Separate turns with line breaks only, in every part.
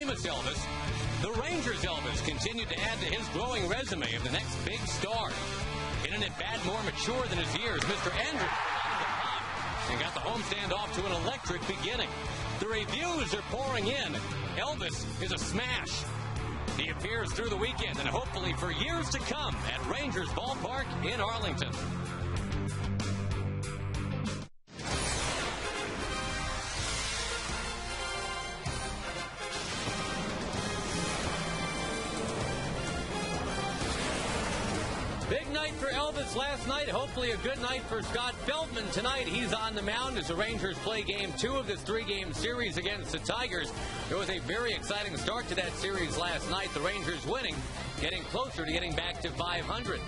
Famous Elvis, the Rangers Elvis, continued to add to his growing resume of the next big star. Hitting it bat more mature than his years, Mr. Andrew and got the homestand off to an electric beginning. The reviews are pouring in. Elvis is a smash. He appears through the weekend and hopefully for years to come at Rangers Ballpark in Arlington. Big night for Elvis last night. Hopefully a good night for Scott Feldman tonight. He's on the mound as the Rangers play Game 2 of this 3-game series against the Tigers. It was a very exciting start to that series last night. The Rangers winning, getting closer to getting back to 500.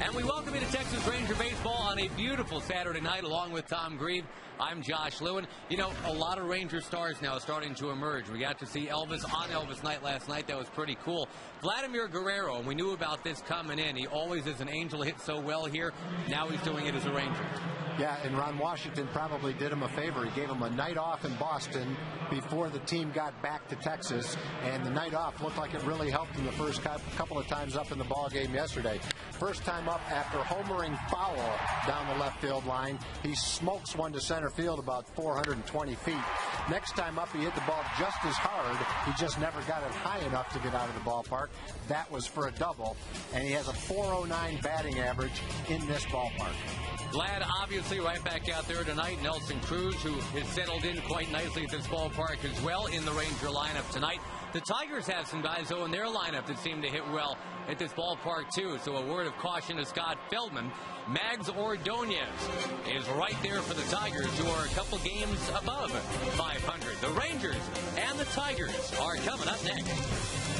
And we welcome you to Texas Ranger Baseball on a beautiful Saturday night along with Tom Grieve. I'm Josh Lewin. You know, a lot of Ranger stars now starting to emerge. We got to see Elvis on Elvis Night last night. That was pretty cool. Vladimir Guerrero, and we knew about this coming in. He always is an angel, hit so well here. Now he's doing it as a Ranger.
Yeah, and Ron Washington probably did him a favor. He gave him a night off in Boston before the team got back to Texas, and the night off looked like it really helped him the first couple of times up in the ball game yesterday. First time up after homering foul down the left field line, he smokes one to center field about 420 feet. Next time up, he hit the ball just as hard. He just never got it high enough to get out of the ballpark. That was for a double, and he has a .409 batting average in this ballpark.
Vlad obviously right back out there tonight. Nelson Cruz, who has settled in quite nicely at this ballpark as well in the Ranger lineup tonight. The Tigers have some guys, though, in their lineup that seem to hit well at this ballpark, too. So a word of caution to Scott Feldman. Mags Ordonez is right there for the Tigers, who are a couple games above 500. The Rangers and the Tigers are coming up next.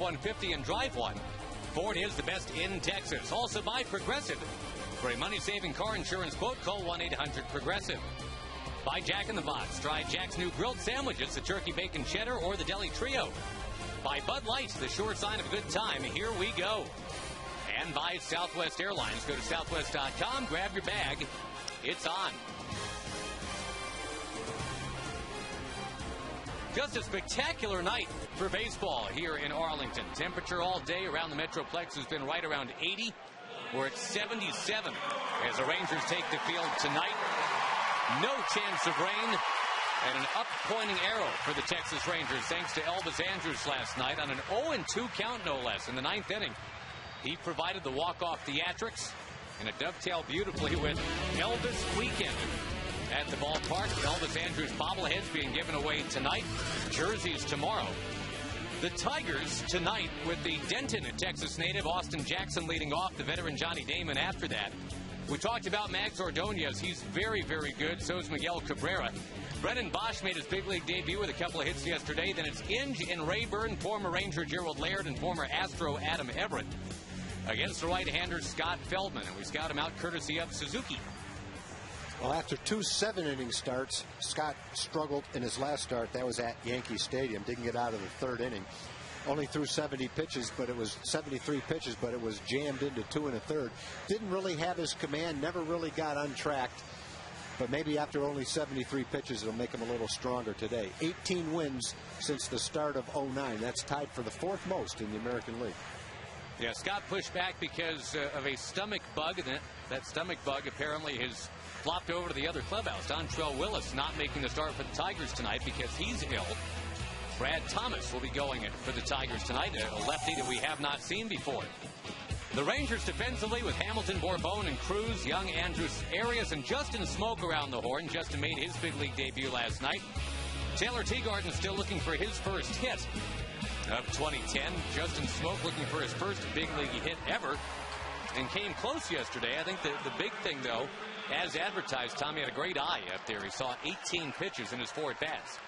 F-150 and drive one. Ford is the best in Texas. Also by Progressive. For a money-saving car insurance quote, call 1-800-PROGRESSIVE. By Jack in the Box. Try Jack's new grilled sandwiches, the turkey bacon cheddar or the deli trio. By Bud Light, the sure sign of a good time. Here we go. And by Southwest Airlines. Go to southwest.com, grab your bag. It's on. Just a spectacular night for baseball here in Arlington. Temperature all day around the Metroplex has been right around 80. We're at 77 as the Rangers take the field tonight. No chance of rain and an up-pointing arrow for the Texas Rangers thanks to Elvis Andrus last night on an 0-2 count, no less, in the ninth inning. He provided the walk-off theatrics, and it dovetailed beautifully with Elvis Weekend at the ballpark. Elvis Andrus bobbleheads being given away tonight. Jerseys tomorrow. The Tigers tonight with the Denton, Texas native, Austin Jackson leading off, the veteran Johnny Damon after that. We talked about Max Ordonez. He's very, very good. So is Miguel Cabrera. Brennan Bosch made his big league debut with a couple of hits yesterday. Then it's Inge and Rayburn, former Ranger Gerald Laird, and former Astro Adam Everett against the right-hander Scott Feldman. And we scout him out courtesy of Suzuki.
Well, after two 7-inning starts, Scott struggled in his last start. That was at Yankee Stadium. Didn't get out of the third inning. Only threw 70 pitches, but it was 73 pitches, but it was jammed into 2 1/3. Didn't really have his command, never really got untracked. But maybe after only 73 pitches, it'll make him a little stronger today. 18 wins since the start of 09. That's tied for the fourth most in the American League.
Yeah, Scott pushed back because of a stomach bug. And that stomach bug apparently has flopped over to the other clubhouse. Dontrell Willis not making the start for the Tigers tonight because he's ill. Brad Thomas will be going for the Tigers tonight, a lefty that we have not seen before. The Rangers defensively with Hamilton, Bourbon, and Cruz, Young, Andrus, Arias, and Justin Smoke around the horn. Justin made his big league debut last night. Taylor Teagarden still looking for his first hit of 2010. Justin Smoke looking for his first big league hit ever and came close yesterday. I think the big thing, though, as advertised, Tommy had a great eye up there. He saw 18 pitches in his 4 at-bats.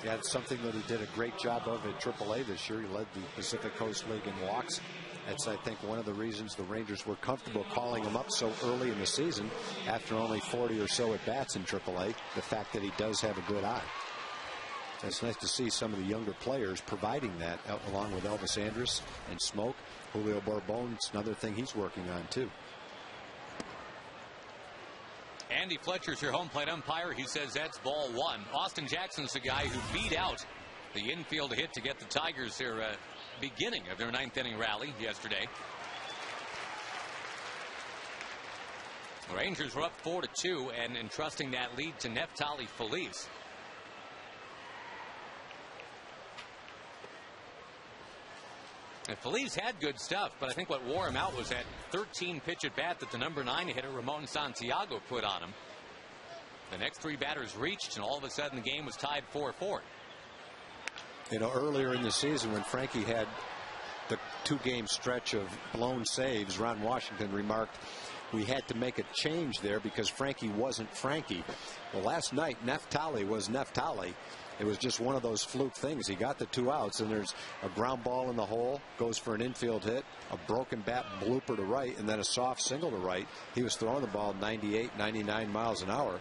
Yeah, it's something that he did a great job of at AAA this year. He led the Pacific Coast League in walks. That's, I think, one of the reasons the Rangers were comfortable calling him up so early in the season after only 40 or so at-bats in AAA, the fact that he does have a good eye. It's nice to see some of the younger players providing that, along with Elvis Andrus and Smoke. Julio Bourbon's another thing he's working on, too.
Andy Fletcher's your home plate umpire. He says that's ball 1. Austin Jackson's the guy who beat out the infield hit to get the Tigers their beginning of their 9th inning rally yesterday. The Rangers were up 4-2 and entrusting that lead to Neftali Feliz. And Feliz had good stuff, but I think what wore him out was that 13-pitch at bat that the number 9 hitter Ramon Santiago put on him. The next 3 batters reached, and all of a sudden the game was tied 4-4.
You know, earlier in the season when Frankie had the 2-game stretch of blown saves, Ron Washington remarked, we had to make a change there because Frankie wasn't Frankie. Well, last night, Neftali was Neftali. It was just one of those fluke things. He got the 2 outs, and there's a ground ball in the hole, goes for an infield hit, a broken bat blooper to right, and then a soft single to right. He was throwing the ball 98, 99 miles an hour.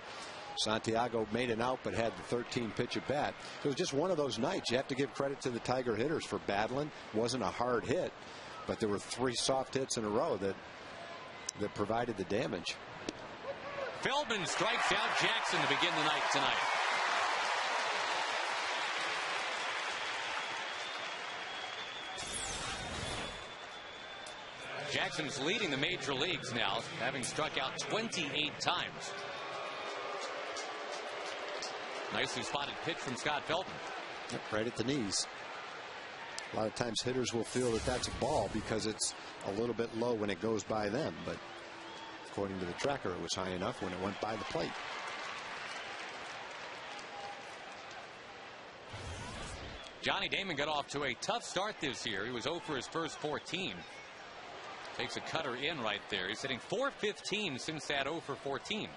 Santiago made an out but had the 13-pitch at bat. It was just one of those nights. You have to give credit to the Tiger hitters for battling. Wasn't a hard hit, but there were 3 soft hits in a row that provided the damage.
Feldman strikes out Jackson to begin the night tonight. Jackson's leading the major leagues now, having struck out 28 times. Nicely spotted pitch from Scott Feldman.
Yep, right at the knees. A lot of times hitters will feel that that's a ball because it's a little bit low when it goes by them, but according to the tracker, it was high enough when it went by the plate.
Johnny Damon got off to a tough start this year. He was 0 for his first 14. Takes a cutter in right there. He's hitting .415 since that 0 for 14.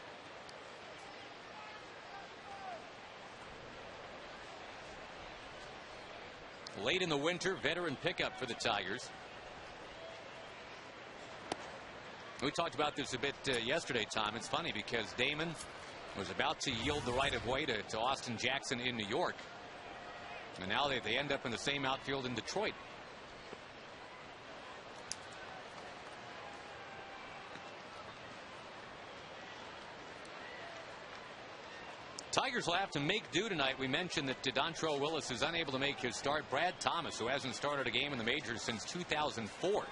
Late in the winter, veteran pickup for the Tigers. We talked about this a bit yesterday, Tom. It's funny because Damon was about to yield the right of way to Austin Jackson in New York. And now they end up in the same outfield in Detroit. Tigers will have to make do tonight. We mentioned that Dontrell Willis is unable to make his start. Brad Thomas, who hasn't started a game in the majors since 2004,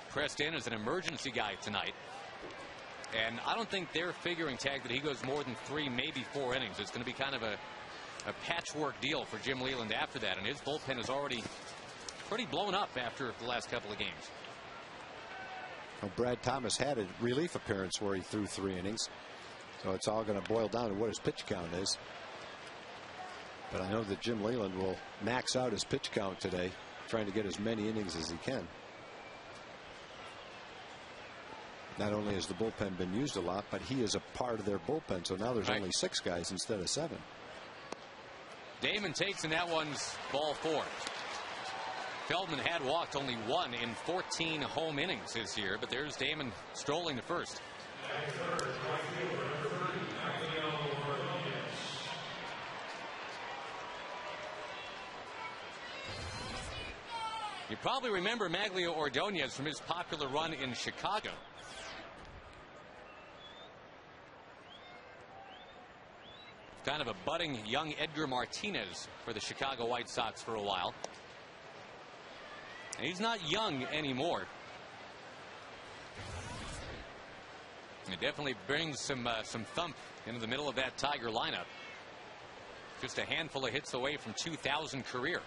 pressed in as an emergency guy tonight. And I don't think they're figuring, Tag, that he goes more than 3, maybe 4 innings. It's going to be kind of a patchwork deal for Jim Leyland after that. And his bullpen is already pretty blown up after the last couple of games.
Well, Brad Thomas had a relief appearance where he threw 3 innings. So it's all going to boil down to what his pitch count is. But I know that Jim Leyland will max out his pitch count today, trying to get as many innings as he can. Not only has the bullpen been used a lot, but he is a part of their bullpen. So now there's only 6 guys instead of 7.
Damon takes, and that one's ball 4. Feldman had walked only 1 in 14 home innings this year, but there's Damon strolling to first. You probably remember Maglio Ordonez from his popular run in Chicago. Kind of a budding young Edgar Martinez for the Chicago White Sox for a while. And he's not young anymore. And it definitely brings some thump into the middle of that Tiger lineup. Just a handful of hits away from 2,000 career.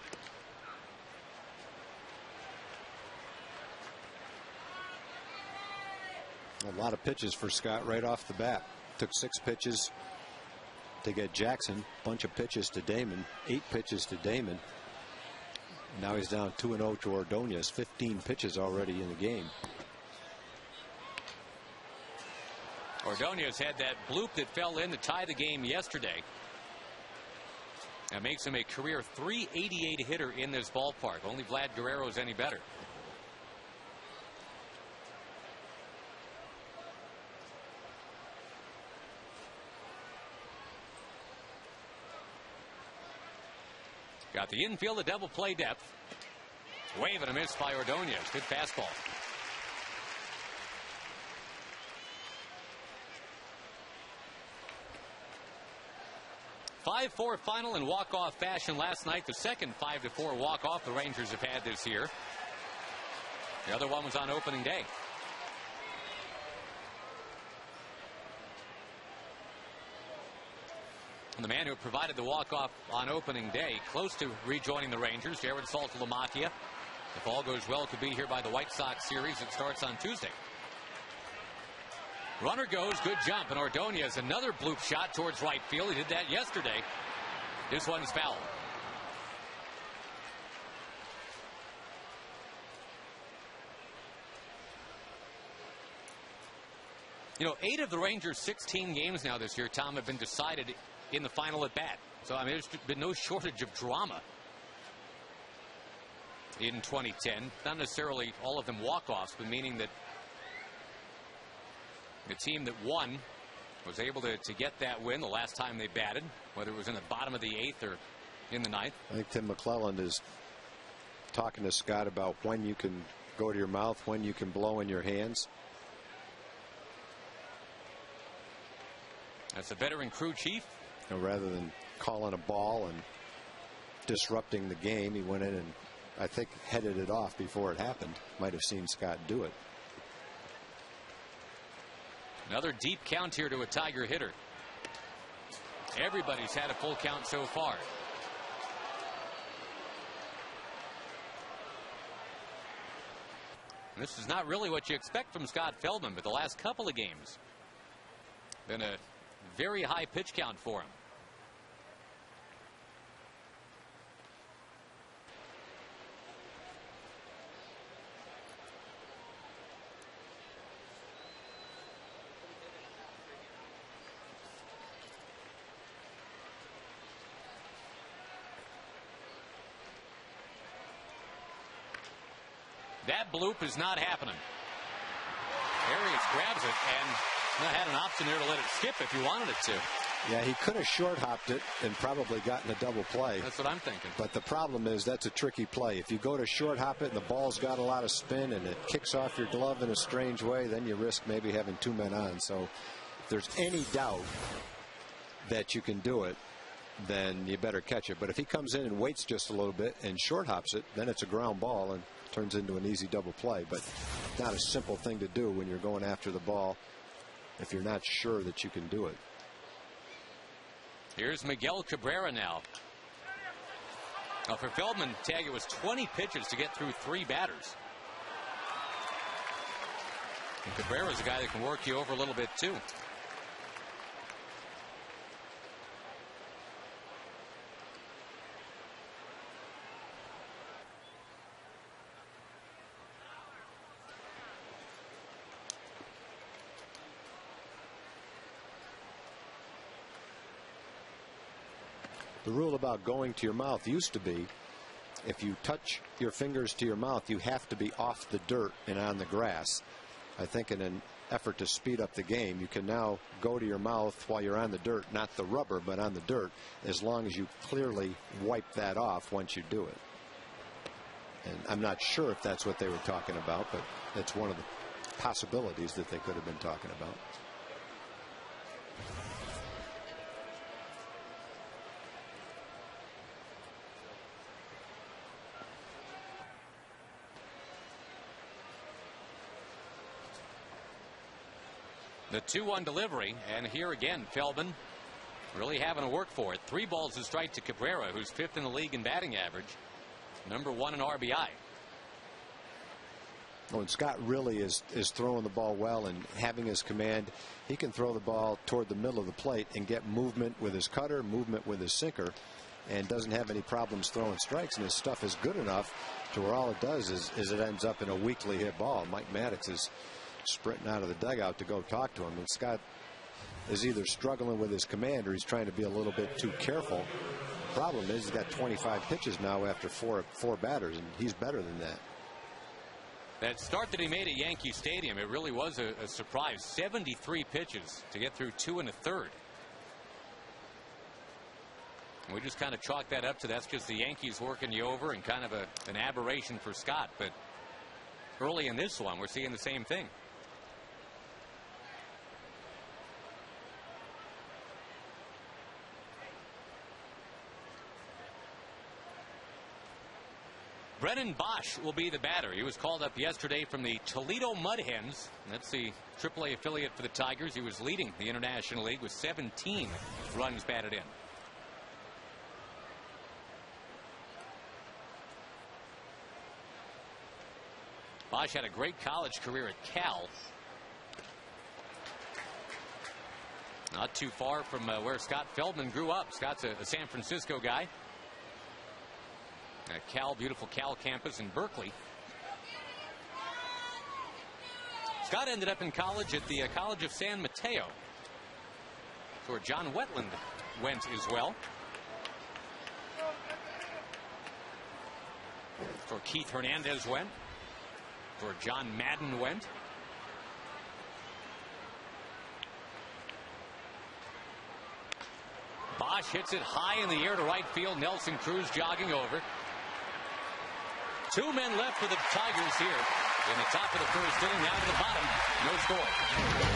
A lot of pitches for Scott right off the bat. Took 6 pitches to get Jackson, bunch of pitches to Damon, 8 pitches to Damon. Now he's down 2-0 to Ordonez. 15 pitches already in the game.
Ordonez had that bloop that fell in to tie the game yesterday. That makes him a career .388 hitter in this ballpark. Only Vlad Guerrero's any better. Got the infield, a double play depth. Wave and a miss by Ordonez. Good fastball. .5-4 final in walk-off fashion last night. The second 5-4 walk-off the Rangers have had this year. The other one was on opening day. And the man who provided the walk-off on opening day, close to rejoining the Rangers, Jared Saltalamacchia. If all goes well, could be here by the White Sox series. It starts on Tuesday. Runner goes, good jump, and Ordonez another bloop shot towards right field. He did that yesterday. This one's foul. You know, 8 of the Rangers' 16 games now this year, Tom, have been decided in the final at bat. So, I mean, there's been no shortage of drama in 2010. Not necessarily all of them walk-offs, but meaning that the team that won was able to get that win the last time they batted, whether it was in the bottom of the 8th or in the 9th.
I think Tim McClelland is talking to Scott about when you can go to your mouth, when you can blow in your hands.
That's a veteran crew chief.
And rather than calling a ball and disrupting the game, he went in and I think headed it off before it happened. Might have seen Scott do it.
Another deep count here to a Tiger hitter. Everybody's had a full count so far. This is not really what you expect from Scott Feldman, but the last couple of games been a very high pitch count for him. That bloop is not happening. Arias grabs it and had an option there to let it skip if he wanted it to.
Yeah, he could have short hopped it and probably gotten a double play.
That's what I'm thinking.
But the problem is that's a tricky play. If you go to short hop it and the ball's got a lot of spin and it kicks off your glove in a strange way, then you risk maybe having 2 men on. So if there's any doubt that you can do it, then you better catch it. But if he comes in and waits just a little bit and short hops it, then it's a ground ball and turns into an easy double play. But not a simple thing to do when you're going after the ball if you're not sure that you can do it.
Here's Miguel Cabrera now. Now for Feldman, tag, it was 20 pitches to get through 3 batters. And Cabrera's a guy that can work you over a little bit too.
The rule about going to your mouth used to be if you touch your fingers to your mouth, you have to be off the dirt and on the grass. I think in an effort to speed up the game, you can now go to your mouth while you're on the dirt, not the rubber, but on the dirt, as long as you clearly wipe that off once you do it. And I'm not sure if that's what they were talking about, but it's one of the possibilities that they could have been talking about.
The 2-1 delivery, and here again, Feldman really having to work for it. 3 balls to strike to Cabrera, who's 5th in the league in batting average, number 1 in RBI.
Oh, and Scott really is throwing the ball well and having his command. He can throw the ball toward the middle of the plate and get movement with his cutter, movement with his sinker, and doesn't have any problems throwing strikes. And his stuff is good enough to where all it does is it ends up in a weakly hit ball. Mike Maddox is sprinting out of the dugout to go talk to him, and Scott is either struggling with his command or he's trying to be a little bit too careful. The problem is he's got 25 pitches now after four batters, and he's better than that.
That start that he made at Yankee Stadium, it really was a surprise. 73 pitches to get through 2 1/3. And we just kind of chalk that up to that's just the Yankees working you over and kind of an aberration for Scott. But early in this one, we're seeing the same thing. Brennan Bosch will be the batter. He was called up yesterday from the Toledo Mud Hens. That's the AAA affiliate for the Tigers. He was leading the International League with 17 runs batted in. Bosch had a great college career at Cal. Not too far from where Scott Feldman grew up. Scott's a San Francisco guy. Cal, beautiful Cal campus in Berkeley. Scott ended up in college at the College of San Mateo, where John Wetland went as well. Where Keith Hernandez went. Where John Madden went. Bosch hits it high in the air to right field. Nelson Cruz jogging over. 2 men left for the Tigers here in the top of the first inning. Now to the bottom. No score.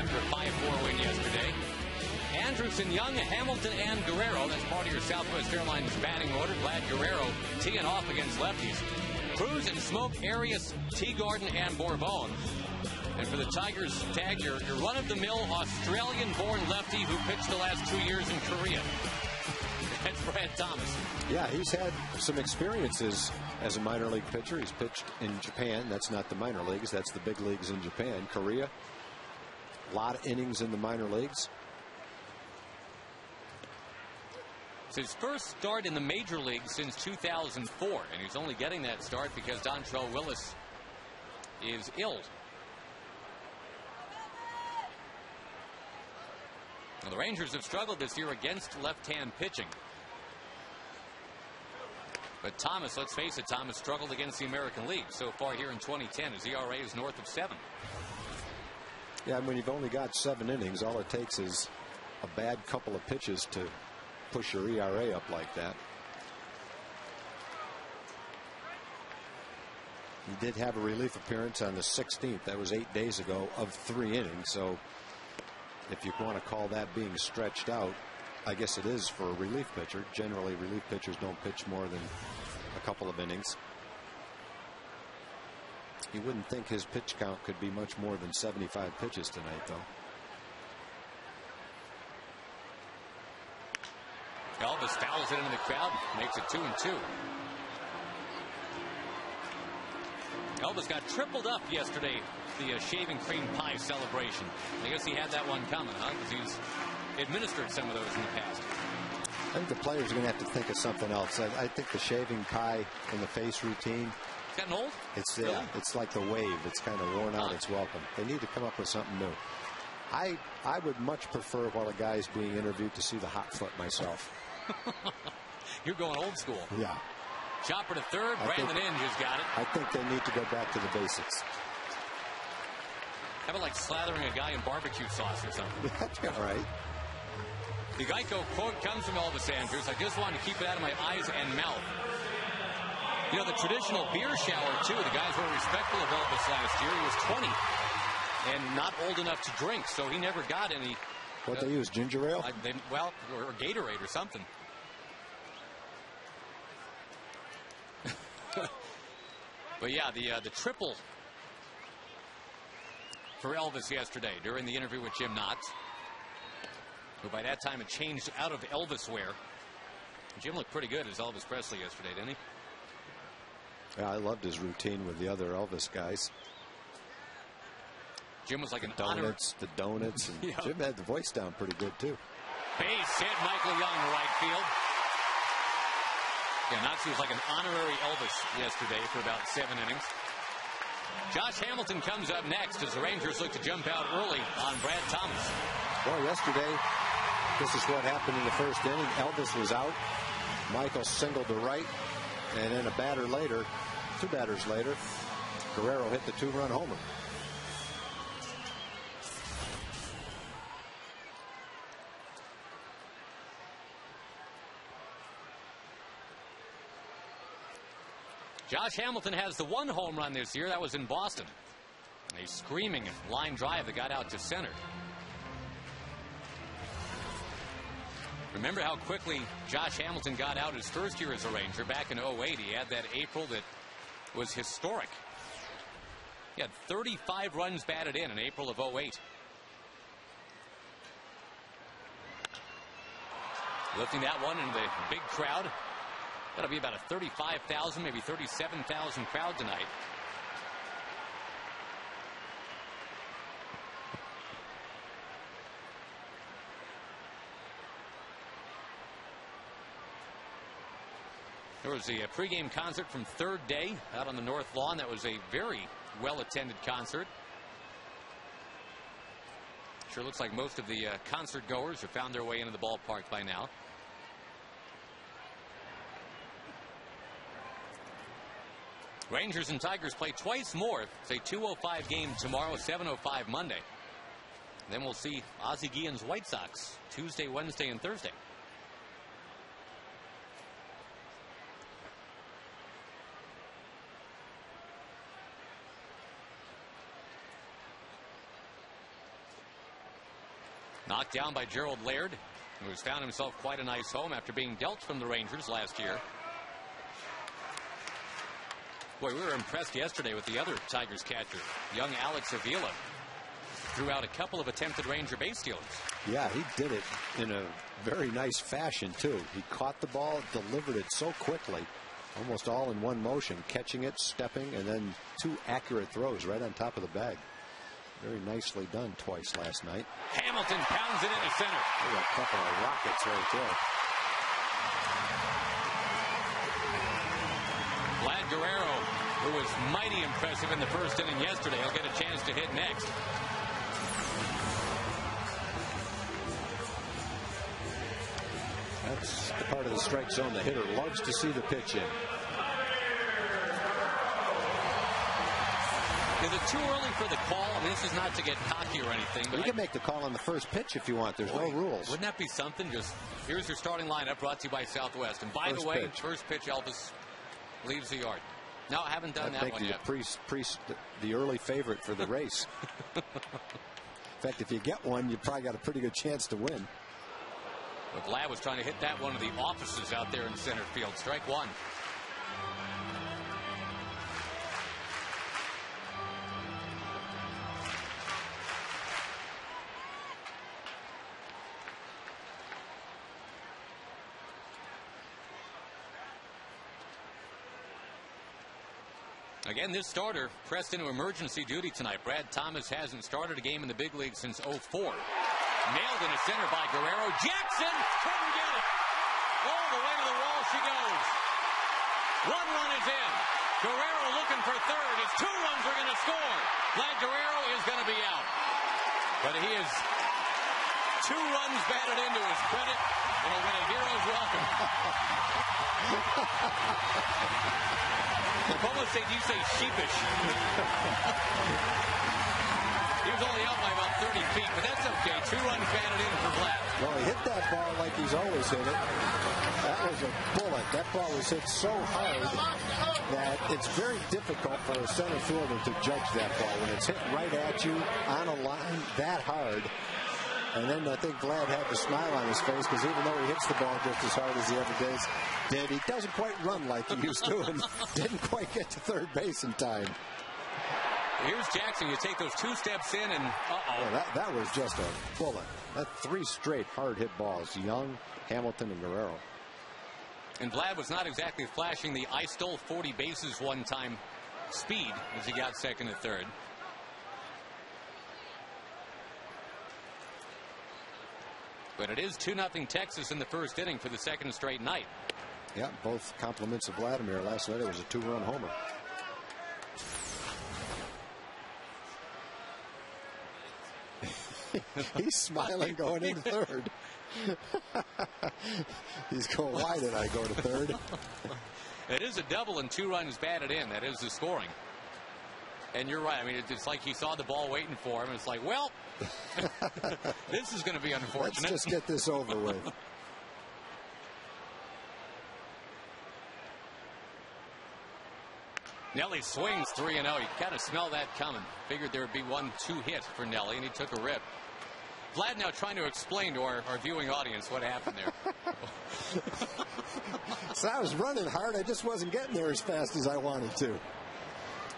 after a 5-4 win yesterday. Anderson, Young, Hamilton, and Guerrero. That's part of your Southwest Airlines batting order. Glad Guerrero teeing off against lefties. Cruz and Smoke, Arias, Teagarden, and Bourbon. And for the Tigers, tag your run-of-the-mill Australian-born lefty who pitched the last 2 years in Korea. That's Brad Thomas.
Yeah, he's had some experiences as a minor league pitcher. He's pitched in Japan. That's not the minor leagues. That's the big leagues in Japan. Korea, a lot of innings in the minor leagues.
It's his first start in the major league since 2004, and he's only getting that start because Dontrell Willis is ill. Now, the Rangers have struggled this year against left-hand pitching. But Thomas, let's face it, Thomas struggled against the American League so far here in 2010. His ERA is north of 7.
Yeah, when you've only got 7 innings, all it takes is a bad couple of pitches to push your ERA up like that. He did have a relief appearance on the 16th. That was 8 days ago of 3 innings. So if you want to call that being stretched out, I guess it is for a relief pitcher. Generally, relief pitchers don't pitch more than a couple of innings. You wouldn't think his pitch count could be much more than 75 pitches tonight, though.
Elvis fouls it into the crowd, makes it 2-2. Elvis got tripled up yesterday, the shaving cream pie celebration. I guess he had that one coming, huh? Because he's administered some of those in the past.
I think the players are going to have to think of something else. I think the shaving pie in the face routine.
It's gotten old?
It's really? Yeah, it's like the wave. It's kind of worn out its welcome. They need to come up with something new. I would much prefer while a guy's being interviewed to see the hot foot myself.
You're going old school.
Yeah.
Chopper to third. Brandon Inge has got it.
I think they need to go back to the basics.
How about like slathering a guy in barbecue sauce or something?
That'd be all right.
The Geico quote comes from Elvis Andrus. I just want to keep it out of my eyes and mouth. You know, the traditional beer shower, too. The guys were respectful of Elvis last year. He was 20 and not old enough to drink, so he never got any.
What they use, ginger ale?
Or Gatorade or something. But yeah, the triple for Elvis yesterday during the interview with Jim Knotts, who by that time had changed out of Elvis wear. Jim looked pretty good as Elvis Presley yesterday, didn't he?
Yeah, I loved his routine with the other Elvis guys.
Jim was like
the donuts. And yeah. Jim had the voice down pretty good, too.
Base hit, Michael Young to right field. Yeah, Nazi was like an honorary Elvis yesterday for about 7 innings. Josh Hamilton comes up next as the Rangers look to jump out early on Brad Thomas.
Well, yesterday, this is what happened in the first inning. Elvis was out. Michael singled to right. And then a batter later, 2 batters later, Guerrero hit the 2-run homer.
Josh Hamilton has the 1 home run this year. That was in Boston. A screaming line drive that got out to center. Remember how quickly Josh Hamilton got out his first year as a Ranger back in 08. He had that April that was historic. He had 35 runs batted in April of 08. Lifting that one into the big crowd. That'll be about a 35,000, maybe 37,000 crowd tonight. There was a pregame concert from Third Day out on the North Lawn. That was a very well-attended concert. Sure looks like most of the concert goers have found their way into the ballpark by now. Rangers and Tigers play twice more. It's a 2:05 game tomorrow, 7:05 Monday. Then we'll see Ozzie Guillen's White Sox Tuesday, Wednesday, and Thursday. Knocked down by Gerald Laird, who has found himself quite a nice home after being dealt from the Rangers last year. Boy, we were impressed yesterday with the other Tigers catcher, young Alex Avila. Threw out a couple of attempted Ranger base stealers.
Yeah, he did it in a very nice fashion, too. He caught the ball, delivered it so quickly, almost all in one motion, catching it, stepping, and then 2 accurate throws right on top of the bag. Very nicely done twice last night.
Hamilton pounds it into center.
Ooh, a couple of rockets right there.
Vlad Guerrero, who was mighty impressive in the first inning yesterday, will get a chance to hit next.
That's the part of the strike zone the hitter loves to see the pitch in.
Is it too early for the call? I mean, this is not to get cocky or anything, but
you can make the call on the first pitch if you want. There's no rules.
Wouldn't that be something? Just here's your starting lineup, brought to you by Southwest. And by the way, first pitch, Elvis leaves the yard. No, I haven't done that one yet.
The early favorite for the race. In fact, if you get one, you probably got a pretty good chance to win.
But Vlad was trying to hit that one of the offices out there in center field. Strike one. Again, this starter pressed into emergency duty tonight. Brad Thomas hasn't started a game in the big league since '04. Nailed into center by Guerrero. Jackson couldn't get it. All the way to the wall she goes. 1 run is in. Guerrero looking for third as 2 runs are going to score. Vlad Guerrero is going to be out. But he is 2 runs batted into his credit, and he'll get a hero's welcome. Almost say, do you say sheepish? He was only out by about 30 feet, but that's okay. 2 runs batted in for Vlad.
Well, he hit that ball like he's always hit it. That was a bullet. That ball was hit so hard that it's very difficult for a center fielder to judge that ball. When it's hit right at you on a line that hard. And then I think Vlad had the smile on his face because even though he hits the ball just as hard as he ever did, he doesn't quite run like he used to and didn't quite get to third base in time.
Here's Jackson. You take those 2 steps in and
Well, that was just a bullet. That 3 straight hard hit balls. Young, Hamilton, and Guerrero.
And Vlad was not exactly flashing the I stole 40 bases one time speed as he got second and third. But it is 2-0 Texas in the first inning for the second straight night.
Yeah, both compliments of Vladimir. Last night it was a 2-run homer. He's smiling going into third. He's going, why did I go to third?
It is a double and 2 runs batted in. That is the scoring. And you're right. I mean, it's like he saw the ball waiting for him. And it's like, well, this is going to be unfortunate.
Let's just get this over with.
Nelly swings 3-0. You kind of smell that coming. Figured there would be 1-2 hit for Nelly, and he took a rip. Vlad now trying to explain to our viewing audience what happened there.
So I was running hard. I just wasn't getting there as fast as I wanted to.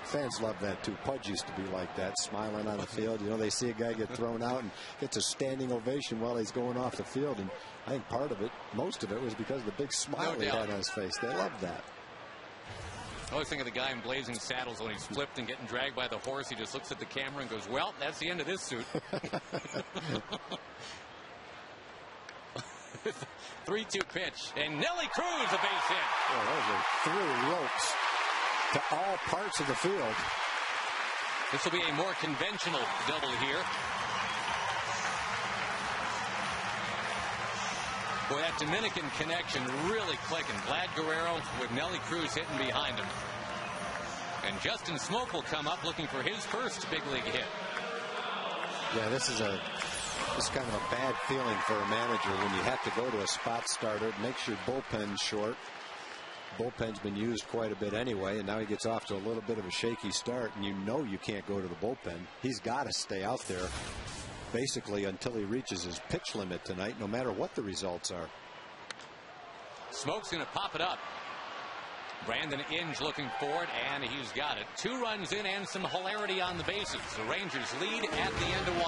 Fans love that too. Pudge used to be like that, smiling on the field. You know, they see a guy get thrown out and gets a standing ovation while he's going off the field. And I think part of it, most of it, was because of the big smile he had on his face. They loved that.
I always think of the guy in Blazing Saddles when he's flipped and getting dragged by the horse. He just looks at the camera and goes, well, that's the end of this suit. 3-2 pitch. And Nelly Cruz, a base hit.
Well, those are 3 ropes to all parts of the field.
This will be a more conventional double here. Boy, that Dominican connection really clicking. Vlad Guerrero with Nelly Cruz hitting behind him. And Justin Smoke will come up looking for his first big league hit.
Yeah, this is kind of a bad feeling for a manager when you have to go to a spot starter. It makes your bullpen short. Bullpen's been used quite a bit anyway, and now he gets off to a little bit of a shaky start, and you know you can't go to the bullpen. He's got to stay out there basically until he reaches his pitch limit tonight, no matter what the results are.
Smoke's going to pop it up. Brandon Inge looking for it, and he's got it. 2 runs in and some hilarity on the bases. The Rangers lead at the end of 1.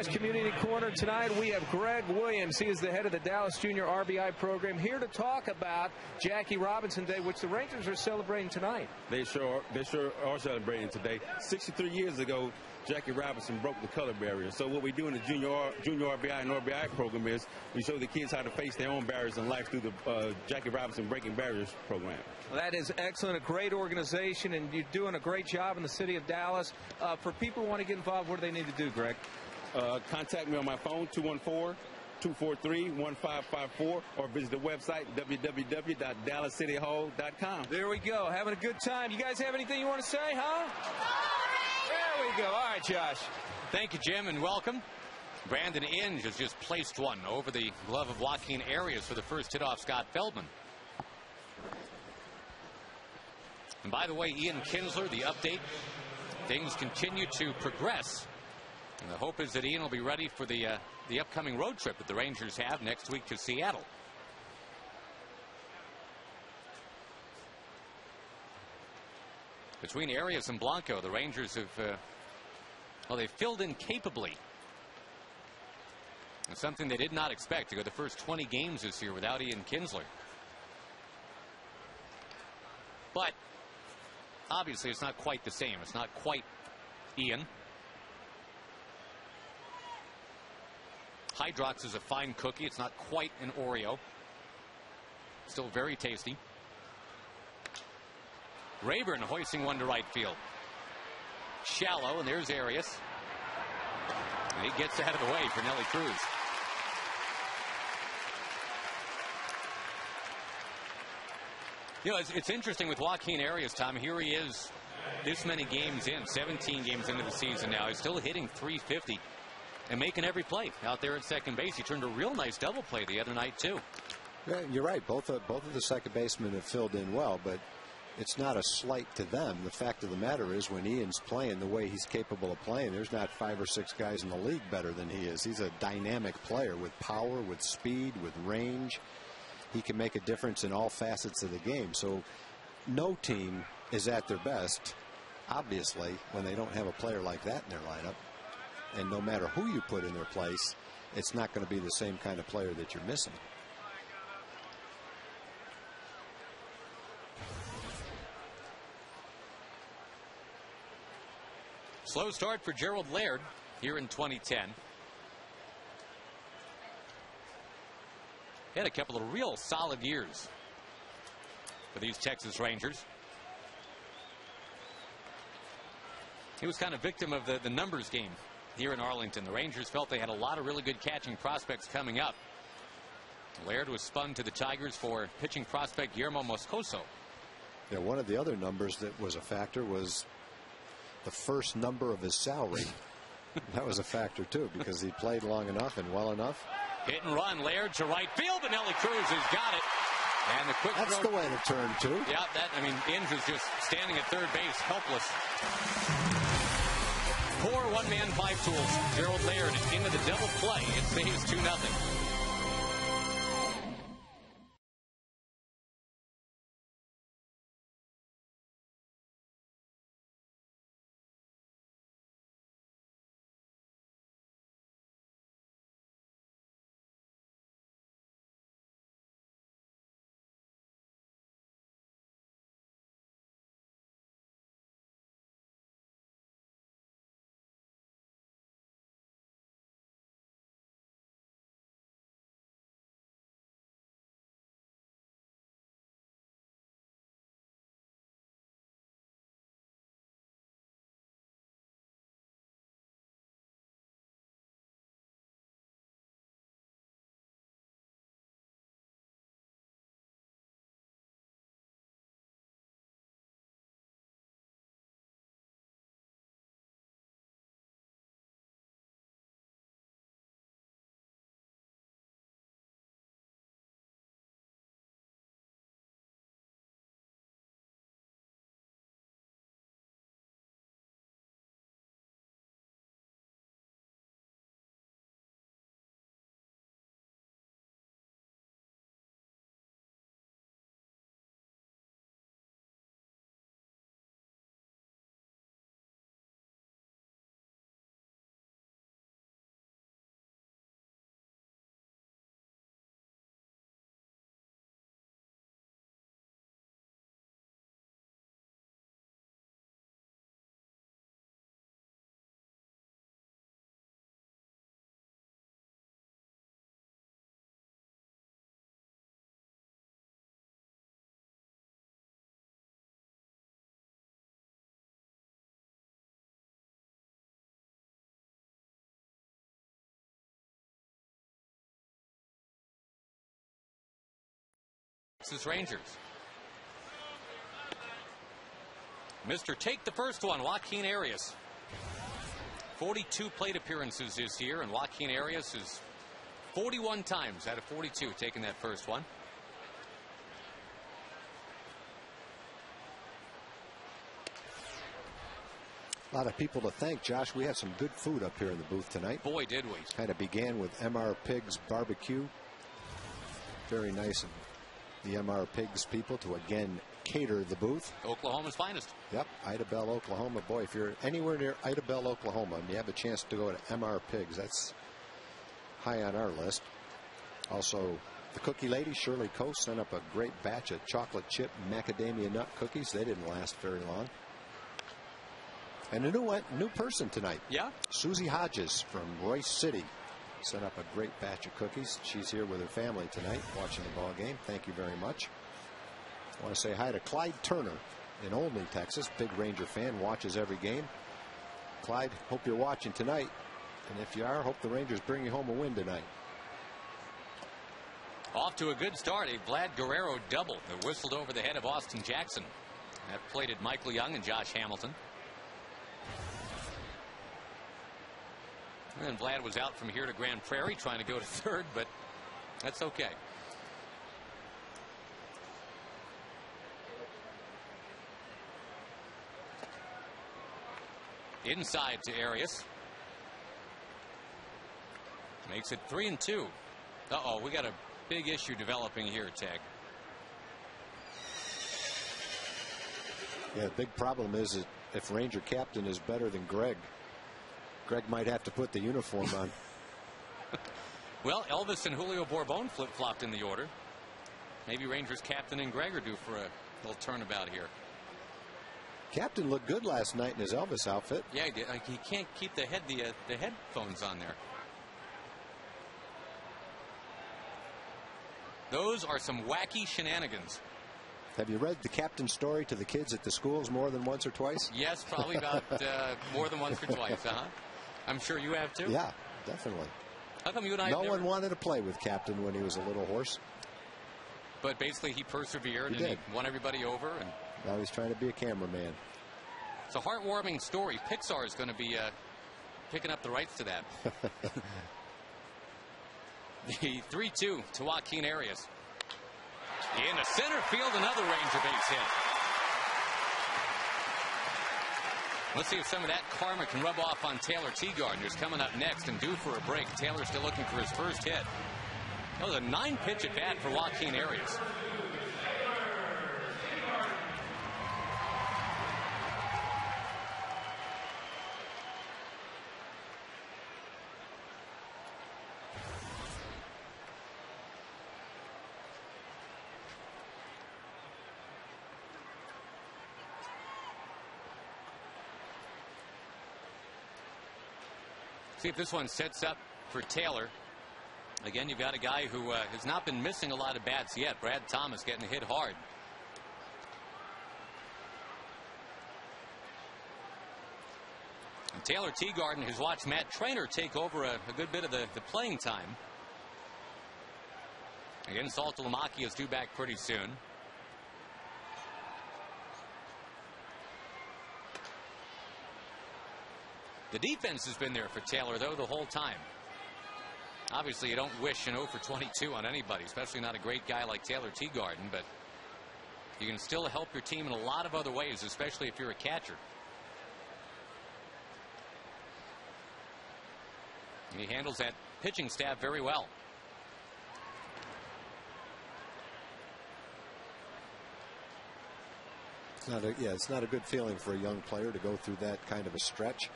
Community Corner tonight, we have Greg Williams. He is the head of the Dallas Junior RBI program, here to talk about Jackie Robinson Day, which the Rangers are celebrating tonight.
They sure are celebrating today. 63 years ago, Jackie Robinson broke the color barrier. So what we do in the junior RBI and RBI program is we show the kids how to face their own barriers in life through the Jackie Robinson Breaking Barriers program.
Well, that is excellent, a great organization, and you're doing a great job in the city of Dallas. For people who want to get involved, what do they need to do, Greg?
Contact me on my phone, 214-243-1554, or visit the website, www.dallascityhall.com.
There we go. Having a good time. You guys have anything you want to say, huh? There we go. All right, Josh.
Thank you, Jim, and welcome. Brandon Inge has just placed one over the glove of Joaquin Arias for the first hit off Scott Feldman. And by the way, Ian Kinsler, the update, things continue to progress. And the hope is that Ian will be ready for the upcoming road trip that the Rangers have next week to Seattle. Between Arias and Blanco, the Rangers have, they've filled in capably. It's something they did not expect, to go the first 20 games this year without Ian Kinsler. But obviously it's not quite the same. It's not quite Ian. Hydrox is a fine cookie. It's not quite an Oreo. Still very tasty. Rayburn hoisting one to right field. Shallow, and there's Arias. And he gets out of the way for Nelly Cruz. You know, it's interesting with Joaquin Arias, Tom. Here he is this many games in, 17 games into the season now. He's still hitting .350. And making every play out there at second base. He turned a real nice double play the other night, too.
Yeah, you're right. Both of the second basemen have filled in well, but it's not a slight to them. The fact of the matter is, when Ian's playing the way he's capable of playing, there's not 5 or 6 guys in the league better than he is. He's a dynamic player with power, with speed, with range. He can make a difference in all facets of the game. So no team is at their best, obviously, when they don't have a player like that in their lineup. And no matter who you put in their place, it's not going to be the same kind of player that you're missing.
Slow start for Gerald Laird here in 2010. He had a couple of real solid years for these Texas Rangers. He was kind of victim of the numbers game here in Arlington. The Rangers felt they had a lot of really good catching prospects coming up. Laird was spun to the Tigers for pitching prospect Guillermo Moscoso.
Yeah, one of the other numbers that was a factor was the first number of his salary. That was a factor, too, because he played long enough and well enough.
Hit and run. Laird to right field. And Nelly Cruz has got it. And the quick
That's
throw.
the way to turn, too.
Yeah, Inge was just standing at third base, helpless. Poor one-man five tools. Gerald Laird into the double play. It saves 2-0. Texas Rangers. Mr. Take the first one, Joaquin Arias. 42 plate appearances this year, and Joaquin Arias is 41 times out of 42 taking that first one.
A lot of people to thank, Josh. We had some good food up here in the booth tonight.
Boy, did we.
Kind of began with MR Pigs Barbecue. Very nice of the MR Pigs people to again cater the booth.
Oklahoma's finest.
Yep, Ida Bell, Oklahoma. Boy, if you're anywhere near Ida Bell, Oklahoma, and you have a chance to go to MR Pigs, that's high on our list. Also, the cookie lady, Shirley Coast, sent up a great batch of chocolate chip macadamia nut cookies. They didn't last very long. And a new person tonight.
Yeah.
Susie Hodges from Royce City sent up a great batch of cookies. She's here with her family tonight watching the ball game. Thank you very much. I want to say hi to Clyde Turner in Olney, Texas. Big Ranger fan, watches every game. Clyde, hope you're watching tonight. And if you are, hope the Rangers bring you home a win tonight.
Off to a good start. A Vlad Guerrero double that whistled over the head of Austin Jackson. That plated Michael Young and Josh Hamilton. And Vlad was out from here to Grand Prairie trying to go to third, but that's okay. Inside to Arias. Makes it 3-2. Uh-oh, we got a big issue developing here, Tag.
Yeah, the big problem is that if Ranger captain is better than Greg might have to put the uniform on.
Well, Elvis and Julio Bourbon flip-flopped in the order. Maybe Rangers captain and Greg are due for a little turnabout here.
Captain looked good last night in his Elvis outfit.
Yeah, he did. He can't keep the headphones on there. Those are some wacky shenanigans.
Have you read the captain's story to the kids at the schools more than once or twice?
Yes, probably about more than once or twice. I'm sure you have too.
Yeah, definitely.
How come you and I?
No one wanted to play with Captain when he was a little horse.
But basically, he persevered and he won everybody over. And
now he's trying to be a cameraman.
It's a heartwarming story. Pixar is going to be picking up the rights to that. The 3-2 to Joaquin Arias. In the center field, another Ranger base hit. Let's see if some of that karma can rub off on Taylor Teagarden, who's coming up next and due for a break. Taylor's still looking for his first hit. That was a 9-pitch at bat for Joaquin Arias. See if this one sets up for Taylor. Again, you've got a guy who has not been missing a lot of bats yet. Brad Thomas getting hit hard. And Taylor Teagarden has watched Matt Traynor take over a good bit of the playing time. Again, Saltalamacchia is due back pretty soon. The defense has been there for Taylor, though, the whole time. Obviously, you don't wish an 0 for 22 on anybody, especially not a great guy like Taylor Teagarden, but you can still help your team in a lot of other ways, especially if you're a catcher. And he handles that pitching staff very well.
It's not a good feeling for a young player to go through that kind of a stretch.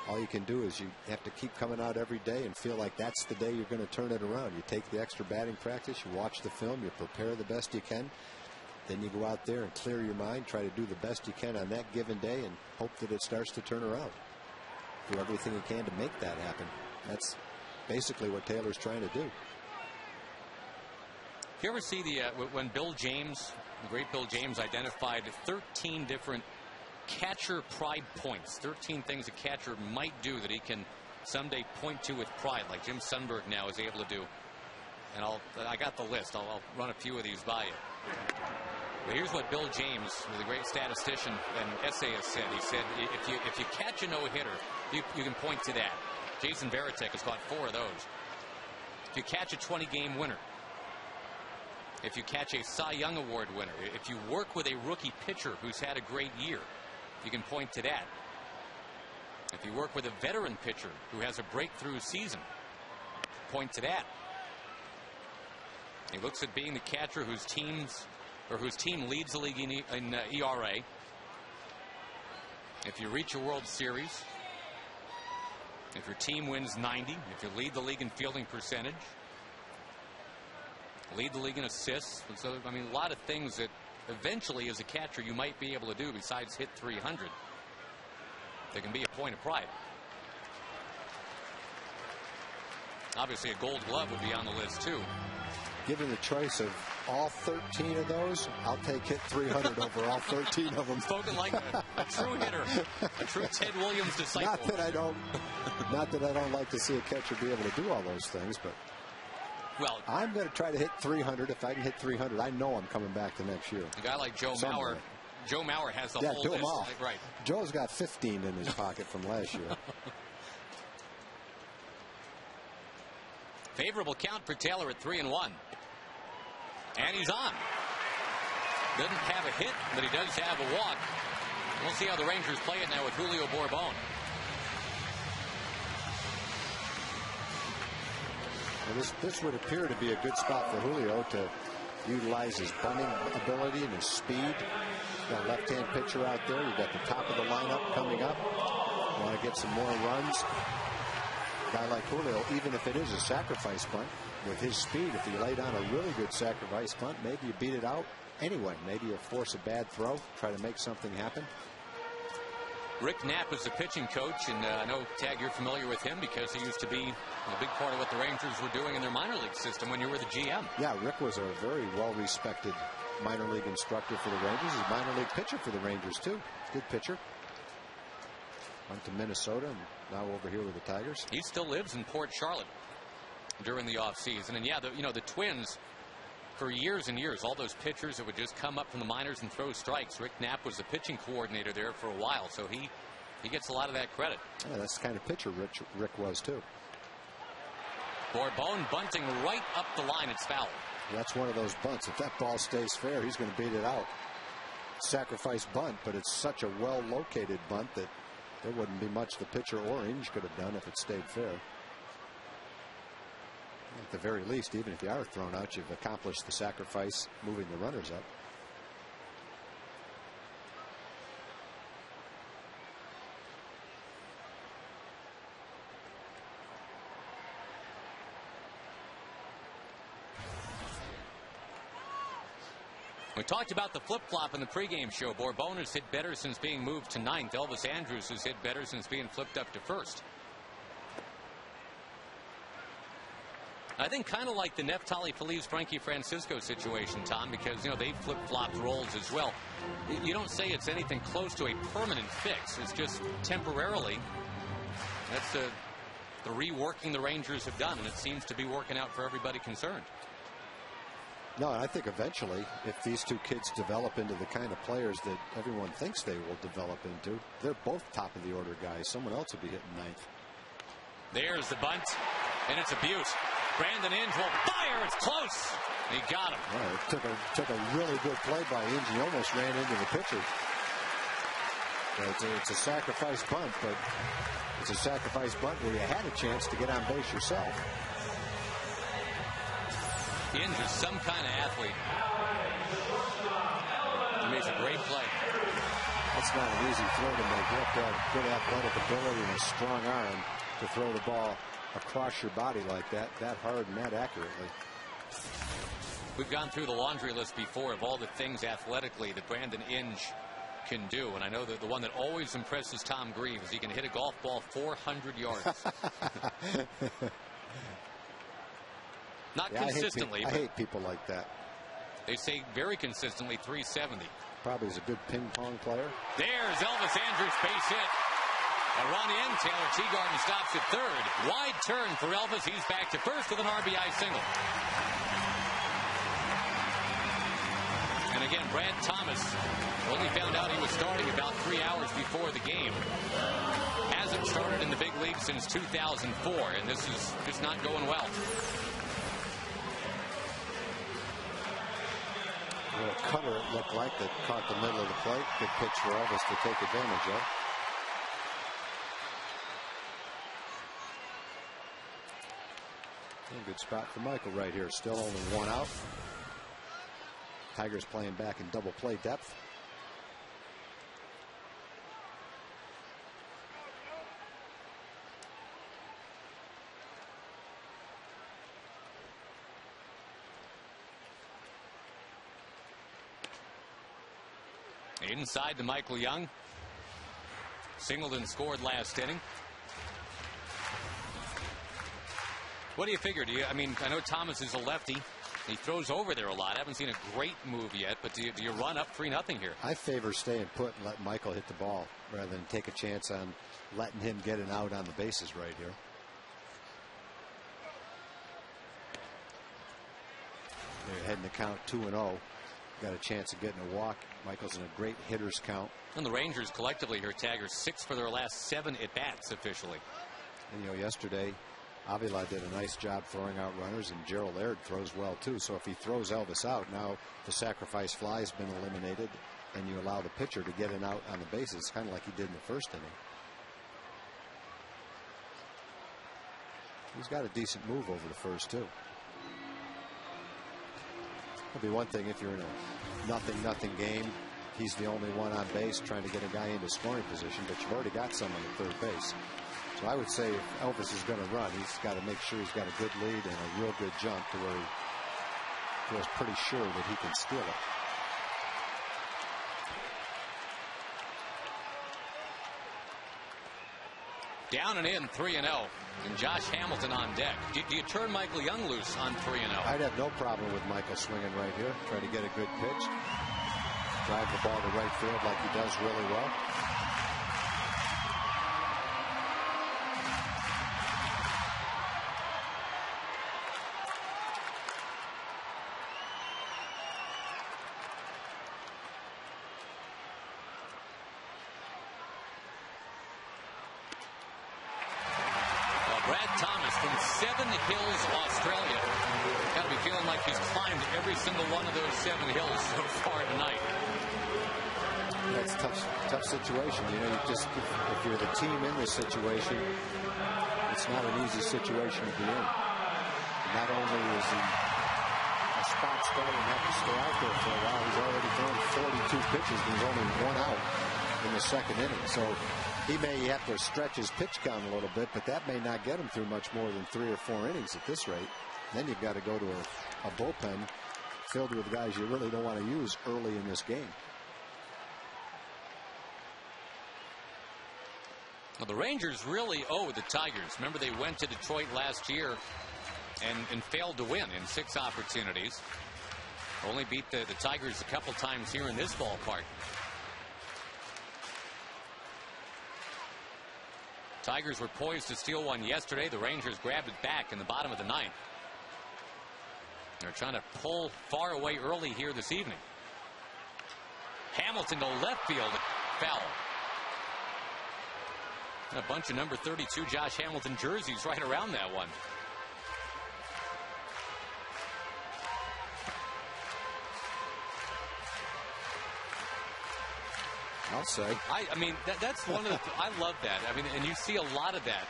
All you can do is you have to keep coming out every day and feel like that's the day you're going to turn it around. You take the extra batting practice, you watch the film, you prepare the best you can. Then you go out there and clear your mind, try to do the best you can on that given day and hope that it starts to turn around. Do everything you can to make that happen. That's basically what Taylor's trying to do.
Do you ever see when Bill James, the great Bill James, identified 13 different catcher pride points, 13 things a catcher might do that he can someday point to with pride, like Jim Sundberg now is able to do. And I got the list. I'll run a few of these by you. But here's what Bill James, the great statistician and essayist, said. He said, if you catch a no-hitter, you can point to that. Jason Varitek has caught 4 of those. If you catch a 20-game winner, if you catch a Cy Young Award winner, if you work with a rookie pitcher who's had a great year, you can point to that. If you work with a veteran pitcher who has a breakthrough season, point to that. He looks at being the catcher whose team leads the league in ERA. If you reach a World Series, if your team wins 90, if you lead the league in fielding percentage, lead the league in assists. So, I mean, a lot of things that eventually as a catcher you might be able to do besides hit 300. There can be a point of pride. Obviously a Gold Glove would be on the list too.
Given the choice of all 13 of those, I'll take hit 300 over all 13 of them.
Spoken like a true hitter, a true Ted Williams disciple.
Not that I don't like to see a catcher be able to do all those things, but
well,
I'm going to try to hit 300. If I can hit 300, I know I'm coming back the next year.
A guy like Joe Mauer. Joe Mauer has the whole list. Right.
Joe's got 15 in his pocket from last year.
Favorable count for Taylor at 3-1. And he's on. Doesn't have a hit, but he does have a walk. We'll see how the Rangers play it now with Julio Bourbon.
Well, this would appear to be a good spot for Julio to utilize his bunting ability and his speed. Got a left-hand pitcher out there. You've got the top of the lineup coming up. Want to get some more runs. A guy like Julio, even if it is a sacrifice bunt, with his speed, if you lay down a really good sacrifice bunt, maybe you beat it out anyway. Maybe you force a bad throw, try to make something happen.
Rick Knapp is the pitching coach, and I know, Tag, you're familiar with him because he used to be a big part of what the Rangers were doing in their minor league system when you were the GM.
Yeah, Rick was a very well-respected minor league instructor for the Rangers. He's a minor league pitcher for the Rangers, too. Good pitcher. Went to Minnesota and now over here with the Tigers.
He still lives in Port Charlotte during the offseason. And, yeah, the Twins, for years and years, all those pitchers that would just come up from the minors and throw strikes. Rick Knapp was the pitching coordinator there for a while, so he gets a lot of that credit.
Yeah, that's the kind of pitcher Rick was, too.
Bourbon bunting right up the line. It's foul.
That's one of those bunts. If that ball stays fair, he's going to beat it out. Sacrifice bunt, but it's such a well-located bunt that there wouldn't be much the pitcher or Inge could have done if it stayed fair. At the very least, even if you are thrown out, you've accomplished the sacrifice, moving the runners up.
We talked about the flip-flop in the pregame show. Bourbon has hit better since being moved to ninth. Elvis Andrus has hit better since being flipped up to first. I think kind of like the Neftali Feliz Frankie Francisco situation, Tom, because, they flip-flopped roles as well. You don't say it's anything close to a permanent fix. It's just temporarily. That's the reworking the Rangers have done, and it seems to be working out for everybody concerned.
No, I think eventually, if these two kids develop into the kind of players that everyone thinks they will develop into, they're both top of the order guys. Someone else will be hitting ninth.
There's the bunt, and it's a beaut. Brandon Inge will fire. It's close. He got him.
Well, it took a really good play by Inge. He almost ran into the pitcher. It's a sacrifice bunt, but it's a sacrifice bunt where you had a chance to get on base yourself.
Inge is some kind of athlete. He makes a great play.
That's not an easy throw to make. You have to have good athletic ability and a strong arm to throw the ball across your body like that hard and that accurately.
We've gone through the laundry list before of all the things athletically that Brandon Inge can do, and I know that the one that always impresses Tom Grieve is he can hit a golf ball 400 yards. Not consistently.
I hate people like that.
They say very consistently 370.
Probably is a good ping pong player.
There's Elvis Andrus, base hit. A run in. Taylor Teagarden stops at third. Wide turn for Elvis. He's back to first with an RBI single. And again, Brad Thomas only found out he was starting about 3 hours before the game. Hasn't started in the big league since 2004, and this is just not going well.
A cutter it looked like that caught the middle of the plate. Good pitch for Elvis to take advantage of. And good spot for Michael right here. Still only one out. Tigers playing back in double play depth.
Inside to Michael Young. Singleton scored last inning. What do you figure? I know Thomas is a lefty. He throws over there a lot. I haven't seen a great move yet, but do you run up 3-0 here?
I favor staying put and let Michael hit the ball rather than take a chance on letting him get an out on the bases right here. They're heading to count 2-0. Got a chance of getting a walk. Michael's in a great hitter's count.
And the Rangers collectively here, Taggers, 6 for their last 7 at-bats officially.
And yesterday, Avila did a nice job throwing out runners, and Gerald Laird throws well too. So if he throws Elvis out, now the sacrifice fly has been eliminated, and you allow the pitcher to get an out on the bases, kind of like he did in the first inning. He's got a decent move over the first too. It'll be one thing if you're in a 0-0 game. He's the only one on base trying to get a guy into scoring position, but you've already got someone at third base. So I would say if Elvis is going to run, he's got to make sure he's got a good lead and a real good jump to where he feels pretty sure that he can steal it.
Down and in, 3-0. And Josh Hamilton on deck. Do you turn Michael Young loose on 3-0?
I'd have no problem with Michael swinging right here. Try to get a good pitch. Drive the ball to right field like he does really well.
Brad Thomas from Seven Hills, Australia. Got to be feeling like he's climbed every single one of those 7 hills so far tonight.
That's a tough situation. You know, if you're the team in this situation, it's not an easy situation to be in. Not only is he a spot starter and have to stay out there for a while, he's already thrown 42 pitches and there's only 1 out in the 2nd inning. So he may have to stretch his pitch count a little bit, but that may not get him through much more than 3 or 4 innings at this rate. Then you've got to go to a bullpen filled with guys you really don't want to use early in this game.
Well, the Rangers really owe the Tigers. Remember, they went to Detroit last year and failed to win in 6 opportunities. Only beat the Tigers a couple times here in this ballpark. Tigers were poised to steal one yesterday. The Rangers grabbed it back in the bottom of the 9th. They're trying to pull far away early here this evening. Hamilton to left field. Foul. A bunch of number 32 Josh Hamilton jerseys right around that one.
I'll say.
I mean, that's one of the, I love that. I mean, and you see a lot of that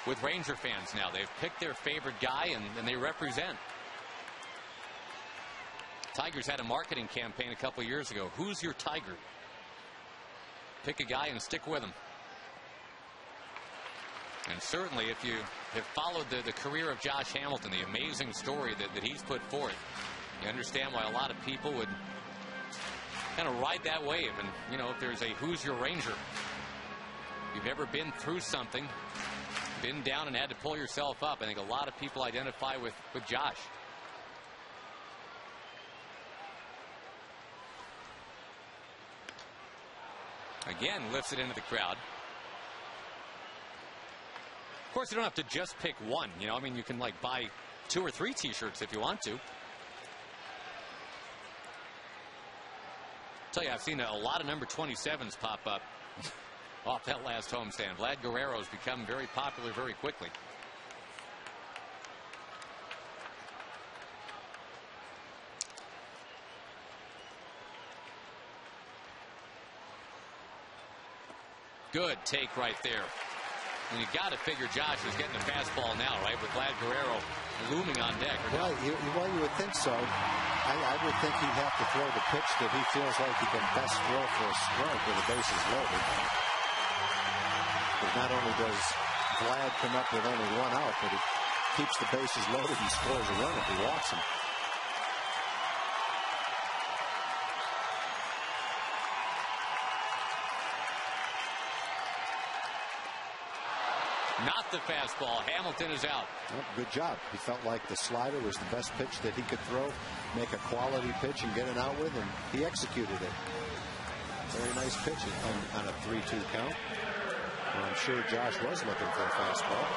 with Ranger fans now. They've picked their favorite guy and they represent. Tigers had a marketing campaign a couple years ago. Who's your Tiger? Pick a guy and stick with him. And certainly if you have followed the career of Josh Hamilton, the amazing story that he's put forth, you understand why a lot of people would kind of ride that wave. And, you know, if there's a who's your Ranger, you've ever been through something, been down and had to pull yourself up, I think a lot of people identify with Josh. Again, lifts it into the crowd. Of course, you don't have to just pick one. You know, I mean, you can like buy 2 or 3 T-shirts if you want to. Tell you, I've seen a lot of number 27s pop up off that last homestand. Vlad Guerrero's become very popular very quickly. Good take right there. And you got to figure Josh is getting a fastball now, right? With Vlad Guerrero looming on deck.
Well, you would think so. I would think he'd have to throw the pitch that he feels like he can best throw for a strike with the bases loaded. But not only does Vlad come up with only 1 out, but he keeps the bases loaded and scores a run if he walks him.
Not the fastball. Hamilton is out.
Well, good job. He felt like the slider was the best pitch that he could throw, make a quality pitch and get it out with, and he executed it. Very nice pitch on a 3-2 count. And I'm sure Josh was looking for a fastball.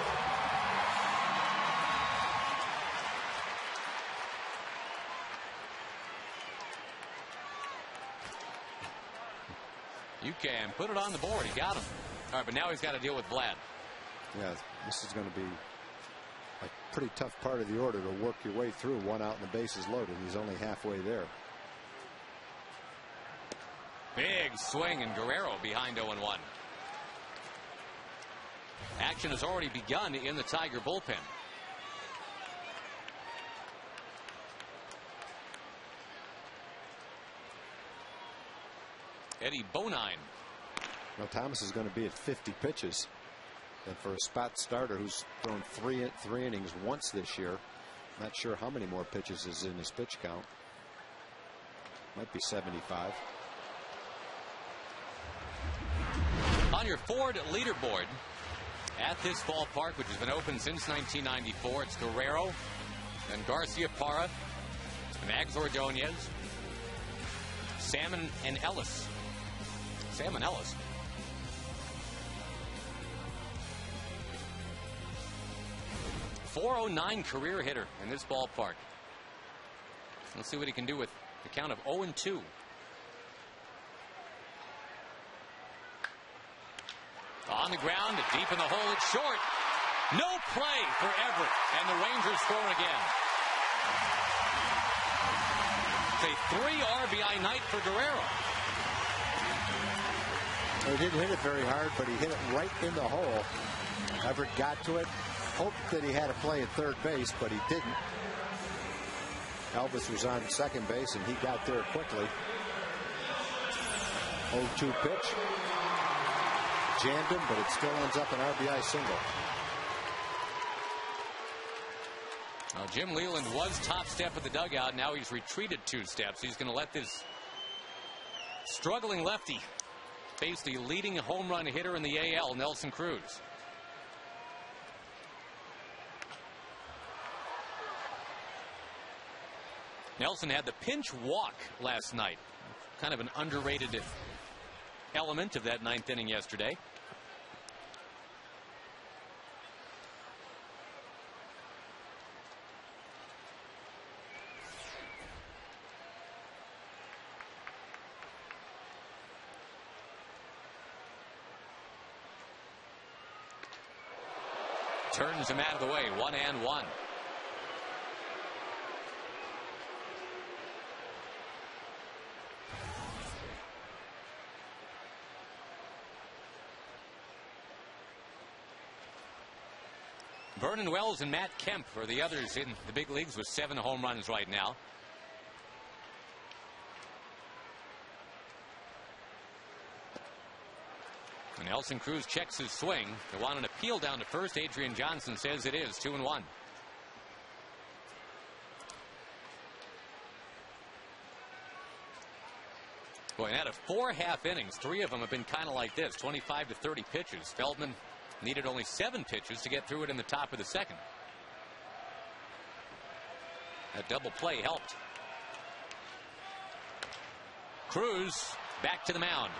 You can put it on the board. He got him. All right, but now he's got to deal with Vlad.
Yeah, this is going to be a pretty tough part of the order to work your way through. 1 out and the bases loaded. He's only halfway there.
Big swing, and Guerrero behind 0-1. Action has already begun in the Tiger bullpen. Eddie Bonine.
Now Thomas is going to be at 50 pitches. And for a spot starter who's thrown 3 innings once this year, not sure how many more pitches is in his pitch count. Might be 75.
On your Ford leaderboard, at this ballpark, which has been open since 1994. It's Guerrero, then Garcia Parra, Mags Ordonez, Salmon and Ellis. Salmon Ellis. .409 career hitter in this ballpark. Let's see what he can do with the count of 0-2. On the ground, deep in the hole, it's short. No play for Everett, and the Rangers score again. It's a 3 RBI night for Guerrero.
He didn't hit it very hard, but he hit it right in the hole. Everett got to it, hoped that he had a play at third base, but he didn't. Elvis was on second base, and he got there quickly. 0-2 pitch. Jammed him, but it still ends up an RBI single.
Well, Jim Leland was top step at the dugout. Now he's retreated 2 steps. He's going to let this struggling lefty face the leading home run hitter in the AL, Nelson Cruz. Nelson had the pinch walk last night. Kind of an underrated element of that 9th inning yesterday. Turns him out of the way. 1-1. Vernon Wells and Matt Kemp are the others in the big leagues with 7 home runs right now. And Nelson Cruz checks his swing. They want an appeal down to first. Adrian Johnson says it is 2-1. Boy, and out of 4 half innings, 3 of them have been kind of like this, 25 to 30 pitches. Feldman needed only 7 pitches to get through it in the top of the 2nd. That double play helped. Cruz back to the mound.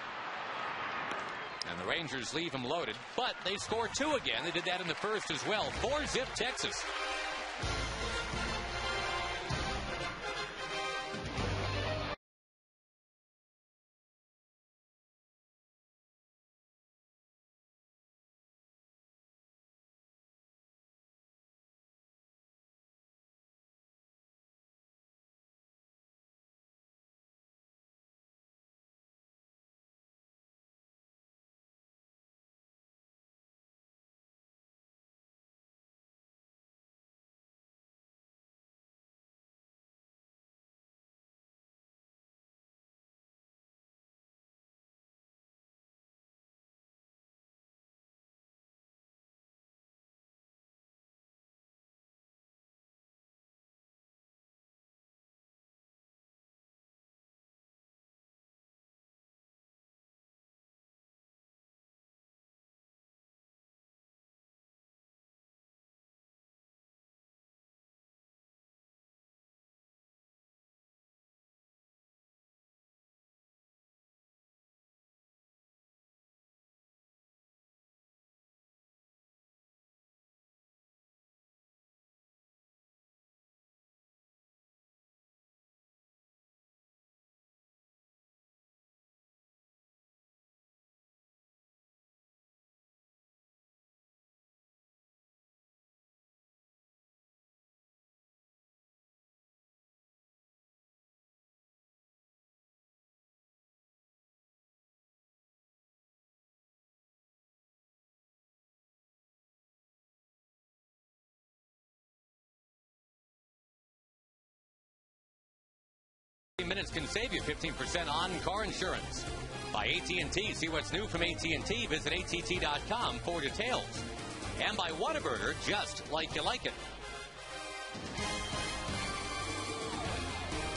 And the Rangers leave him loaded, but they score 2 again. They did that in the 1st as well. 4-zip Texas. Minutes can save you 15% on car insurance. By AT&T, see what's new from AT&T. Visit att.com for details. And by Whataburger, just like you like it.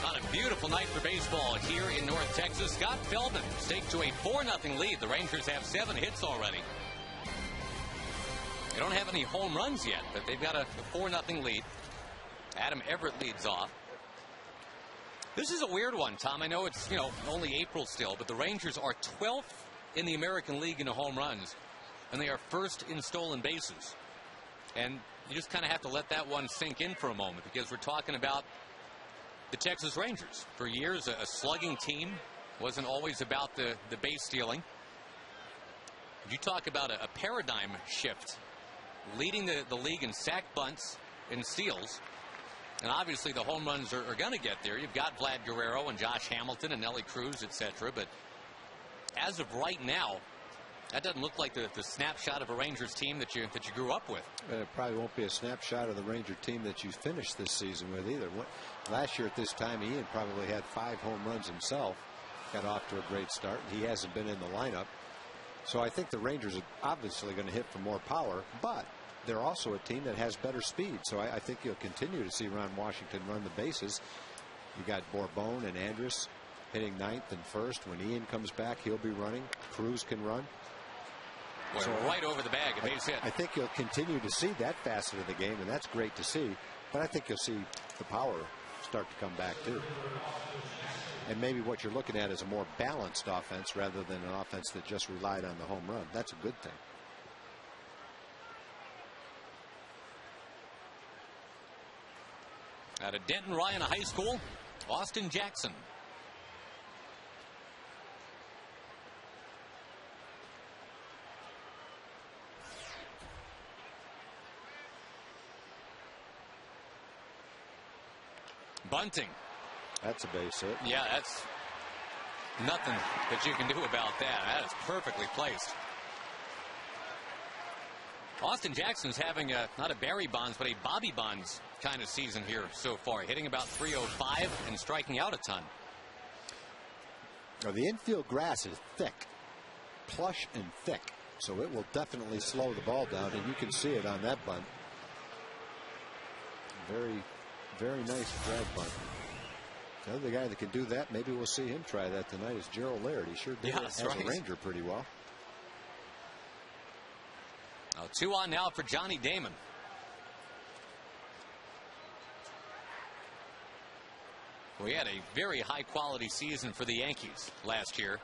On a beautiful night for baseball here in North Texas, Scott Feldman staked to a 4-0 lead. The Rangers have 7 hits already. They don't have any home runs yet, but they've got a 4-0 lead. Adam Everett leads off. This is a weird one, Tom. I know it's, only April still, but the Rangers are 12th in the American League in home runs, and they are first in stolen bases. And you just kind of have to let that one sink in for a moment, because we're talking about the Texas Rangers. For years, a slugging team. Wasn't always about the base stealing. You talk about a paradigm shift, leading the league in sack bunts and steals. And obviously the home runs are going to get there. You've got Vlad Guerrero and Josh Hamilton and Nelly Cruz, etc. But as of right now, that doesn't look like the snapshot of a Rangers team that you grew up with.
It probably won't be a snapshot of the Ranger team that you finished this season with either. Last year at this time, Ian probably had 5 home runs himself. Got off to a great start. He hasn't been in the lineup. So I think the Rangers are obviously going to hit for more power, but they're also a team that has better speed. So I think you'll continue to see Ron Washington run the bases. You got Bourbon and Andrus hitting 9th and 1st. When Ian comes back, he'll be running. Cruz can run.
Boy, so right over the bag, a base hit.
I think you'll continue to see that facet of the game, and that's great to see. But I think you'll see the power start to come back too. And maybe what you're looking at is a more balanced offense rather than an offense that just relied on the home run. That's a good thing.
Out of Denton Ryan High School, Austin Jackson. Bunting.
That's a base hit.
Yeah, that's nothing that you can do about that. That is perfectly placed. Austin Jackson's having not a Barry Bonds, but a Bobby Bonds kind of season here so far. Hitting about .305 and striking out a ton.
Now, the infield grass is thick, plush and thick, so it will definitely slow the ball down, and you can see it on that bunt. Very, very nice drag bunt. The other guy that can do that, maybe we'll see him try that tonight, is Gerald Laird. He sure did as a Ranger pretty well.
2 on now for Johnny Damon. We had a very high quality season for the Yankees last year.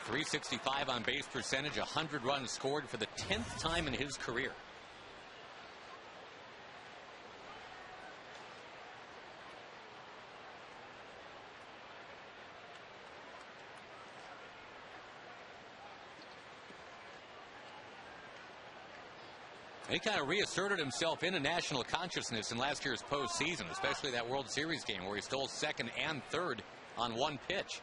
365 on base percentage, 100 runs scored for the 10th time in his career. He kind of reasserted himself into national consciousness in last year's postseason, especially that World Series game where he stole 2nd and 3rd on 1 pitch.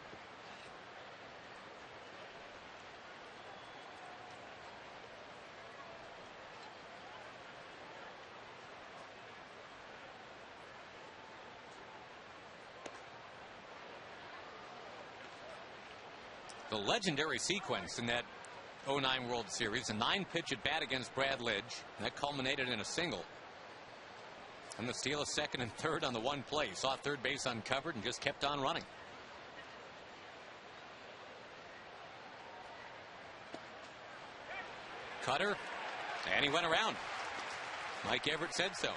The legendary sequence in that 09 World Series, a 9-pitch at bat against Brad Lidge, and that culminated in a single. And the steal of 2nd and 3rd on the 1 play. Saw 3rd base uncovered and just kept on running. Cutter, and he went around. Mike Everett said so.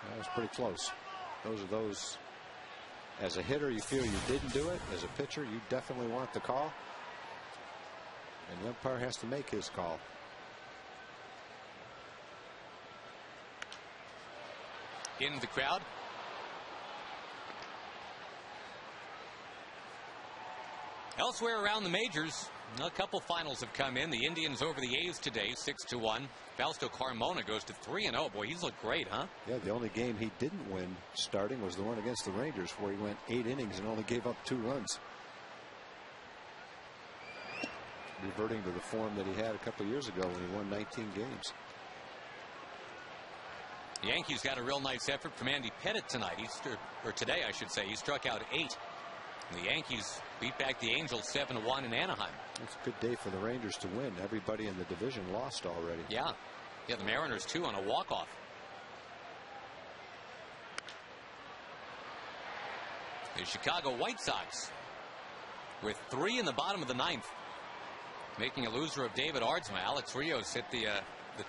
That was pretty close. Those. As a hitter, you feel you didn't do it. As a pitcher, you definitely want the call. And the umpire has to make his call.
In the crowd. Elsewhere around the majors, a couple finals have come in. The Indians over the A's today, 6-1. Fausto Carmona goes to 3-0. Boy, he's looked great, huh?
Yeah, the only game he didn't win starting was the one against the Rangers, where he went 8 innings and only gave up 2 runs. Reverting to the form that he had a couple years ago when he won 19 games.
The Yankees got a real nice effort from Andy Pettitte tonight. Or today, I should say. He struck out 8. And the Yankees beat back the Angels 7-1 in Anaheim.
It's a good day for the Rangers to win. Everybody in the division lost already.
Yeah. Yeah, the Mariners, too, on a walk-off. The Chicago White Sox with 3 in the bottom of the 9th, making a loser of David Aardsma. Alex Rios hit the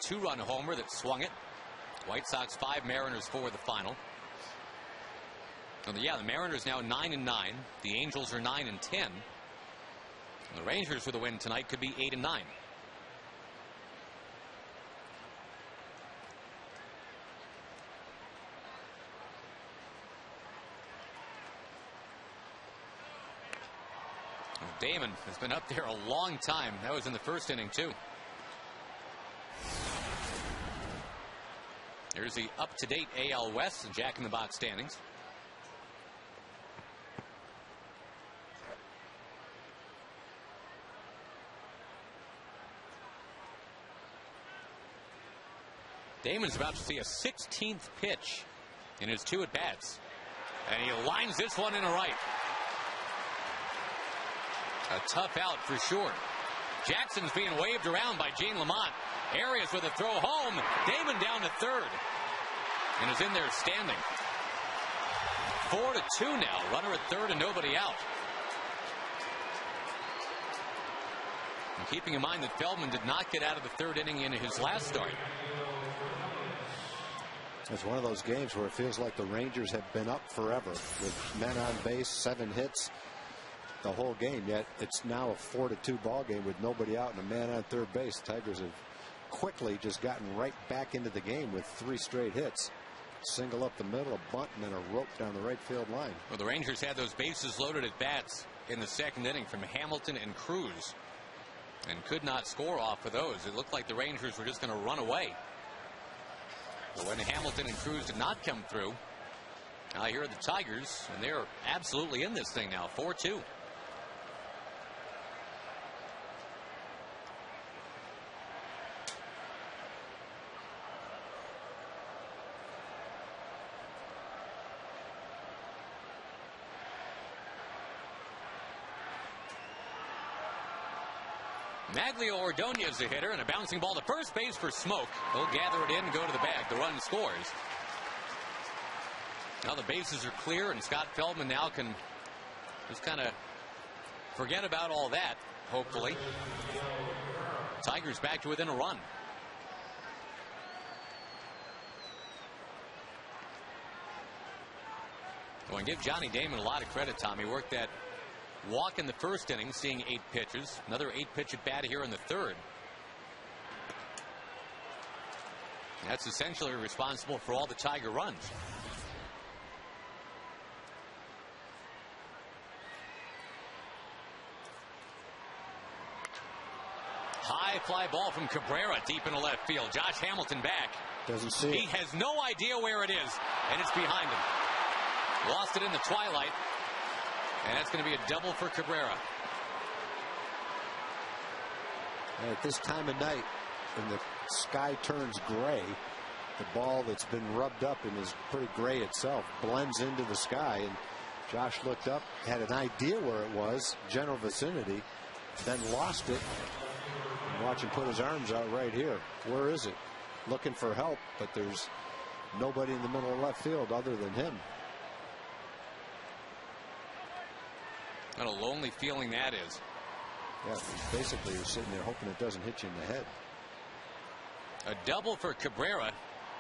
2-run homer that swung it. White Sox 5, Mariners 4 the final. So the Mariners now 9-9. The Angels are 9-10. And the Rangers with a win tonight could be 8-9. Damon has been up there a long time. That was in the first inning, too. There's the up-to-date AL West and Jack-in-the-Box standings. Damon's about to see a 16th pitch in his 2 at-bats. And he lines this one in a right. A tough out for sure. Jackson's being waved around by Gene Lamont. Arias with a throw home. Damon down to third. And is in there standing. 4-2 now. Runner at third and nobody out. And keeping in mind that Feldman did not get out of the third inning in his last start.
It's one of those games where it feels like the Rangers have been up forever with men on base, 7 hits the whole game, yet it's now a 4-2 ball game with nobody out and a man on third base. Tigers have quickly just gotten right back into the game with 3 straight hits. Single up the middle, a bunt, and then a rope down the right field line.
Well, the Rangers had those bases loaded at bats in the second inning from Hamilton and Cruz and could not score off of those. It looked like the Rangers were just going to run away. But when Hamilton and Cruz did not come through, now here are the Tigers, and they're absolutely in this thing now, 4-2. Maglio Ordonez the hitter, and a bouncing ball to first base for Smoke. He'll gather it in and go to the bag. The run scores. Now the bases are clear, and Scott Feldman now can just kind of forget about all that, hopefully. Tigers back to within a run. Well, and give Johnny Damon a lot of credit, Tom. He worked that walk in the first inning, seeing 8 pitches. Another 8-pitch at bat here in the third. That's essentially responsible for all the Tiger runs. High fly ball from Cabrera deep in the left field. Josh Hamilton back.
Doesn't see
He
it.
has no idea where it is, and it's behind him. Lost it in the twilight. And that's going to be a double for Cabrera.
And at this time of night, when the sky turns gray, the ball that's been rubbed up and is pretty gray itself blends into the sky. And Josh looked up, had an idea where it was, general vicinity, then lost it. And watch him put his arms out right here. Where is it? Looking for help, but there's nobody in the middle of left field other than him.
What a lonely feeling that is.
Yeah, basically you're sitting there hoping it doesn't hit you in the head.
A double for Cabrera.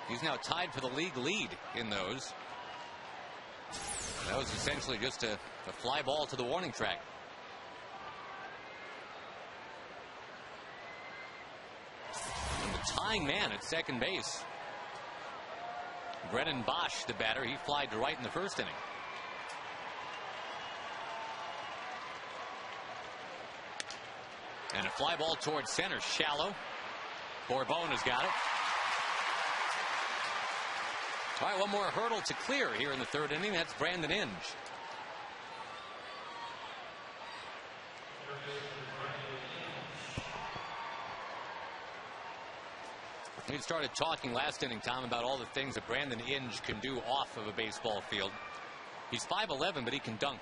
He's now tied for the league lead in those. That was essentially just a fly ball to the warning track. And the tying man at second base, Brennan Bosch, the batter. He flied to right in the first inning. And a fly ball towards center, shallow. Bourbon has got it. All right, one more hurdle to clear here in the third inning. That's Brandon Inge. We started talking last inning, Tom, about all the things that Brandon Inge can do off of a baseball field. He's 5'11", but he can dunk.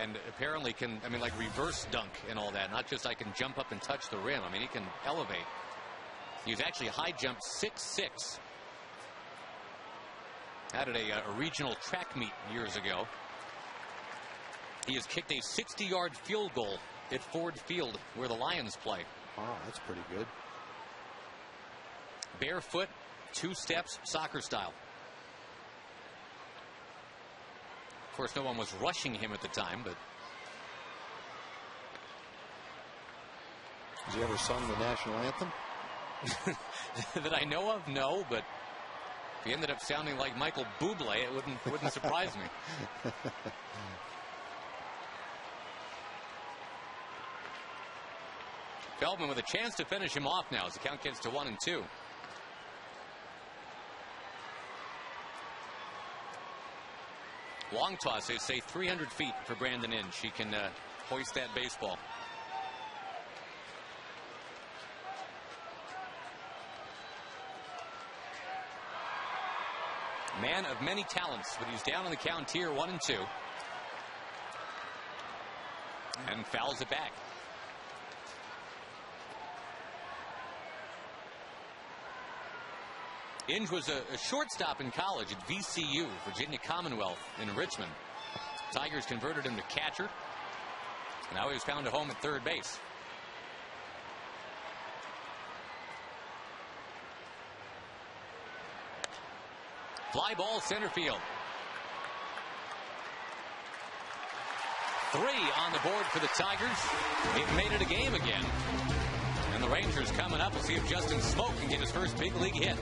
And apparently can, I mean, like reverse dunk and all that. Not just I can jump up and touch the rim. I mean, he can elevate. He was actually high jump 6'6". Had at a regional track meet years ago. He has kicked a 60-yard field goal at Ford Field, where the Lions play.
Wow, that's pretty good.
Barefoot, 2 steps, soccer style. Of course, no one was rushing him at the time, but...
Has he ever sung the national anthem?
That I know of, no, but if he ended up sounding like Michael Bublé, it wouldn't surprise me. Feldman with a chance to finish him off now as the count gets to 1-2. Long toss, they say 300 feet for Brandon Inge. He can hoist that baseball. Man of many talents, but he's down on the count here, 1-2. And fouls it back. Inge was a shortstop in college at VCU, Virginia Commonwealth in Richmond. Tigers converted him to catcher. Now he was found a home at third base. Fly ball center field. 3 on the board for the Tigers. They've made it a game again. And the Rangers coming up. We'll see if Justin Smoke can get his first big league hit.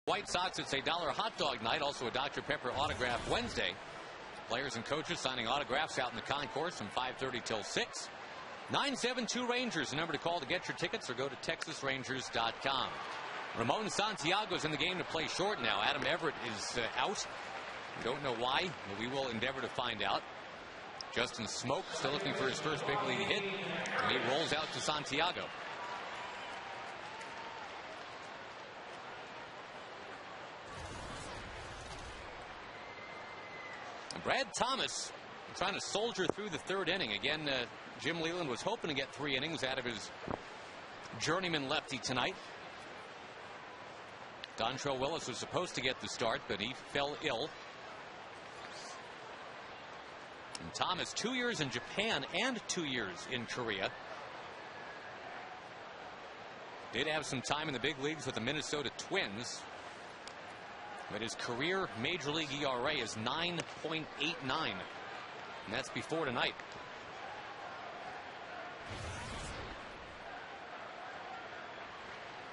White Sox, it's a $1 hot dog night, also a Dr. Pepper autograph Wednesday. Players and coaches signing autographs out in the concourse from 5:30 till 6. 972 Rangers, the number to call to get your tickets, or go to TexasRangers.com. Ramon Santiago's in the game to play short now. Adam Everett is out. We don't know why, but we will endeavor to find out. Justin Smoke still looking for his first big league hit, and he rolls out to Santiago. Brad Thomas trying to soldier through the third inning. Again, Jim Leyland was hoping to get 3 innings out of his journeyman lefty tonight. Dontrell Willis was supposed to get the start, but he fell ill. And Thomas, 2 years in Japan and 2 years in Korea. Did have some time in the big leagues with the Minnesota Twins. But his career Major League ERA is 9.89. And that's before tonight.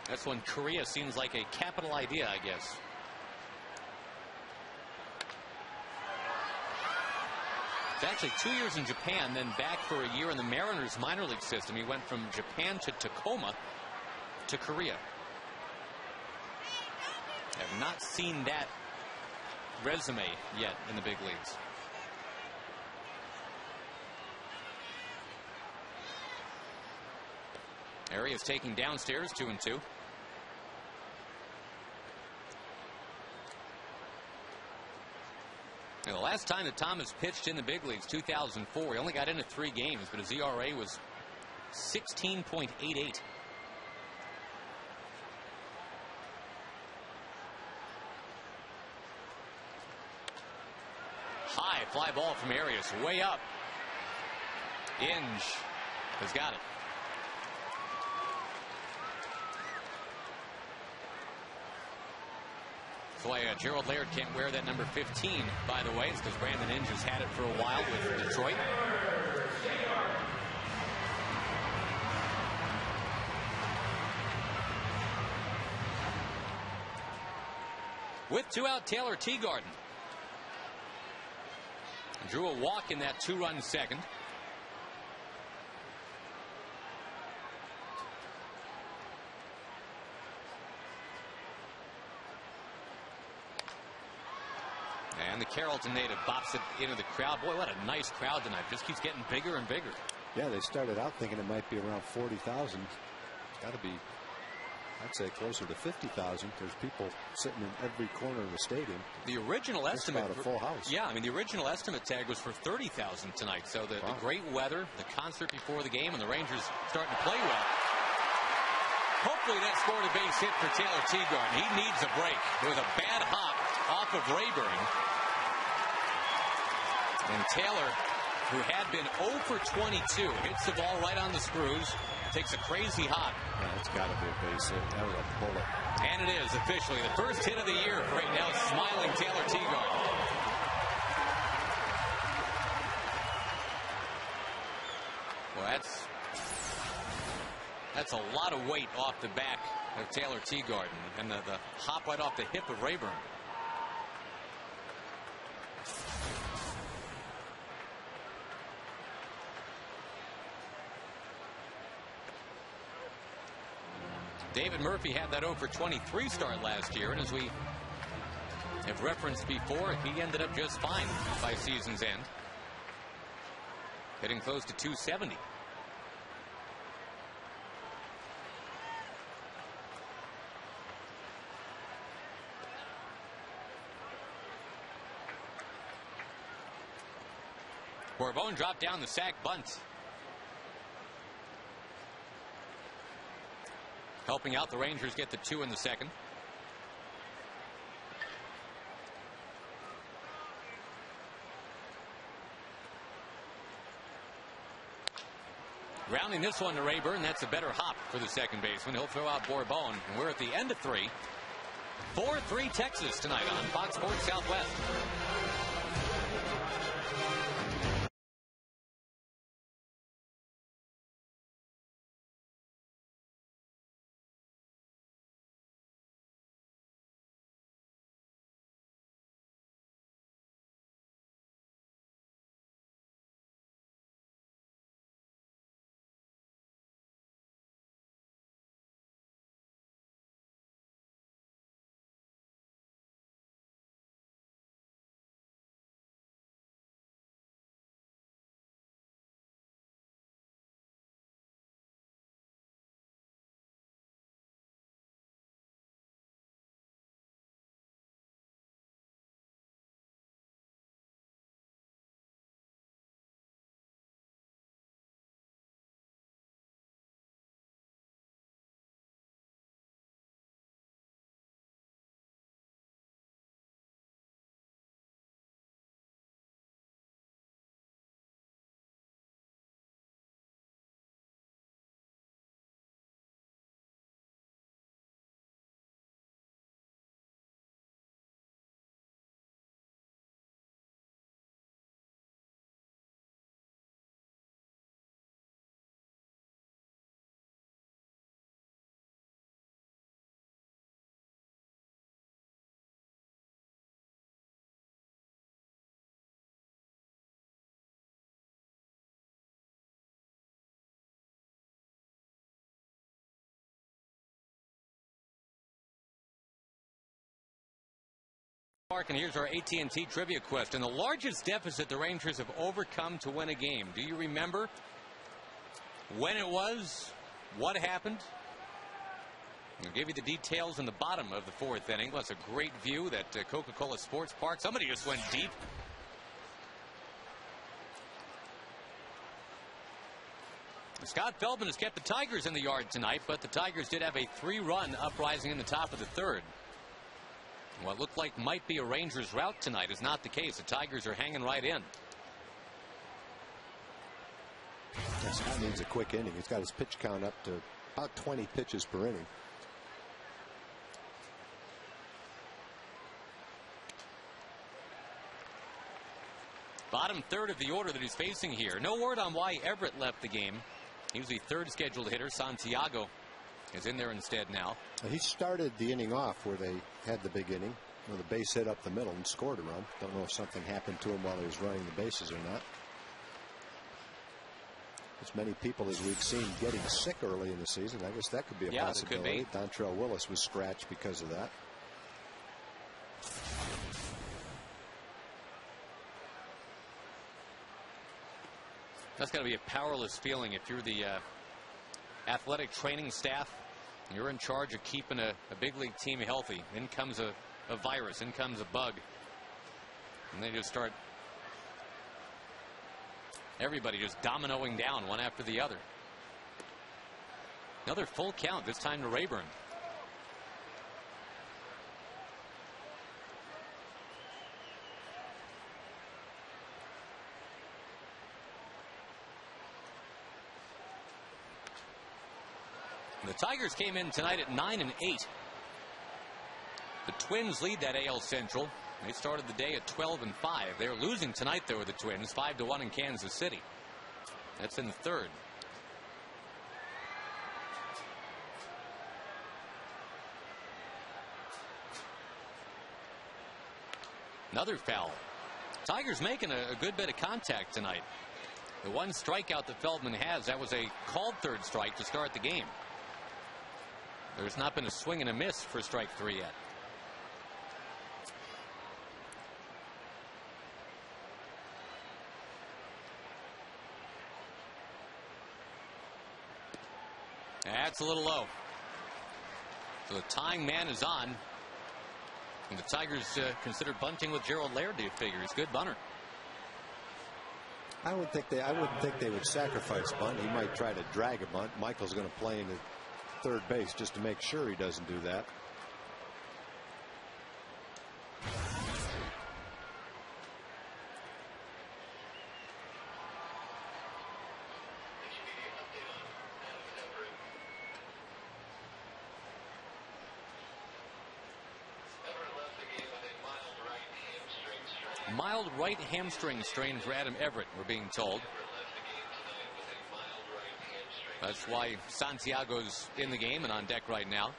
That's when Korea seems like a capital idea, I guess. It's actually 2 years in Japan, then back for a year in the Mariners minor league system. He went from Japan to Tacoma to Korea. Have not seen that resume yet in the big leagues. Arias taking downstairs, 2-2. And the last time that Thomas pitched in the big leagues, 2004, he only got into 3 games, but his ERA was 16.88. High fly ball from Arias, way up. Inge has got it. That's why Gerald Laird can't wear that number 15, by the way. It's because Brandon Inge has had it for a while with Detroit. With 2 out, Taylor Teagarden drew a walk in that 2-run second. And the Carrollton native bops it into the crowd. Boy, what a nice crowd tonight. Just keeps getting bigger and bigger.
Yeah, they started out thinking it might be around 40,000. Got to be, I'd say, closer to 50,000. There's people sitting in every corner of the stadium.
The original estimate,
about a full house.
Yeah, I mean, the original estimate tag was for 30,000 tonight. So the great weather, the concert before the game, and the Rangers starting to play well. Hopefully that scored a base hit for Taylor Teagarden. He needs a break. There was a bad hop off of Rayburn. And Taylor, who had been 0 for 22, hits the ball right on the screws, takes a crazy hop.
Yeah, it's got to be a base hit. That was a bullet.
And it is officially the first hit of the year for right now, smiling Taylor Teagarden. Well, that's a lot of weight off the back of Taylor Teagarden, and the hop right off the hip of Rayburn. David Murphy had that 0 for 23 start last year, and as we have referenced before, he ended up just fine by season's end, hitting close to 270. Bourbon dropped down the sack bunt. Helping out the Rangers get the 2 in the second. Rounding this one to Rayburn. That's a better hop for the second baseman. He'll throw out Bourbon. And we're at the end of 3. 4-3 Texas tonight on Fox Sports Southwest. Park, and here's our AT&T trivia question. The largest deficit the Rangers have overcome to win a game. Do you remember when it was? What happened? I'll give you the details in the bottom of the fourth inning. Well, it's a great view, that Coca-Cola Sports Park. Somebody just went deep. Scott Feldman has kept the Tigers in the yard tonight, but the Tigers did have a 3-run uprising in the top of the third. What looked like might be a Rangers rout tonight is not the case. The Tigers are hanging right in.
Scott needs a quick inning. He's got his pitch count up to about 20 pitches per inning.
Bottom third of the order that he's facing here. No word on why Everett left the game. He was the third scheduled hitter. Santiago is in there instead now.
He started the inning off where they had the big inning, where the base hit up the middle and scored a run. Don't know if something happened to him while he was running the bases or not. As many people as we've seen getting sick early in the season, I guess that could be a possibility. Dontrell Willis was scratched because of that.
That's got to be a powerless feeling if you're the athletic training staff. You're in charge of keeping a big league team healthy. In comes a virus. In comes a bug. And they just start, everybody just dominoing down one after the other. Another full count, this time to Rayburn. The Tigers came in tonight at 9-8. The Twins lead that AL Central. They started the day at 12-5. They're losing tonight, though, the Twins, 5-1 in Kansas City. That's in the third. Another foul. Tigers making a good bit of contact tonight. The one strikeout that Feldman has, that was a called third strike to start the game. There's not been a swing and a miss for strike 3 yet. That's a little low. So the tying man is on. And the Tigers considered bunting with Gerald Laird, do you figure? He's a good bunter.
I wouldn't think they would sacrifice bunt. He might try to drag a bunt. Michael's going to play in the third base just to make sure he doesn't do that.
Mild right hamstring strain for Adam Everett, we're being told. That's why Santiago's in the game and on deck right now.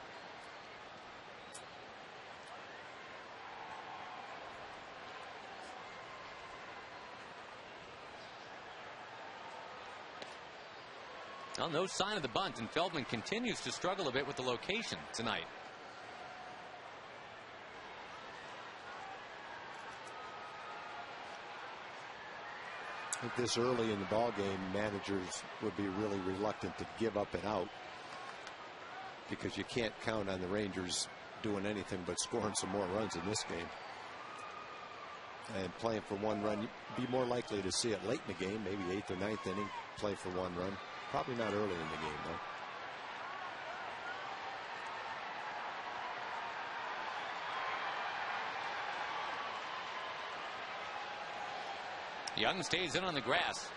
Well, no sign of the bunt, and Feldman continues to struggle a bit with the location tonight.
I think this early in the ball game, managers would be really reluctant to give up and out, because you can't count on the Rangers doing anything but scoring some more runs in this game. And playing for one run, you'd be more likely to see it late in the game, maybe 8th or 9th inning, play for one run. Probably not early in the game, though.
Young stays in on the grass.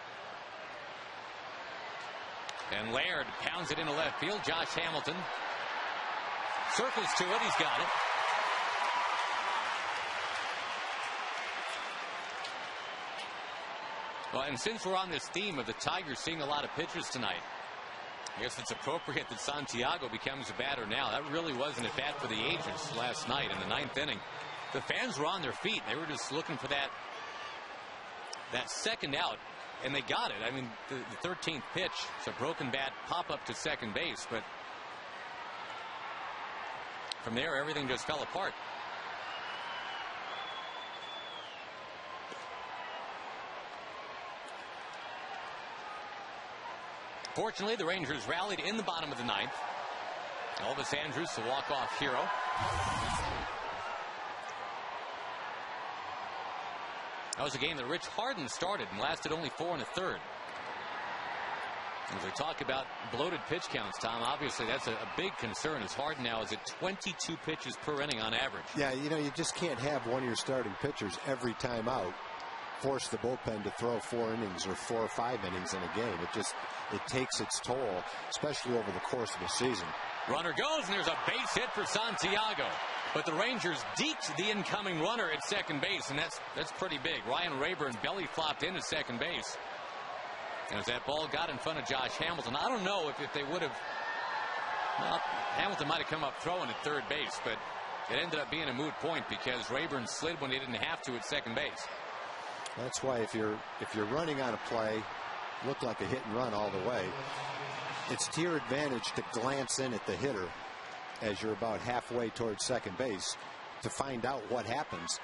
And Laird pounds it into left field. Josh Hamilton circles to it. He's got it. Well, and since we're on this theme of the Tigers seeing a lot of pitchers tonight, I guess it's appropriate that Santiago becomes a batter now. That really wasn't a bat for the ages last night in the 9th inning. The fans were on their feet. They were just looking for that second out, and they got it. I mean, the 13th pitch, it's a broken bat pop up to second base, but from there everything just fell apart. Fortunately, the Rangers rallied in the bottom of the ninth. Elvis Andrus, the walk-off hero. That was a game that Rich Harden started and lasted only 4 1/3. As we talk about bloated pitch counts, Tom, obviously that's a big concern as Harden now is at 22 pitches per inning on average.
Yeah, you just can't have one of your starting pitchers every time out force the bullpen to throw 4 innings or 4 or 5 innings in a game. It takes its toll, especially over the course of the season.
Runner goes, and there's a base hit for Santiago. But the Rangers deked the incoming runner at second base, and that's pretty big. Ryan Rayburn belly flopped into second base. And as that ball got in front of Josh Hamilton, I don't know if they would have... Well, Hamilton might have come up throwing at third base, but it ended up being a moot point because Rayburn slid when he didn't have to at second base.
That's why if you're running on a play, look like a hit and run all the way, it's to your advantage to glance in at the hitter as you're about halfway towards second base to find out what happens.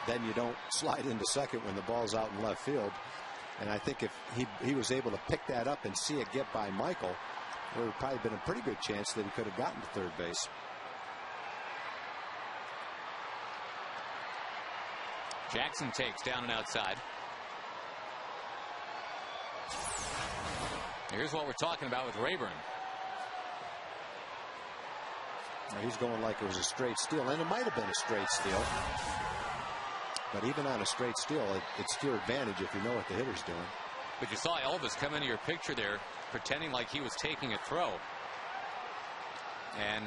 Then you don't slide into second when the ball's out in left field. And I think if he was able to pick that up and see it get by Michael, there would have probably been a pretty good chance that he could have gotten to third base.
Jackson takes down and outside. Here's what we're talking about with Rayburn.
He's going like it was a straight steal, and it might have been a straight steal. But even on a straight steal, it's to your advantage if you know what the hitter's doing.
But you saw Elvis come into your picture there, pretending like he was taking a throw. And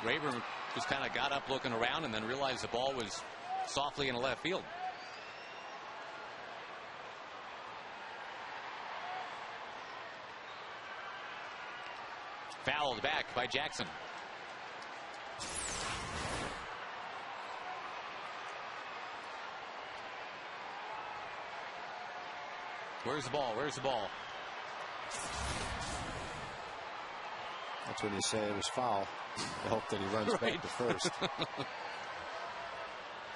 Rayburn just kind of got up looking around and then realized the ball was softly in the left field. Fouled back by Jackson. Where's the ball? Where's the ball?
That's when you say it was foul. I hope that he runs back to first.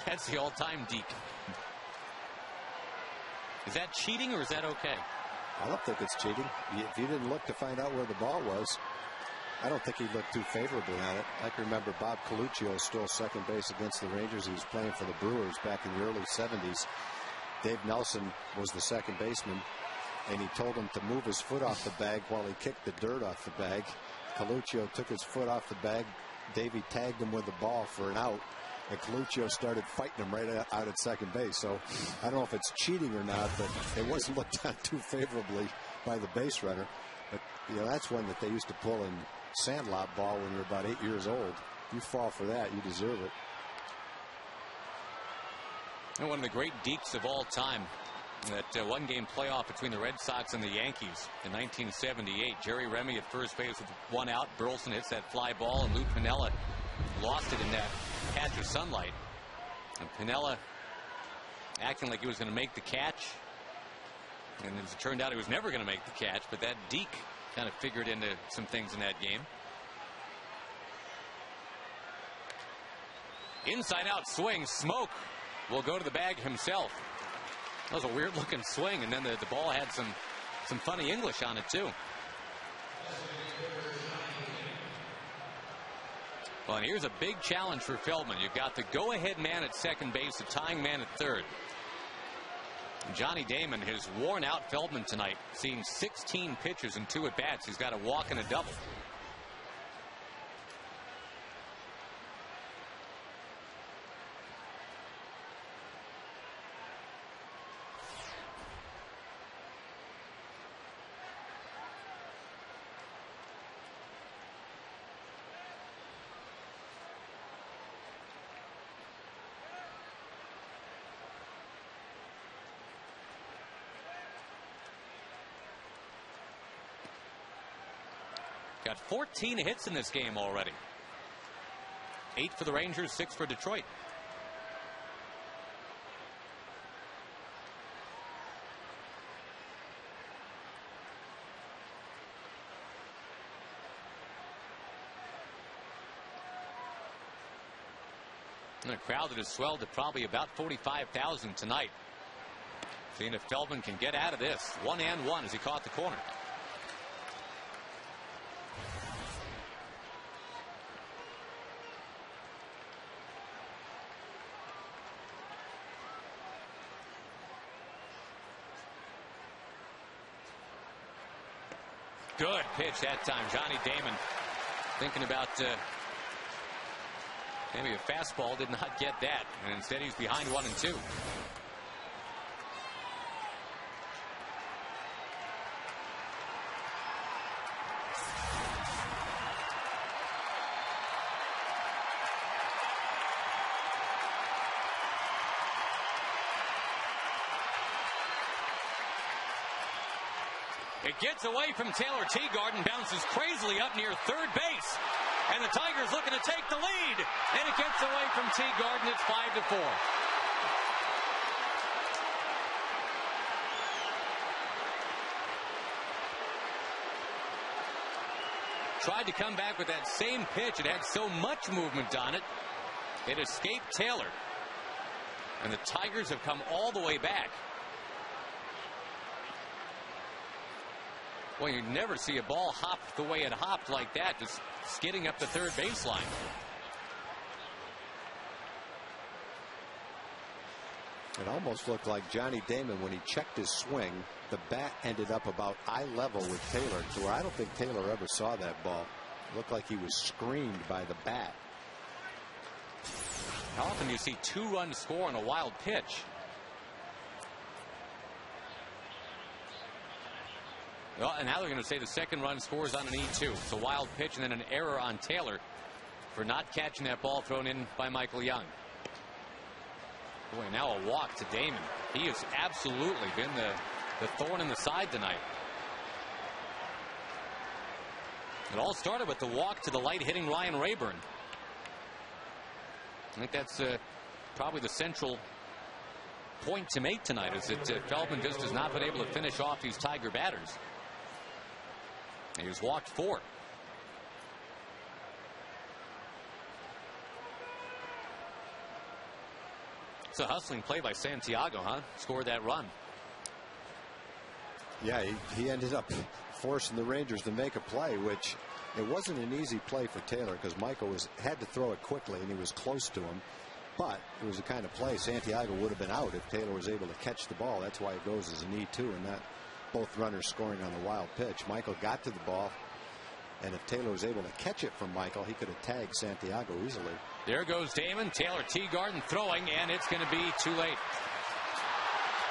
That's the all-time deke. Is that cheating or is that okay?
I don't think it's cheating. If you didn't look to find out where the ball was, I don't think he looked too favorably at it. I can remember Bob Coluccio stole second base against the Rangers. He was playing for the Brewers back in the early 70s. Dave Nelson was the second baseman, and he told him to move his foot off the bag while he kicked the dirt off the bag. Coluccio took his foot off the bag. Davey tagged him with the ball for an out, and Coluccio started fighting him right out at second base. So I don't know if it's cheating or not, but it wasn't looked at too favorably by the base runner. But that's one that they used to pull in sandlot ball when you're about 8 years old. You fall for that, you deserve it.
And one of the great dekes of all time, that one-game playoff between the Red Sox and the Yankees in 1978. Jerry Remy at first base with 1 out. Burleson hits that fly ball, and Lou Piniella lost it in that patch of sunlight. And Piniella acting like he was going to make the catch. And as it turned out, he was never going to make the catch, but that deke kind of figured into some things in that game. Inside-out swing. Smoke will go to the bag himself. That was a weird-looking swing, and then the ball had some funny English on it, too. Well, and here's a big challenge for Feldman. You've got the go-ahead man at second base, the tying man at third. And Johnny Damon has worn out Feldman tonight, seeing 16 pitches and 2 at-bats. He's got a walk and a double. Got 14 hits in this game already. 8 for the Rangers, 6 for Detroit. And a crowd that has swelled to probably about 45,000 tonight. Seeing if Feldman can get out of this. 1-1 as he caught the corner. Good pitch that time. Johnny Damon thinking about maybe a fastball, did not get that. And instead he's behind 1-2. It gets away from Taylor Teagarden, bounces crazily up near third base. And the Tigers looking to take the lead. And it gets away from Teagarden. It's 5-4. Tried to come back with that same pitch. It had so much movement on it. It escaped Taylor. And the Tigers have come all the way back. Well, you never see a ball hop the way it hopped like that, just skidding up the third baseline.
It almost looked like Johnny Damon, when he checked his swing, the bat ended up about eye level with Taylor, to where I don't think Taylor ever saw that ball. It looked like he was screened by the bat.
How often do you see 2-run score on a wild pitch? Well, and now they're going to say the second run scores on an E2. It's a wild pitch and then an error on Taylor for not catching that ball thrown in by Michael Young. Boy, now a walk to Damon. He has absolutely been the thorn in the side tonight. It all started with the walk to the light hitting Ryan Rayburn. I think that's probably the central point to make tonight, is that Feldman just has not been able to finish off these Tiger batters. He's walked 4. It's a hustling play by Santiago, huh? Scored that run.
Yeah, he ended up forcing the Rangers to make a play, which it wasn't an easy play for Taylor, because Michael had to throw it quickly and he was close to him. But it was the kind of play Santiago would have been out if Taylor was able to catch the ball. That's why it goes as an E2, and not both runners scoring on the wild pitch. Michael got to the ball, and if Taylor was able to catch it from Michael, he could have tagged Santiago easily.
There goes Damon. Taylor Teagarden throwing, and it's going to be too late.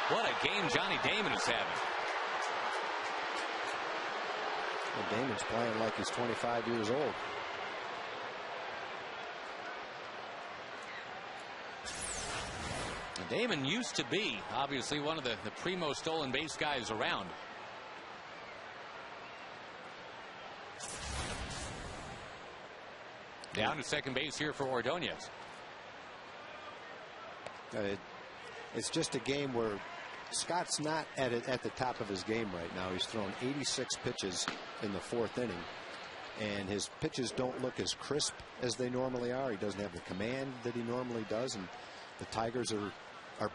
What a game Johnny Damon is having.
Well, Damon's playing like he's 25 years old.
Damon used to be, obviously, one of the primo stolen base guys around. Down to second base here for Ordonez.
It's just a game where Scott's not at the top of his game right now. He's thrown 86 pitches in the 4th inning, and his pitches don't look as crisp as they normally are. He doesn't have the command that he normally does, and the Tigers are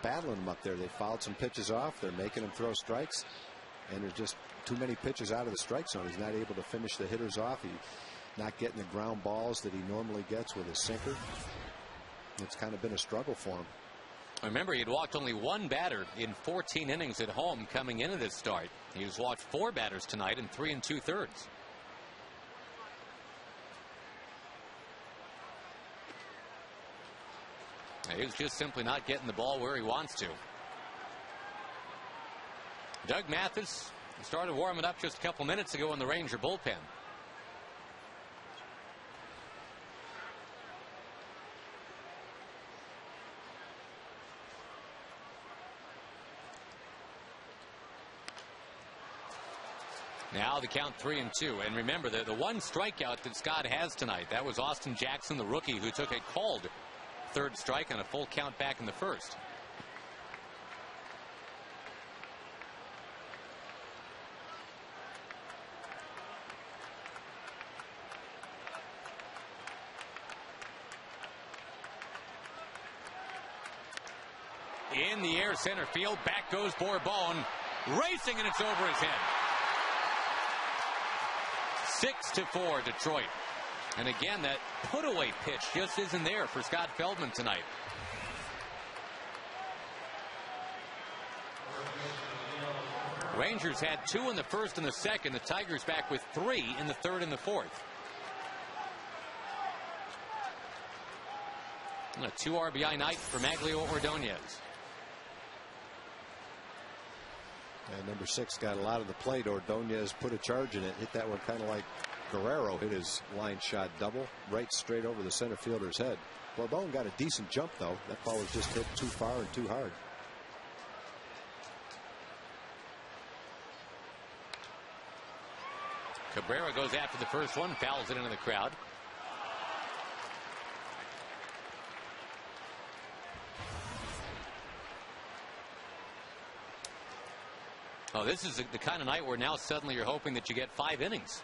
battling him up there. They fouled some pitches off. They're making him throw strikes, and there's just too many pitches out of the strike zone. He's not able to finish the hitters off. He's not getting the ground balls that he normally gets with his sinker. It's kind of been a struggle for him.
Remember, he had walked only 1 batter in 14 innings at home coming into this start. He's walked 4 batters tonight in 3 2/3. He's just simply not getting the ball where he wants to. Doug Mathis started warming up just a couple minutes ago in the Ranger bullpen. Now the count 3-2. And remember, the one strikeout that Scott has tonight, that was Austin Jackson, the rookie, who took a called 3rd strike on a full count back in the 1st. In the air, center field. Back goes Bourbon, racing, and it's over his head. 6-4 Detroit. And again, that put-away pitch just isn't there for Scott Feldman tonight. Rangers had 2 in the first and the second. The Tigers back with 3 in the third and the fourth. And a 2 RBI night for Maglio Ordonez.
And number 6 got a lot of the plate. Ordonez put a charge in it. Hit that one kind of like Guerrero hit his line shot double right straight over the center fielder's head. Bourbon got a decent jump, though. That ball was just hit too far and too hard.
Cabrera goes after the first one, fouls it into the crowd. Oh, this is the kind of night where now suddenly you're hoping that you get 5 innings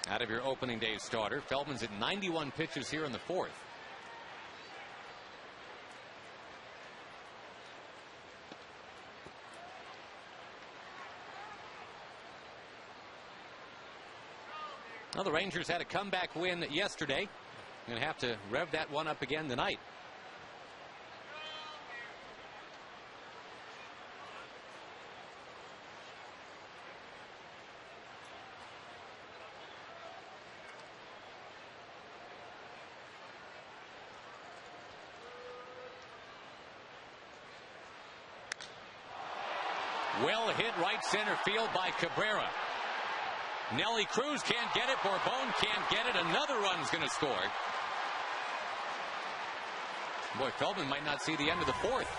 out of your opening day starter. Feldman's at 91 pitches here in the fourth. Well, the Rangers had a comeback win yesterday. Going to have to rev that one up again tonight. Well hit right center field by Cabrera. Nelly Cruz can't get it. Bourbon can't get it. Another run's going to score. Boy, Feldman might not see the end of the fourth.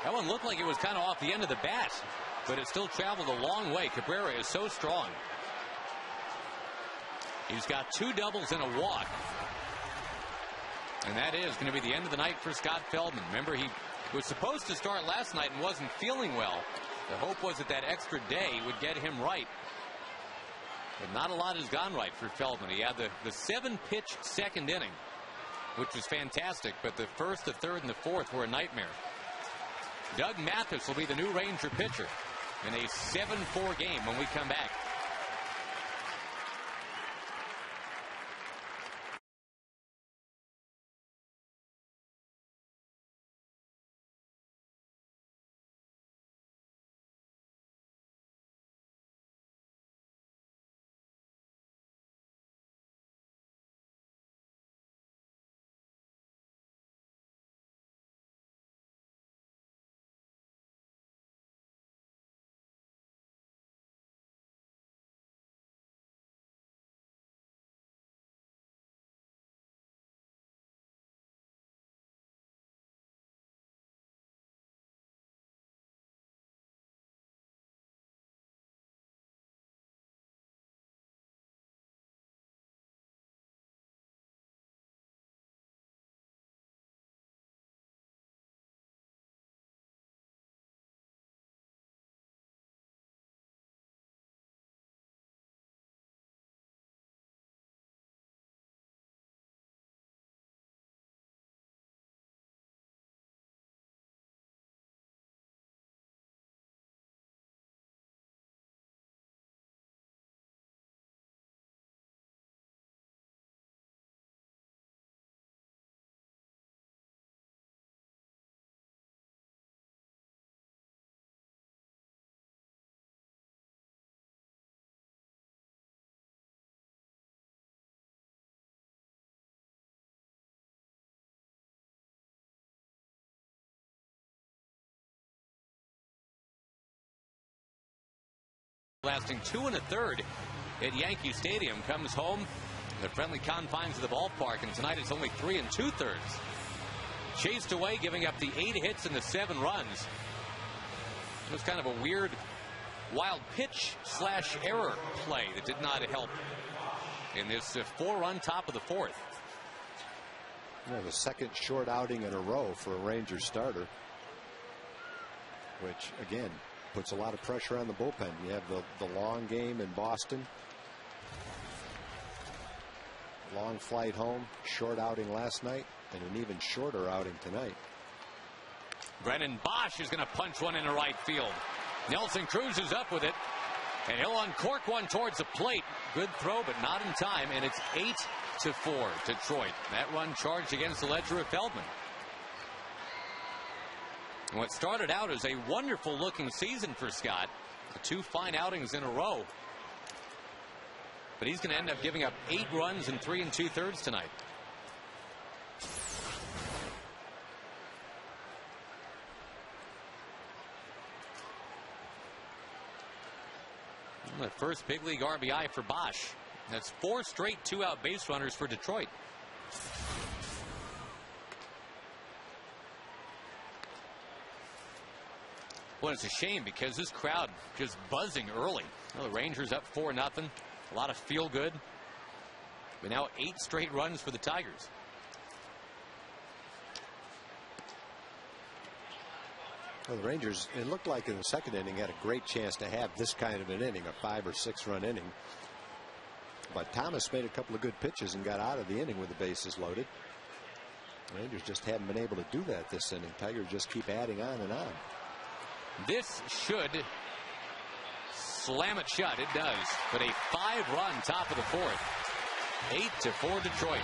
That one looked like it was kind of off the end of the bat, but it still traveled a long way. Cabrera is so strong. He's got 2 doubles and a walk. And that is going to be the end of the night for Scott Feldman. Remember, he was supposed to start last night and wasn't feeling well. The hope was that that extra day would get him right. But not a lot has gone right for Feldman. He had the 7-pitch second inning, which was fantastic, but the first, the third, and the fourth were a nightmare. Doug Mathis will be the new Ranger pitcher in a 7-4 game when we come back. Lasting 2 1/3 at Yankee Stadium, comes home in the friendly confines of the ballpark, and tonight it's only 3 2/3. Chased away, giving up the 8 hits and the 7 runs. It was kind of a weird, wild pitch / error play that did not help in this 4-run top of the fourth.
You know, the second short outing in a row for a Rangers starter, which again puts a lot of pressure on the bullpen. You have the long game in Boston, long flight home, short outing last night, and an even shorter outing tonight.
Brennan Bosch is going to punch one into right field. Nelson Cruz is up with it, and he'll uncork one towards the plate. Good throw, but not in time, and it's 8-4 Detroit. That run charged against the ledger of Feldman. And what started out as a wonderful-looking season for Scott, 2 fine outings in a row. But he's going to end up giving up 8 runs in 3 2/3 tonight. The first big league RBI for Bosch. That's 4 straight 2-out base runners for Detroit. Well, it's a shame because this crowd just buzzing early. Well, the Rangers up 4-0. A lot of feel good. But now 8 straight runs for the Tigers.
Well, the Rangers, it looked like in the second inning, had a great chance to have this kind of an inning, a 5 or 6 run inning. But Thomas made a couple of good pitches and got out of the inning with the bases loaded. The Rangers just haven't been able to do that this inning. Tigers just keep adding on and on.
This should slam it shut. It does. But a 5-run top of the 4th. 8-4 Detroit.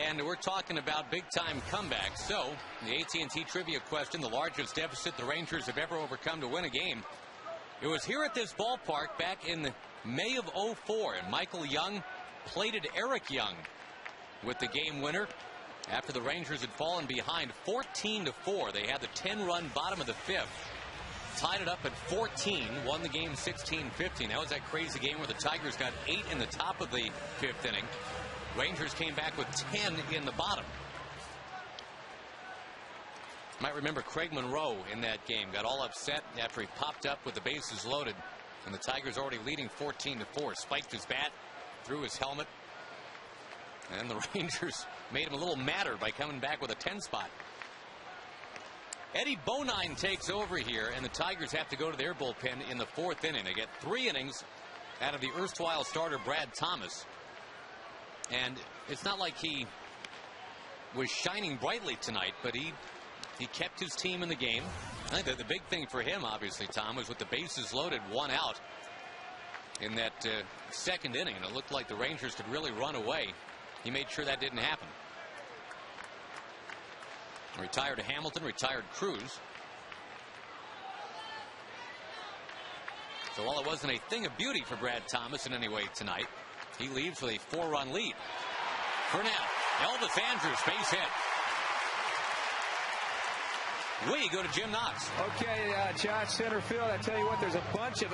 And we're talking about big-time comebacks. So, the AT&T trivia question, the largest deficit the Rangers have ever overcome to win a game. It was here at this ballpark back in May of '04, and Michael Young plated Eric Young with the game winner after the Rangers had fallen behind 14-4. They had the 10-run bottom of the 5th, tied it up at 14, won the game 16-15. That was that crazy game where the Tigers got 8 in the top of the 5th inning. Rangers came back with 10 in the bottom. You might remember Craig Monroe in that game got all upset after he popped up with the bases loaded, and the Tigers already leading 14-4. Spiked his bat, threw his helmet, and the Rangers made him a little madder by coming back with a 10 spot. Eddie Bonine takes over here, and the Tigers have to go to their bullpen in the 4th inning. They get 3 innings out of the erstwhile starter Brad Thomas. And it's not like he was shining brightly tonight, but he kept his team in the game. I think that the big thing for him, obviously, Tom, was with the bases loaded, 1 out in that 2nd inning, and it looked like the Rangers could really run away. He made sure that didn't happen. Retired Hamilton, retired Cruz. So while it wasn't a thing of beauty for Brad Thomas in any way tonight, he leaves with a 4-run lead. For now, Elvis Andrus, base hit. We go to Jim Knox.
Okay, Josh, center field. I tell you what, there's a bunch of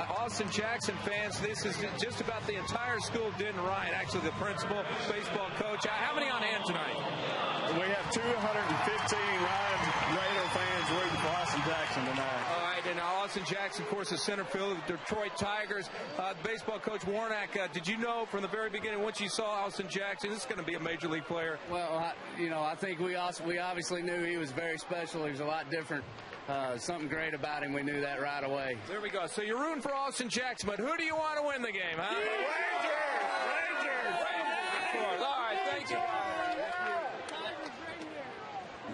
Austin Jackson fans. This is just about the entire school didn't riot. Actually, the principal, baseball coach. How many on hand tonight?
We have 215 Ryan Raider fans rooting for Jackson tonight.
All right, and Austin Jackson, of course, the center fielder of the Detroit Tigers. Baseball coach Warnock, did you know from the very beginning, once you saw Austin Jackson, this is going to be a major league player?
Well, I think we obviously knew he was very special. He was a lot different. Something great about him. We knew that right away.
There we go. So you're rooting for Austin Jackson, but who do you want to win the game, huh? Rangers! Of course. All right, thank you.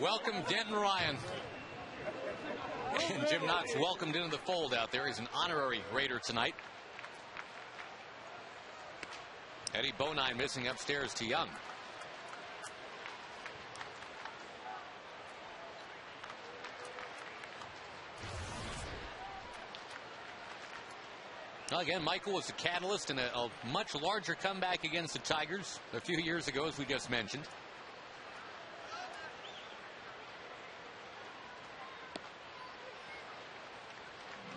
Welcome, Denton Ryan. And Jim Knox welcomed into the fold out there. He's an honorary Raider tonight. Eddie Bonine missing upstairs to Young. Well, again, Michael was the catalyst in a much larger comeback against the Tigers a few years ago, as we just mentioned.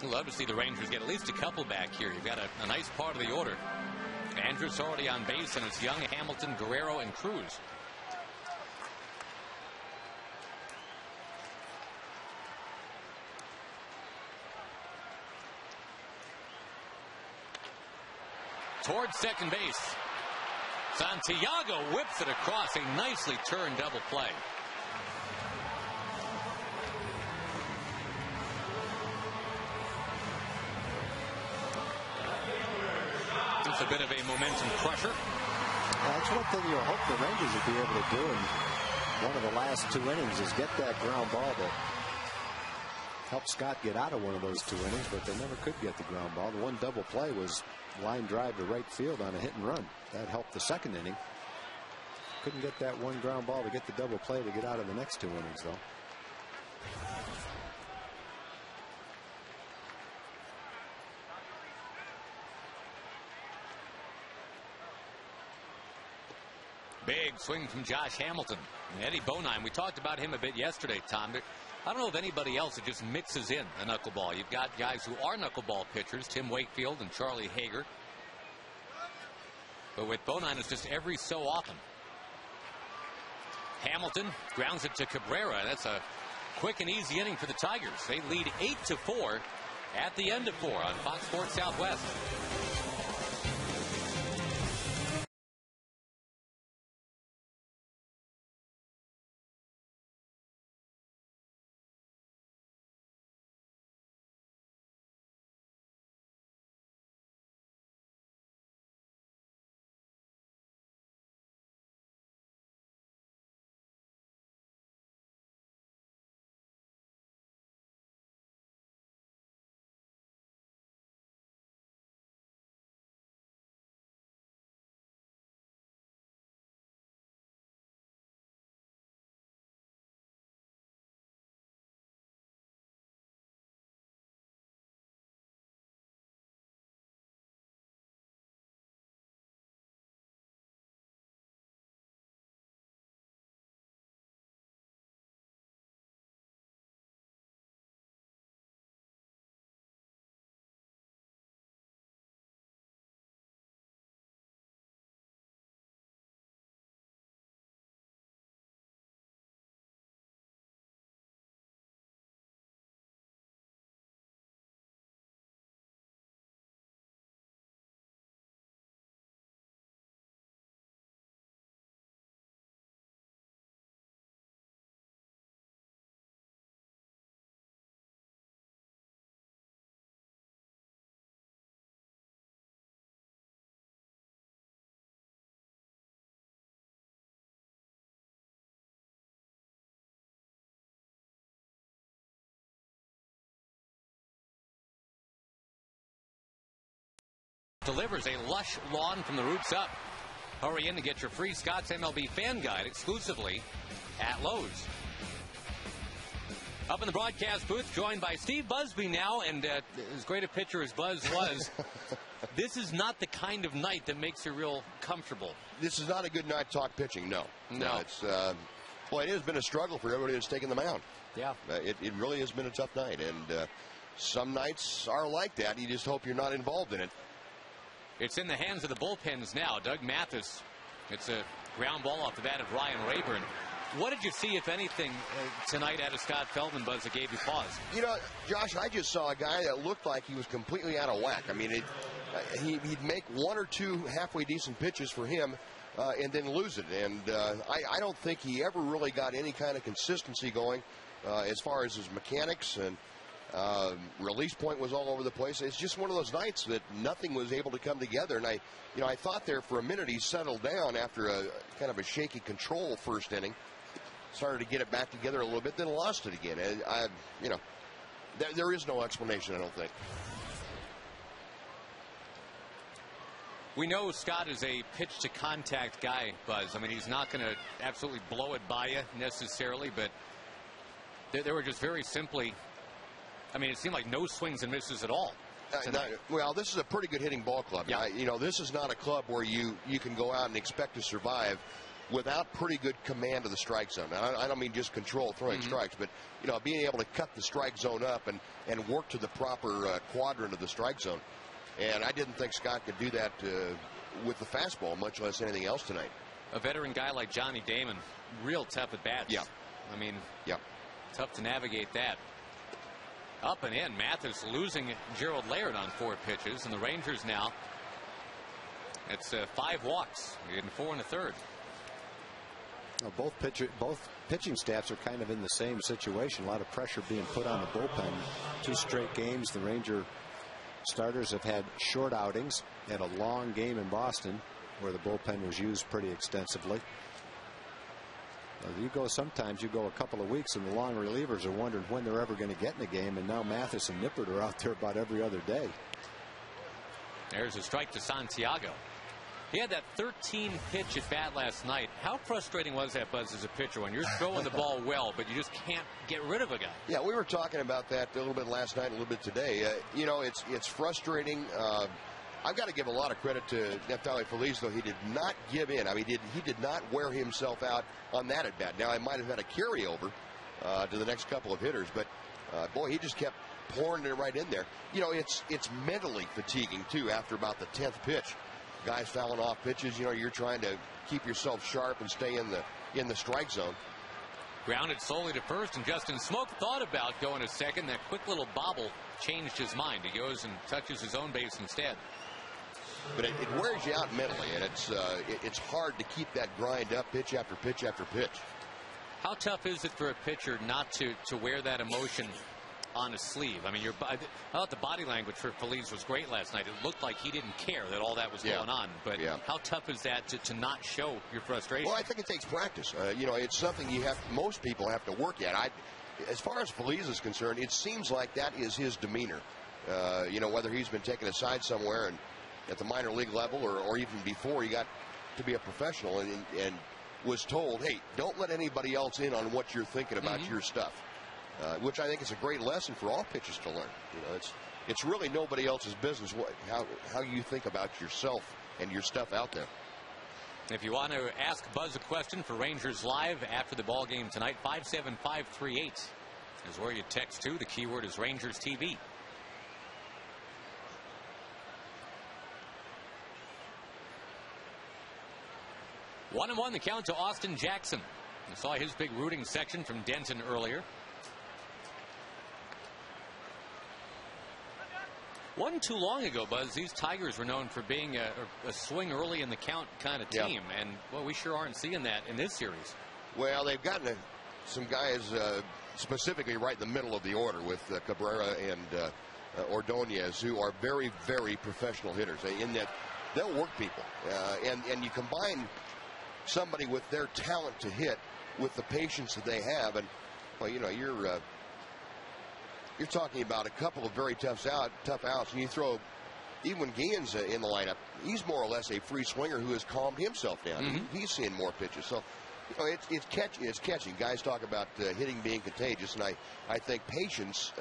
We'd love to see the Rangers get at least a couple back here. You've got a nice part of the order. Andrus already on base, and it's Young, Hamilton, Guerrero, and Cruz. Towards second base. Santiago whips it across a nicely turned double play. It's a bit of a momentum crusher.
That's one thing you'll hope the Rangers will be able to do in one of the last 2 innings is get that ground ball to help Scott get out of one of those 2 innings, but they never could get the ground ball. The one double play was line drive to right field on a hit and run. That helped the second inning. Couldn't get that one ground ball to get the double play to get out of the next 2 innings, though.
Big swing from Josh Hamilton. And Eddie Bonine, we talked about him a bit yesterday, Tom. I don't know of anybody else that just mixes in a knuckleball. You've got guys who are knuckleball pitchers, Tim Wakefield and Charlie Hager. But with Bonine, it's just every so often. Hamilton grounds it to Cabrera. That's a quick and easy inning for the Tigers. They lead 8-4 at the end of 4 on Fox Sports Southwest. Delivers a lush lawn from the roots up. Hurry in to get your free Scott's MLB fan guide exclusively at Lowe's. Up in the broadcast booth, joined by Steve Busby now, and as great a pitcher as Buzz was, this is not the kind of night that makes you real comfortable.
This is not a good night to talk pitching, no. It's, boy, it has been a struggle for everybody that's taken the mound.
Yeah.
It really has been a tough night, and some nights are like that. You just hope you're not involved in it.
It's in the hands of the bullpens now. Doug Mathis. It's a ground ball off the bat of Ryan Rayburn. What did you see, if anything, tonight out of Scott Feldman, Buzz, that gave you pause?
You know, Josh, I just saw a guy that looked like he was completely out of whack. I mean, he'd make one or two halfway decent pitches for him and then lose it. And I don't think he ever really got any kind of consistency going as far as his mechanics, and release point was all over the place. It's just one of those nights that nothing was able to come together. And I thought there for a minute he settled down after a kind of a shaky control first inning. Started to get it back together a little bit, then lost it again. And there is no explanation, I don't think.
We know Scott is a pitch-to-contact guy, Buzz. I mean, he's not going to absolutely blow it by you necessarily, but there were just very simply, I mean, it seemed like no swings and misses at all.
Well, this is a pretty good hitting ball club.
Yeah.
This is not a club where you can go out and expect to survive without pretty good command of the strike zone. Now, I don't mean just control throwing strikes, but being able to cut the strike zone up and work to the proper quadrant of the strike zone. And I didn't think Scott could do that with the fastball, much less anything else tonight.
A veteran guy like Johnny Damon, real tough at bats.
Yeah.
I mean,
yeah,
tough to navigate that. Up and in, Mathis losing Gerald Laird on 4 pitches, and the Rangers now, it's 5 walks in 4 1/3.
Both pitching staffs are kind of in the same situation. A lot of pressure being put on the bullpen. 2 straight games. The Ranger starters have had short outings. They had a long game in Boston where the bullpen was used pretty extensively. Sometimes you go a couple of weeks and the long relievers are wondering when they're ever going to get in the game, and now Mathis and Nippert are out there about every other day.
There's a strike to Santiago. He had that 13-pitch at bat last night. How frustrating was that, Buzz, as a pitcher, when you're throwing the ball well, but you just can't get rid of a guy? Yeah,
we were talking about that a little bit last night, a little bit today. It's frustrating. I've got to give a lot of credit to Neftali Feliz, though. He did not give in. I mean, he did not wear himself out on that at bat. Now, I might have had a carryover to the next couple of hitters, but boy, he just kept pouring it right in there. It's mentally fatiguing too after about the 10th pitch. Guys fouling off pitches. You're trying to keep yourself sharp and stay in the strike zone.
Grounded solely to first, and Justin Smoke thought about going to second. That quick little bobble changed his mind. He goes and touches his own base instead.
But it wears you out mentally, and it's hard to keep that grind up pitch after pitch after pitch.
How tough is it for a pitcher not to wear that emotion on his sleeve? I mean, I thought the body language for Feliz was great last night. It looked like he didn't care that all that was going on. But how tough is that to not show your frustration?
Well, I think it takes practice. It's something most people have to work at. As far as Feliz is concerned, it seems like that is his demeanor. Whether he's been taken aside somewhere and at the minor league level or even before he got to be a professional and was told, hey, don't let anybody else in on what you're thinking about your stuff. Which I think is a great lesson for all pitchers to learn. It's really nobody else's business how you think about yourself and your stuff out there.
If you want to ask Buzz a question for Rangers Live after the ball game tonight, 57538 is where you text to. The keyword is Rangers TV. One and one, the count to Austin Jackson. You saw his big rooting section from Denton earlier. Wasn't too long ago, Buzz, these Tigers were known for being a swing early in the count kind of team. And, well, we sure aren't seeing that in this series.
Well, they've gotten some guys specifically right in the middle of the order with Cabrera and Ordonez, who are very, very professional hitters in that they'll work people. And you combine somebody with their talent to hit with the patience that they have. And, well, you're talking about a couple of very tough outs, and you throw, even when Guillen's in the lineup, he's more or less a free swinger who has calmed himself down. He's seeing more pitches. So, it's catching. Guys talk about hitting being contagious, and I think patience,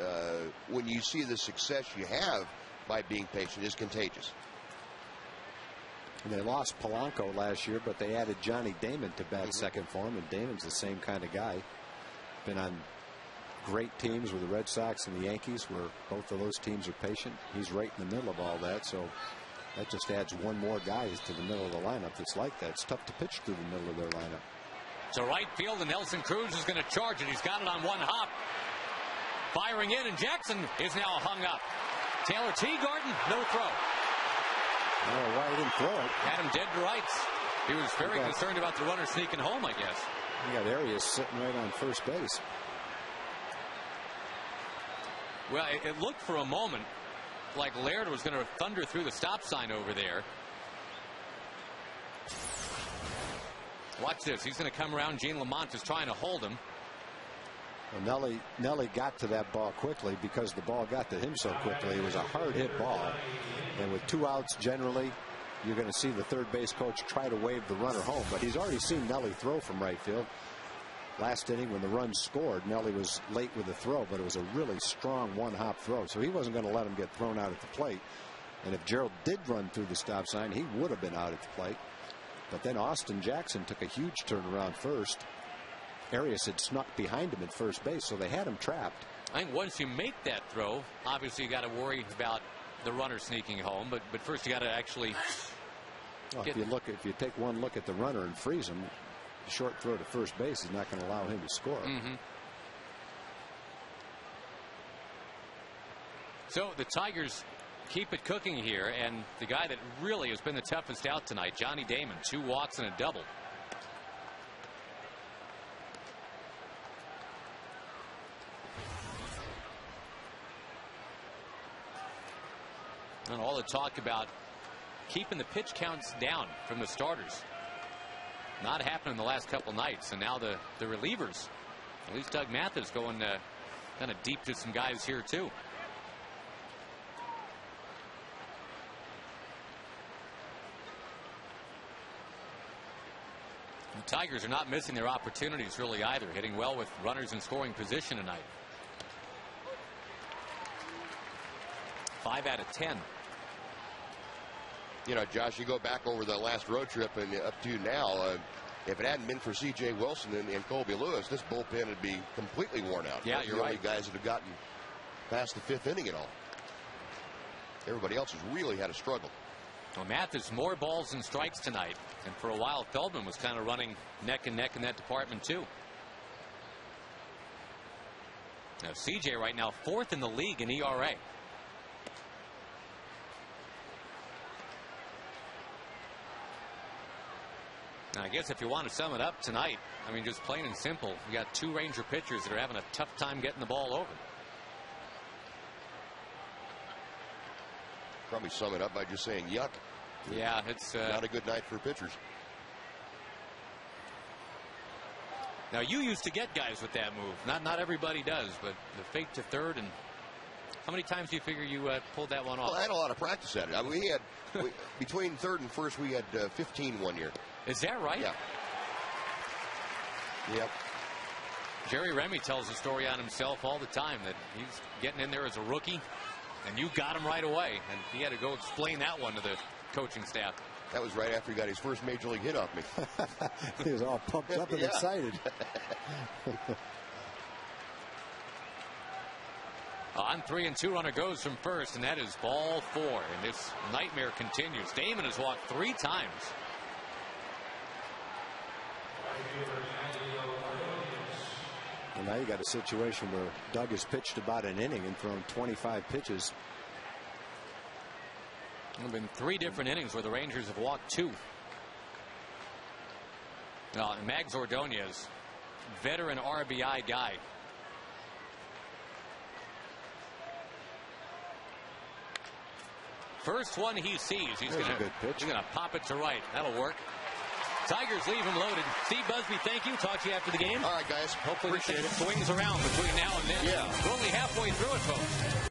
when you see the success you have by being patient, is contagious.
And they lost Polanco last year, but they added Johnny Damon to bat second for him, and Damon's the same kind of guy. Been on great teams with the Red Sox and the Yankees, where both of those teams are patient. He's right in the middle of all that, so that just adds one more guy to the middle of the lineup that's like that. It's tough to pitch through the middle of their lineup.
To right field, and Nelson Cruz is going to charge it. He's got it on one hop. Firing in, and Jackson is now hung up. Taylor Teagarden, no throw.
Oh, why he didn't throw it?
Had him dead to rights. He was very concerned about the runner sneaking home, I guess.
You got Arias sitting right on first base.
Well, it looked for a moment like Laird was going to thunder through the stop sign over there. Watch this. He's going to come around. Gene Lamont is trying to hold him.
Well, Nelly got to that ball quickly because the ball got to him so quickly. It was a hard hit ball. And with 2 outs, generally, you're going to see the third base coach try to wave the runner home. But he's already seen Nelly throw from right field. Last inning, when the run scored, Nelly was late with the throw, but it was a really strong one-hop throw. So he wasn't going to let him get thrown out at the plate. And if Gerald did run through the stop sign, he would have been out at the plate. But then Austin Jackson took a huge turn around first. Arias had snuck behind him at first base, so they had him trapped.
I think once you make that throw, obviously you got to worry about the runner sneaking home. But first you got to actually.
Well, if you take one look at the runner and freeze him, the short throw to first base is not going to allow him to score.
So the Tigers keep it cooking here, and the guy that really has been the toughest out tonight, Johnny Damon, 2 walks and a double. And all the talk about keeping the pitch counts down from the starters. Not happening the last couple nights. And now the relievers, at least Doug Mathis, going kind of deep to some guys here too. The Tigers are not missing their opportunities really either, hitting well with runners in scoring position tonight. 5 out of 10.
You know, Josh, you go back over the last road trip and up to now, if it hadn't been for C.J. Wilson and Colby Lewis, this bullpen would be completely worn out.
Yeah,
Those
you're
the only
right.
guys that have gotten past the 5th inning at all. Everybody else has really had a struggle.
Well, Mathis more balls than strikes tonight, and for a while Feldman was kind of running neck and neck in that department too. Now C.J. right now 4th in the league in ERA. Now, I guess if you want to sum it up tonight, I mean, just plain and simple, you got 2 Ranger pitchers that are having a tough time getting the ball over.
Probably sum it up by just saying yuck.
Yeah, it's
not a good night for pitchers.
Now, you used to get guys with that move. Not everybody does, but the fake to third. And how many times do you figure you pulled that one off?
Well, I had a lot of practice at it. I mean, between third and first, we had 15 one year.
Is that right?
Yeah. Yep.
Jerry Remy tells the story on himself all the time that he's getting in there as a rookie, and you got him right away, and he had to go explain that one to the coaching staff.
That was right after he got his first major league hit off me.
He was all pumped up and excited.
On 3-2, runner goes from first, and that is ball 4. And this nightmare continues. Damon has walked 3 times.
And now you got a situation where Doug has pitched about an inning and thrown 25 pitches.
There have been 3 different innings where the Rangers have walked 2. Now, Mags Ordonez, veteran RBI guy. First one he sees, he's going to pop it to right. That'll work. Tigers leave him loaded. Steve Busby, thank you. Talk to you after the game.
All right, guys.
Hopefully this thing swings around between now and then.
Yeah.
We're only halfway through it, folks.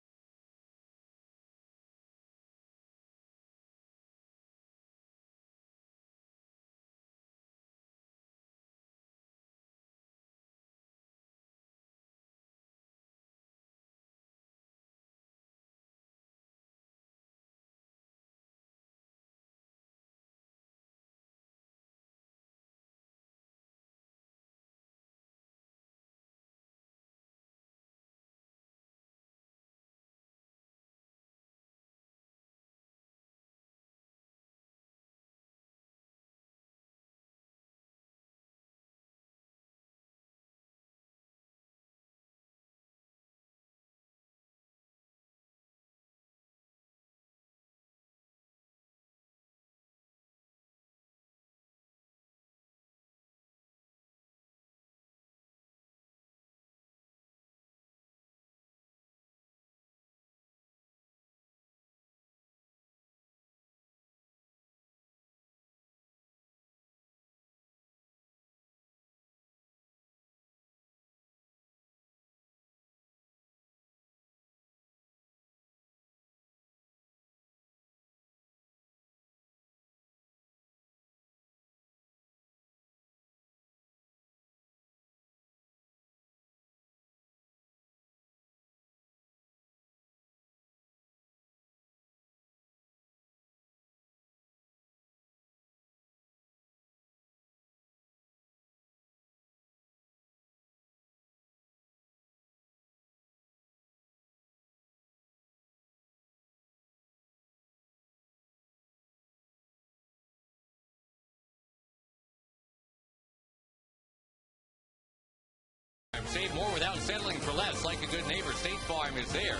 settling for less. Like a good neighbor, State Farm is there.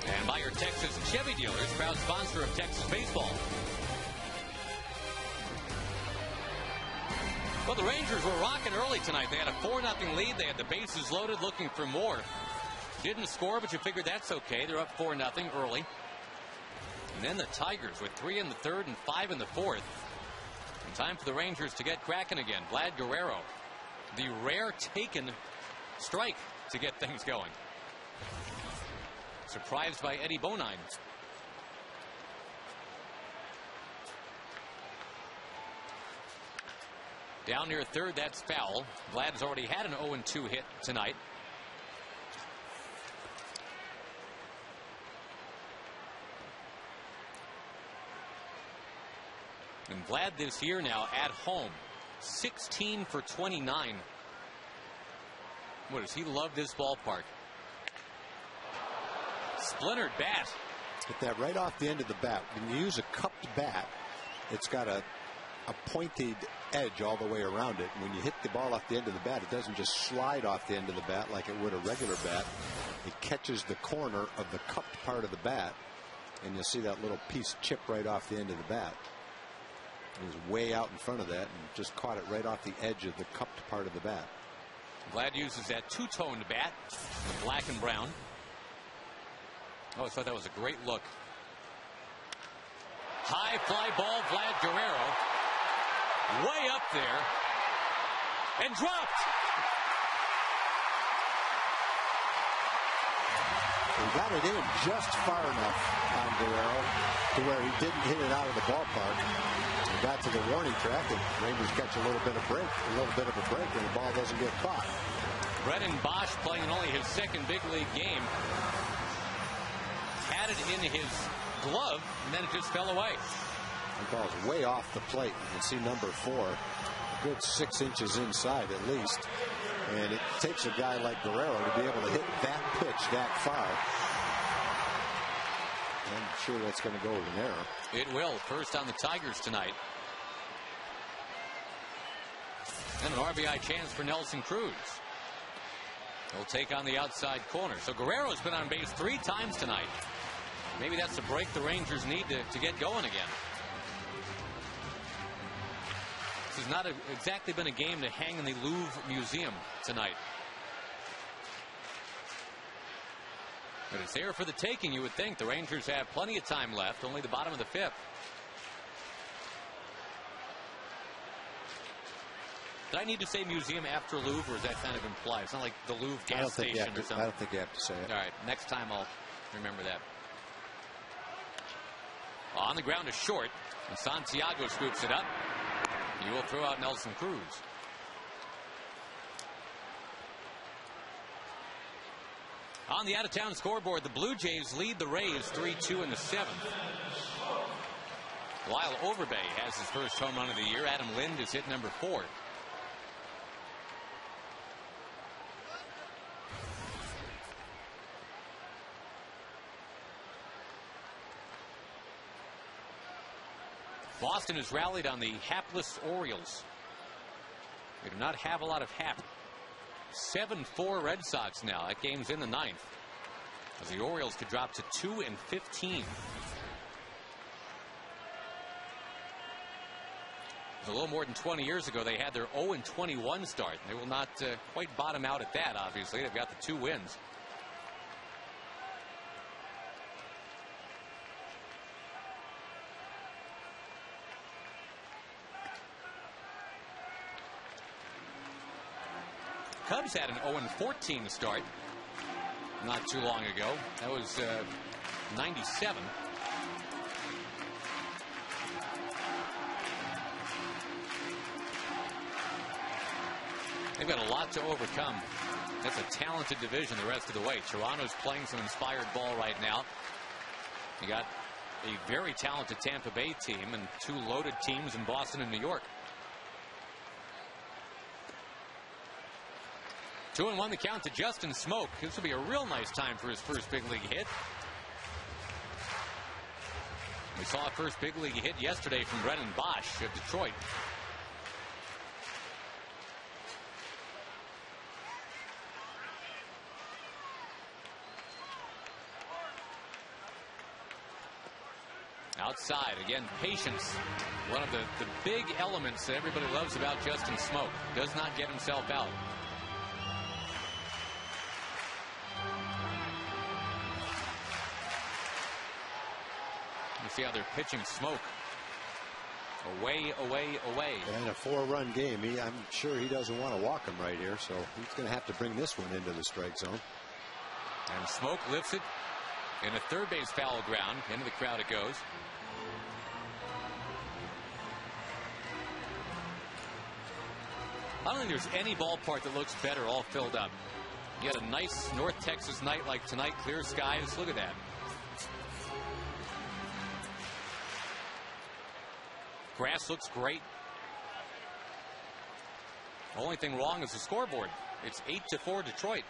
And by your Texas Chevy dealers, proud sponsor of Texas baseball. Well, the Rangers were rocking early tonight. They had a 4-0 lead. They had the bases loaded, looking for more. Didn't score, but you figured that's okay. They're up 4-0 early. And then the Tigers with 3 in the third and 5 in the fourth. And time for the Rangers to get cracking again. Vlad Guerrero, the rare taken strike to get things going. Surprised by Eddie Bonine. Down near third, that's foul. Vlad's already had an 0-2 hit tonight. And Vlad this year now at home, 16 for 29. What does he love this ballpark? Splintered bat.
Hit that right off the end of the bat. When you use a cupped bat, it's got a pointed edge all the way around it. And when you hit the ball off the end of the bat, it doesn't just slide off the end of the bat like it would a regular bat. It catches the corner of the cupped part of the bat, and you'll see that little piece chip right off the end of the bat. It was way out in front of that and just caught it right off the edge of the cupped part of the bat.
Vlad uses that two-toned bat, the black and brown. Oh, I thought that was a great look. High fly ball, Vlad Guerrero. Way up there. And dropped.
He got it in just far enough on Guerrero to where he didn't hit it out of the ballpark. He got to the warning track, and Rangers catch a little bit of a break, and the ball doesn't get caught.
Brennan Bosch, playing in only his second big league game, had it in his glove, and then it just fell away.
The ball's way off the plate. You can see number 4, a good 6 inches inside at least. And it takes a guy like Guerrero to be able to hit that pitch that far. I'm sure that's going to go with an error.
It will. First on the Tigers tonight. And an RBI chance for Nelson Cruz. He'll take on the outside corner. So Guerrero's been on base 3 times tonight. Maybe that's the break the Rangers need to get going again. This has not exactly been a game to hang in the Louvre Museum tonight. But it's there for the taking, you would think. The Rangers have plenty of time left, only the bottom of the 5th. Did I need to say museum after Louvre, or is that kind of implied? It's not like the Louvre gas station or something.
I don't think you have to say it.
All right, next time I'll remember that. On the ground is short, and Santiago scoops it up. He will throw out Nelson Cruz. On the out-of-town scoreboard, the Blue Jays lead the Rays 3-2 in the 7th. Lyle Overbay has his first home run of the year. Adam Lind is hit number 4. Boston has rallied on the hapless Orioles. They do not have a lot of hap. 7-4 Red Sox now. That game's in the 9th. As the Orioles could drop to 2-15. It was a little more than 20 years ago they had their 0-21 start. They will not quite bottom out at that, obviously. They've got the 2 wins. Cubs had an 0-14 start not too long ago. That was 97. They've got a lot to overcome. That's a talented division the rest of the way. Toronto's playing some inspired ball right now. You got a very talented Tampa Bay team and 2 loaded teams in Boston and New York. 2-1 the count to Justin Smoke. This will be a real nice time for his first big league hit. We saw a first big league hit yesterday from Brennan Bosch of Detroit. Outside, again, patience. One of the big elements that everybody loves about Justin Smoke. Does not get himself out. You see how they're pitching Smoke. Away, away, away.
And a 4-run game. I'm sure he doesn't want to walk him right here, so he's going to have to bring this one into the strike zone.
And Smoke lifts it in a third base foul ground. Into the crowd it goes. I don't think there's any ballpark that looks better all filled up. You had a nice North Texas night like tonight, clear skies. Look at that. Grass looks great. Only thing wrong is the scoreboard. It's 8-4 Detroit.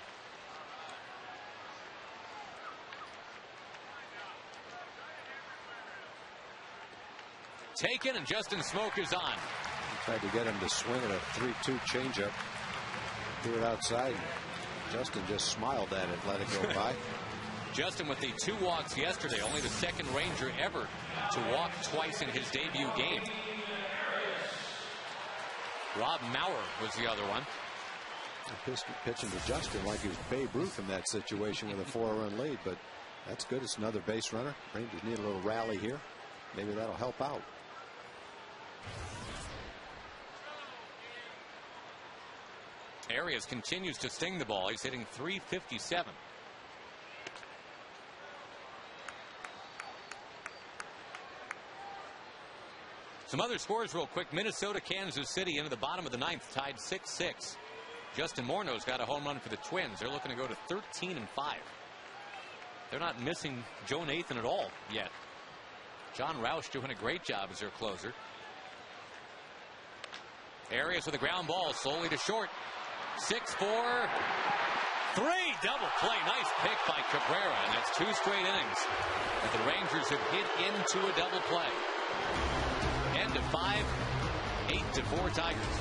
Taken, and Justin Smoke is on.
Tried to get him to swing at a 3-2 changeup. Threw it outside. Justin just smiled at it, let it go by.
Justin with the 2 walks yesterday, only the second Ranger ever to walk twice in his debut game. Rob Maurer was the other one.
Pitching to Justin like he was Babe Ruth in that situation with a 4-run lead, but that's good. It's another base runner. Rangers need a little rally here. Maybe that'll help out.
Arias continues to sting the ball. He's hitting .357. Some other scores real quick. Minnesota, Kansas City into the bottom of the 9th, tied 6-6. Justin Morneau's got a home run for the Twins. They're looking to go to 13-5. They're not missing Joe Nathan at all yet. John Roush doing a great job as their closer. Arias with a ground ball slowly to short. 6-4. 3 double play. Nice pick by Cabrera, and that's 2 straight innings that the Rangers have hit into a double play. End of 5, 8-4 Tigers.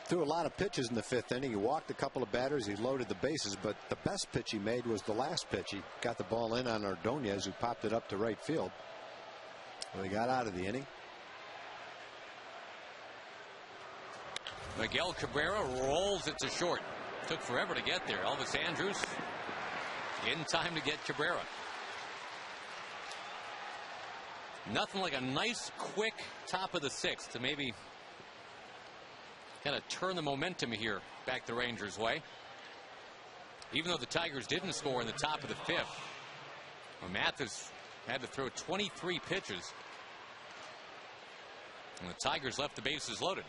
Threw a lot of pitches in the 5th inning. He walked a couple of batters. He loaded the bases, but the best pitch he made was the last pitch. He got the ball in on Ordonez, who popped it up to right field. Well, he got out of the inning.
Miguel Cabrera rolls it to short. Took forever to get there. Elvis Andrus in time to get Cabrera. Nothing like a nice, quick top of the 6th to maybe kind of turn the momentum here back the Rangers' way. Even though the Tigers didn't score in the top of the 5th, Mathis had to throw 23 pitches. And the Tigers left the bases loaded.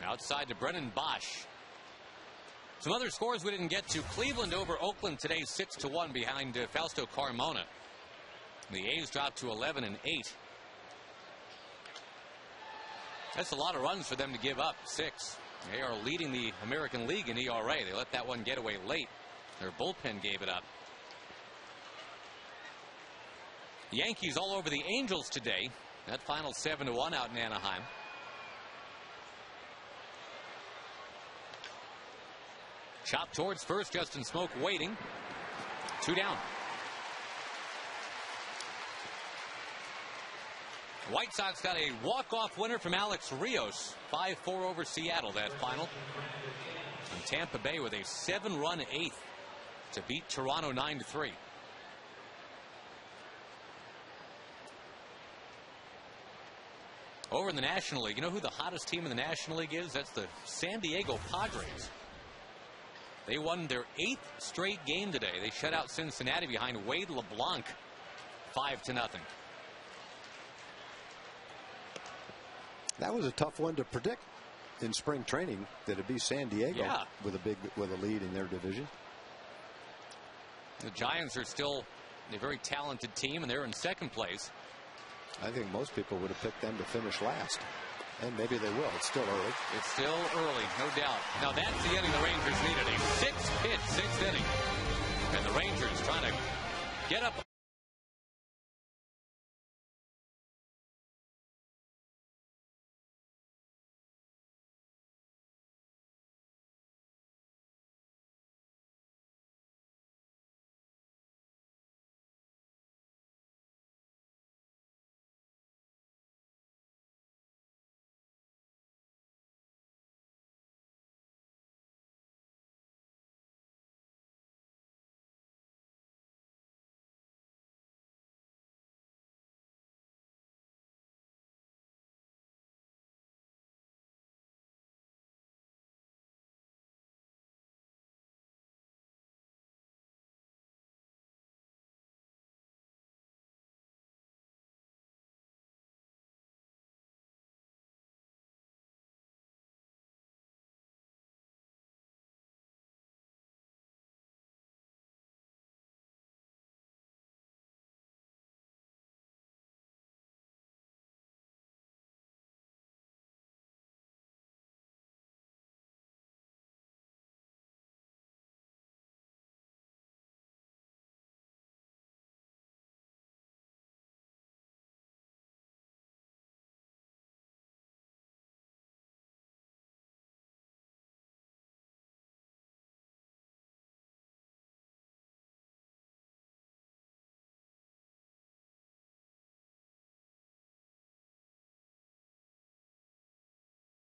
Outside to Brennan Bosch. Some other scores we didn't get to. Cleveland over Oakland today, 6-1 behind Fausto Carmona. The A's dropped to 11-8. That's a lot of runs for them to give up, 6. They are leading the American League in ERA. They let that one get away late. Their bullpen gave it up. Yankees all over the Angels today. That final 7-1 out in Anaheim. Chop towards first. Justin Smoke waiting. 2 down. White Sox got a walk-off winner from Alex Rios. 5-4 over Seattle, that final. And Tampa Bay with a 7-run 8th to beat Toronto 9-3. Over in the National League, you know who the hottest team in the National League is? That's the San Diego Padres. They won their 8th straight game today. They shut out Cincinnati behind Wade LeBlanc 5-0.
That was a tough one to predict in spring training, that it'd be San Diego with a lead in their division.
The Giants are still a very talented team, and they're in second place.
I think most people would have picked them to finish last. And maybe they will. It's still early.
It's still early, no doubt. Now that's the inning the Rangers needed. A 6-pitch, 6th inning. And the Rangers trying to get up.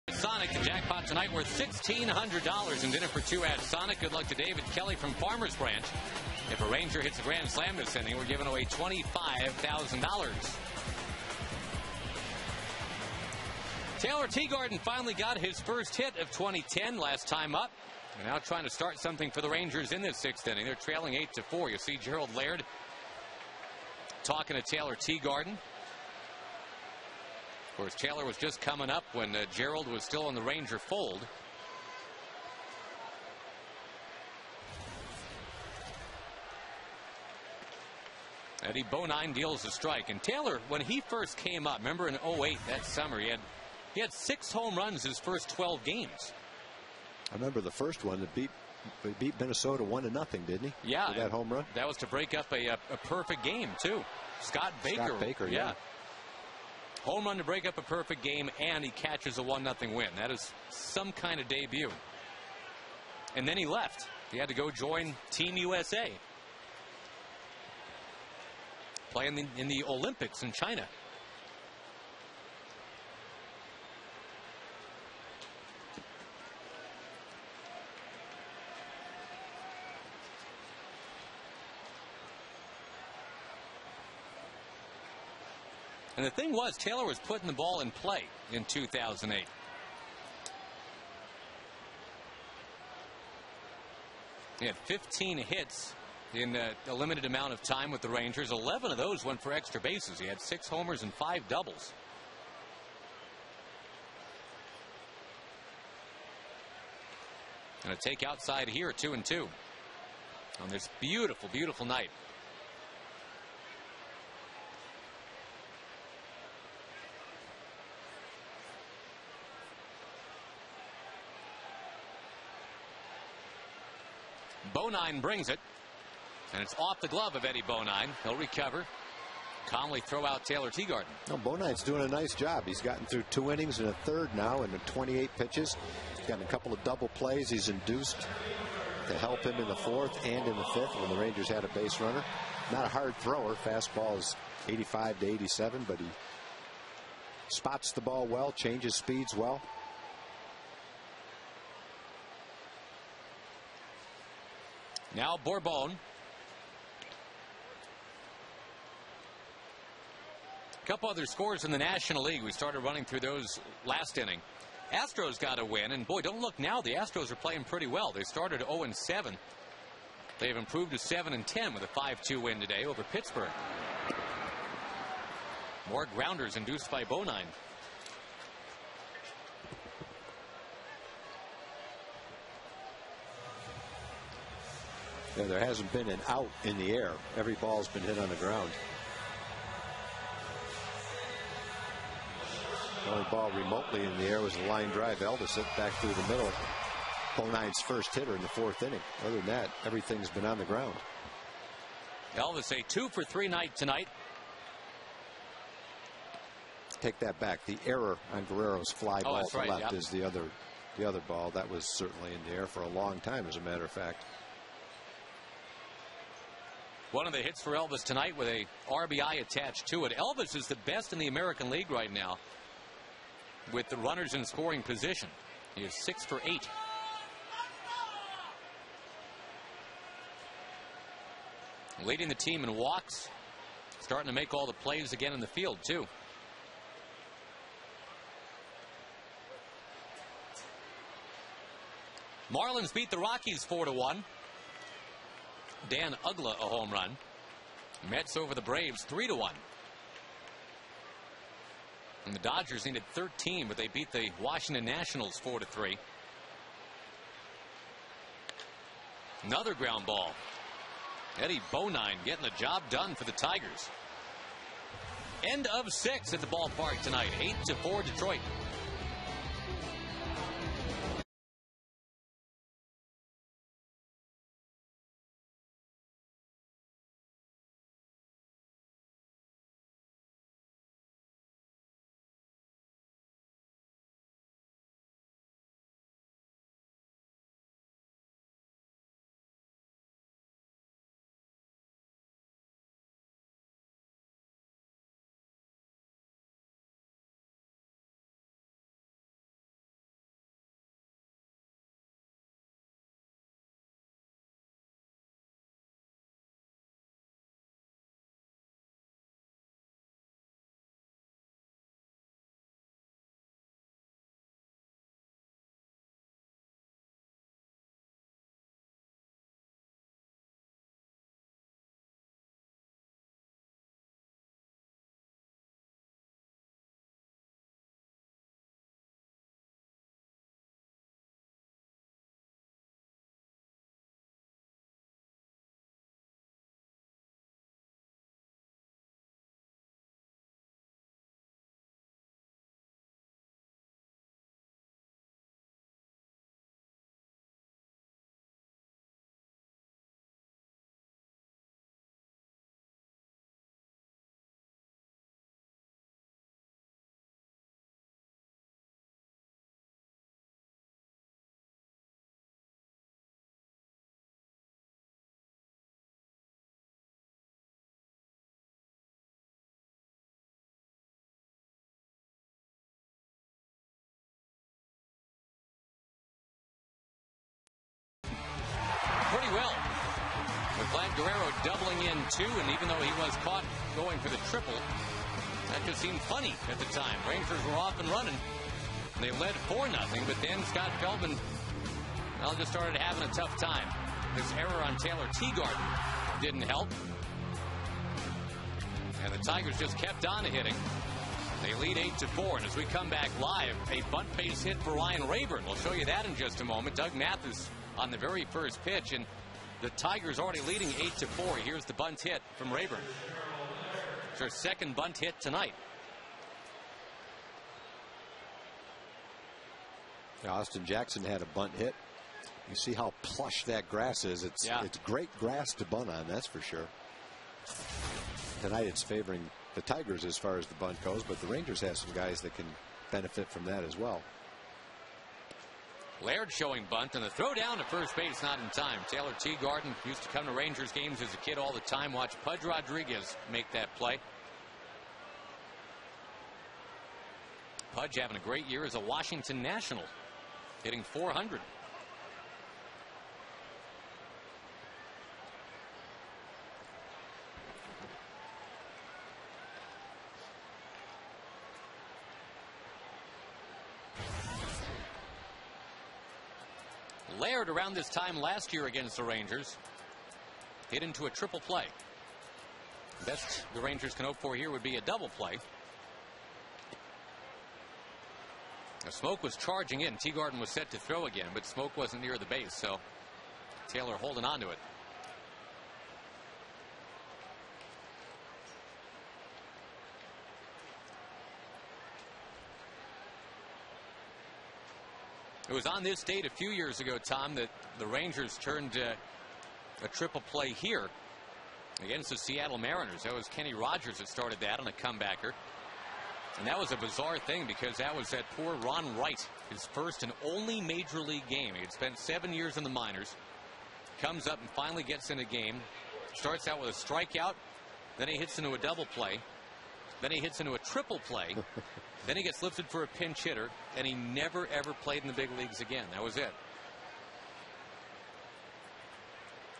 Sonic, the jackpot tonight worth $1,600 and dinner for 2 at Sonic. Good luck to David Kelly from Farmers Branch. If a Ranger hits a grand slam this inning, we're giving away $25,000. Taylor Teagarden finally got his first hit of 2010 last time up. They're now trying to start something for the Rangers in this 6th inning. They're trailing 8-4. You see Gerald Laird talking to Taylor Teagarden. Of course, Taylor was just coming up when Gerald was still in the Ranger fold. Eddie Bonine deals a strike. And Taylor, when he first came up, remember in 08, that summer, he had 6 home runs his first 12 games.
I remember the first one that beat Minnesota 1-0, didn't he?
Yeah.
With that home run.
That was to break up a perfect game, too. Scott Baker,
yeah.
Home run to break up a perfect game, and he catches a 1-0 win. That is some kind of debut. And then he left. He had to go join Team USA. Playing in the Olympics in China. And the thing was, Taylor was putting the ball in play in 2008. He had 15 hits in a limited amount of time with the Rangers. 11 of those went for extra bases. He had 6 homers and 5 doubles. And a take outside here, 2-2 on this beautiful, beautiful night. Bonine brings it, and it's off the glove of Eddie Bonine. He'll recover. Calmly throw out Taylor Teagarden.
No, Bonine's doing a nice job. He's gotten through 2 innings and a third now in the 28 pitches. He's gotten a couple of double plays he's induced to help him in the 4th and in the 5th when the Rangers had a base runner. Not a hard thrower. Fastball is 85 to 87, but he spots the ball well, changes speeds well.
Now Bourbon. A couple other scores in the National League. We started running through those last inning. Astros got a win, and boy, don't look now. The Astros are playing pretty well. They started 0-7. They've improved to 7-10 with a 5-2 win today over Pittsburgh. More grounders induced by Bonine.
Yeah, there hasn't been an out in the air. Every ball's been hit on the ground. The only ball remotely in the air was a line drive. Elvis hit back through the middle. Bonine's first hitter in the 4th inning. Other than that, everything's been on the ground.
Elvis a 2-for-3 night tonight.
Take that back. The error on Guerrero's fly ball to
right,
left
yep.
is the other ball. That was certainly in the air for a long time, as a matter of fact.
One of the hits for Elvis tonight with a RBI attached to it. Elvis is the best in the American League right now with the runners in scoring position. He is 6 for 8. Leading the team in walks. Starting to make all the plays again in the field, too. Marlins beat the Rockies 4-1. Dan Uggla a home run. Mets over the Braves 3-1. And the Dodgers needed 13, but they beat the Washington Nationals 4-3. Another ground ball. Eddie Bonine getting the job done for the Tigers. End of 6 at the ballpark tonight. 8-4 Detroit. Pretty well. With Vlad Guerrero doubling in too, and even though he was caught going for the triple, that just seemed funny at the time. Rangers were off and running. They led 4-0, but then Scott Feldman, well, just started having a tough time. This error on Taylor Teagarden didn't help. And the Tigers just kept on hitting. They lead 8-4, and as we come back live, a bunt base hit for Ryan Rayburn. We'll show you that in just a moment. Doug Mathis on the very first pitch, and the Tigers already leading 8-4. Here's the bunt hit from Rayburn. It's their second bunt hit tonight.
Austin Jackson had a bunt hit. You see how plush that grass is. It's great grass to bunt on, that's for sure. Tonight it's favoring the Tigers as far as the bunt goes, but the Rangers have some guys that can benefit from that as well.
Laird showing bunt, and the throw down to first base not in time. Taylor Teagarden used to come to Rangers games as a kid all the time. Watch Pudge Rodriguez make that play. Pudge having a great year as a Washington National, hitting .400. Laird around this time last year against the Rangers hit into a triple play. Best the Rangers can hope for here would be a double play. Now, Smoke was charging in. Teagarden was set to throw again, but Smoke wasn't near the base, so Taylor holding on to it. It was on this date a few years ago, Tom, that the Rangers turned a triple play here against the Seattle Mariners. That was Kenny Rogers that started that on a comebacker. And that was a bizarre thing because that was that poor Ron Wright, his first and only major league game. He had spent 7 years in the minors, comes up and finally gets in a game, starts out with a strikeout, then he hits into a double play, then he hits into a triple play. Then he gets lifted for a pinch hitter, and he never, ever played in the big leagues again. That was it.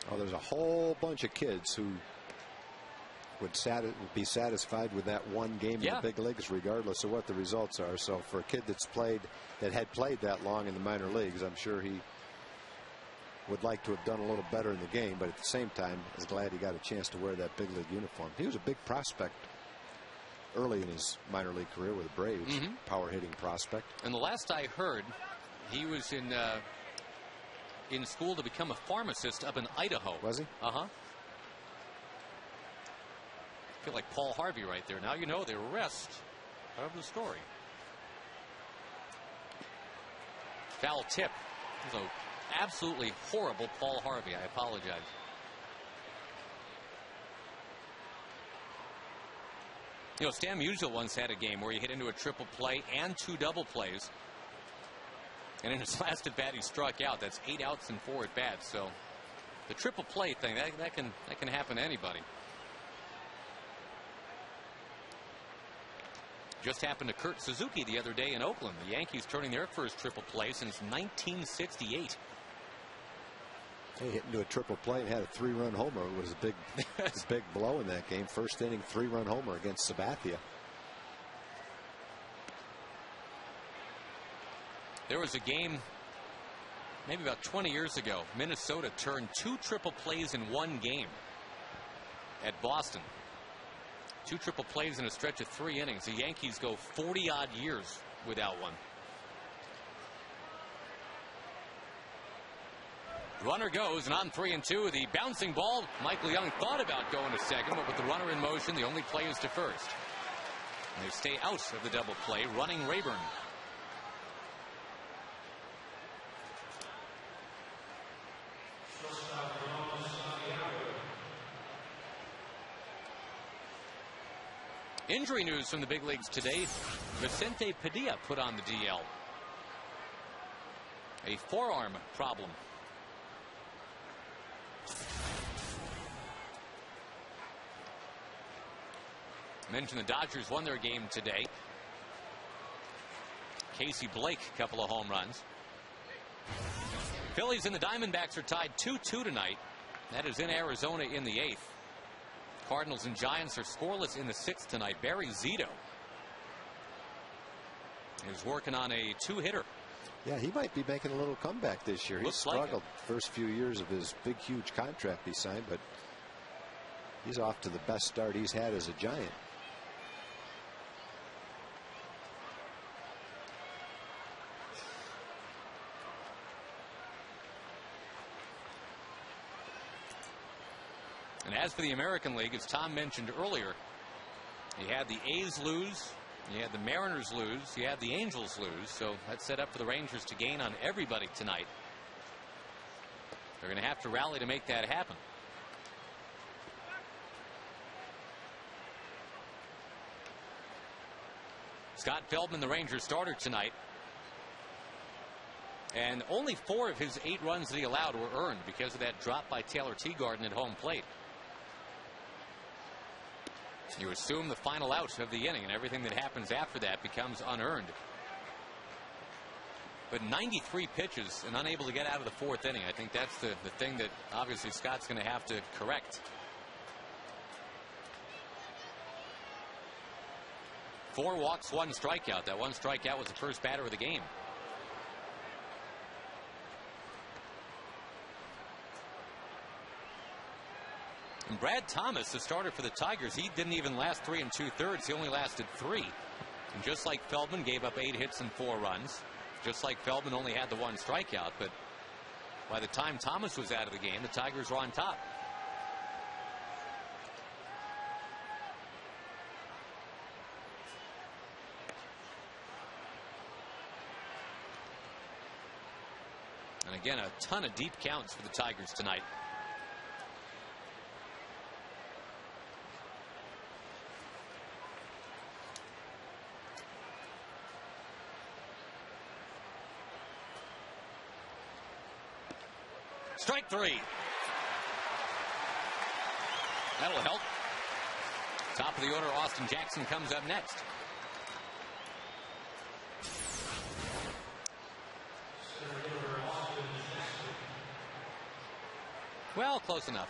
Oh, there's a whole bunch of kids who would be satisfied with that one game in the big leagues, regardless of what the results are. So for a kid that had played that long in the minor leagues, I'm sure he would like to have done a little better in the game, but at the same time is glad he got a chance to wear that big league uniform. He was a big prospect early in his minor league career with the Braves. Power hitting prospect.
And the last I heard, he was in school to become a pharmacist up in Idaho.
Was he?
I feel like Paul Harvey right there. Now you know the rest of the story. Foul tip. So absolutely horrible Paul Harvey. I apologize. You know, Stan Musial once had a game where he hit into a triple play and 2 double plays. And in his last at bat, he struck out. That's 8 outs and 4 at bats. So the triple play thing, that can happen to anybody. Just happened to Kurt Suzuki the other day in Oakland. The Yankees turning their first triple play since 1968.
He hit into a triple play and had a 3-run homer. It was a big blow in that game. First inning 3-run homer against Sabathia.
There was a game maybe about 20 years ago. Minnesota turned 2 triple plays in one game at Boston. 2 triple plays in a stretch of 3 innings. The Yankees go 40-odd years without one. Runner goes, and on 3-2, the bouncing ball. Michael Young thought about going to second, but with the runner in motion, the only play is to first. And they stay out of the double play, running Rayburn. Injury news from the big leagues today. Vicente Padilla put on the DL. A forearm problem. Mentioned the Dodgers won their game today. Casey Blake, a couple of home runs. Phillies and the Diamondbacks are tied 2-2 tonight. That is in Arizona in the 8th. Cardinals and Giants are scoreless in the 6th tonight. Barry Zito is working on a 2-hitter
Yeah, he might be making a little comeback this year. He struggled
like
first few years of his big, huge contract he signed, but he's off to the best start he's had as a Giant.
And as for the American League, as Tom mentioned earlier, you had the A's lose, you had the Mariners lose, you had the Angels lose, so that's set up for the Rangers to gain on everybody tonight. They're going to have to rally to make that happen. Scott Feldman, the Rangers starter tonight. And only 4 of his 8 runs that he allowed were earned because of that drop by Taylor Teagarden at home plate. You assume the final out of the inning, and everything that happens after that becomes unearned. But 93 pitches and unable to get out of the 4th inning. I think that's the thing that obviously Scott's going to have to correct. 4 walks, 1 strikeout. That 1 strikeout was the first batter of the game. And Brad Thomas, the starter for the Tigers, he didn't even last 3 2/3. He only lasted 3. And just like Feldman, gave up 8 hits and 4 runs. Just like Feldman, only had the 1 strikeout. But by the time Thomas was out of the game, the Tigers were on top. And again, a ton of deep counts for the Tigers tonight. Strike 3. That'll help. Top of the order, Austin Jackson comes up next. Well, close enough.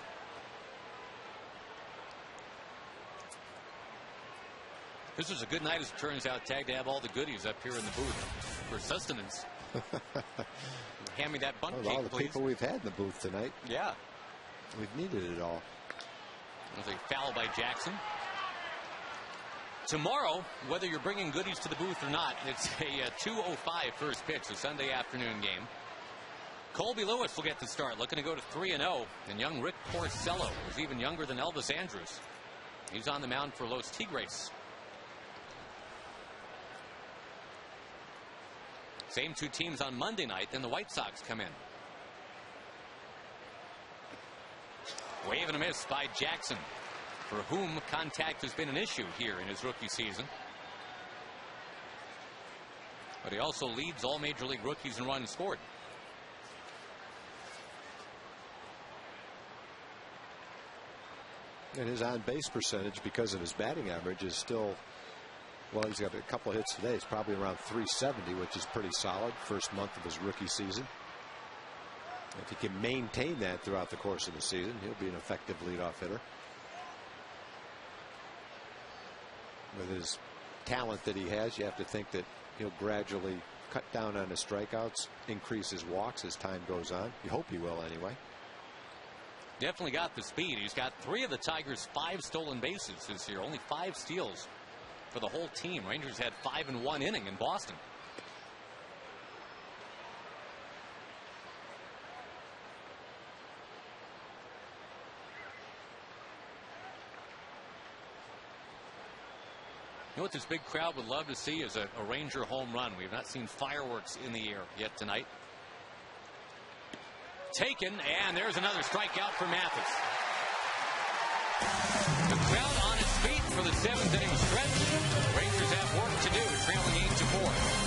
This was a good night, as it turns out, Tag, to have all the goodies up here in the booth for sustenance. Hand me that bunt cake,
all the
please.
people we've had in the booth tonight.
Yeah.
We've needed it all.
There's a foul by Jackson. Tomorrow, whether you're bringing goodies to the booth or not, it's a 2:05 first pitch, a Sunday afternoon game. Colby Lewis will get the start, looking to go to 3-0. And young Rick Porcello is even younger than Elvis Andrus. He's on the mound for Los Tigres. Same 2 teams on Monday night, then the White Sox come in. Wave and a miss by Jackson, for whom contact has been an issue here in his rookie season. But he also leads all major league rookies in runs scored.
And his on-base percentage, because of his batting average, is still, well, he's got a couple of hits today. It's probably around 370, which is pretty solid. First month of his rookie season. If he can maintain that throughout the course of the season, he'll be an effective leadoff hitter. With his talent that he has, you have to think that he'll gradually cut down on his strikeouts, increase his walks as time goes on. You hope he will anyway.
Definitely got the speed. He's got 3 of the Tigers' 5 stolen bases this year. Only 5 steals for the whole team. Rangers had 5 in 1 inning in Boston. You know what this big crowd would love to see is a Ranger home run. We have not seen fireworks in the air yet tonight. Taken, and there's another strikeout for Mathis. The crowd on its feet for the 7th inning stretch. Rangers have work to do, trailing 8-4.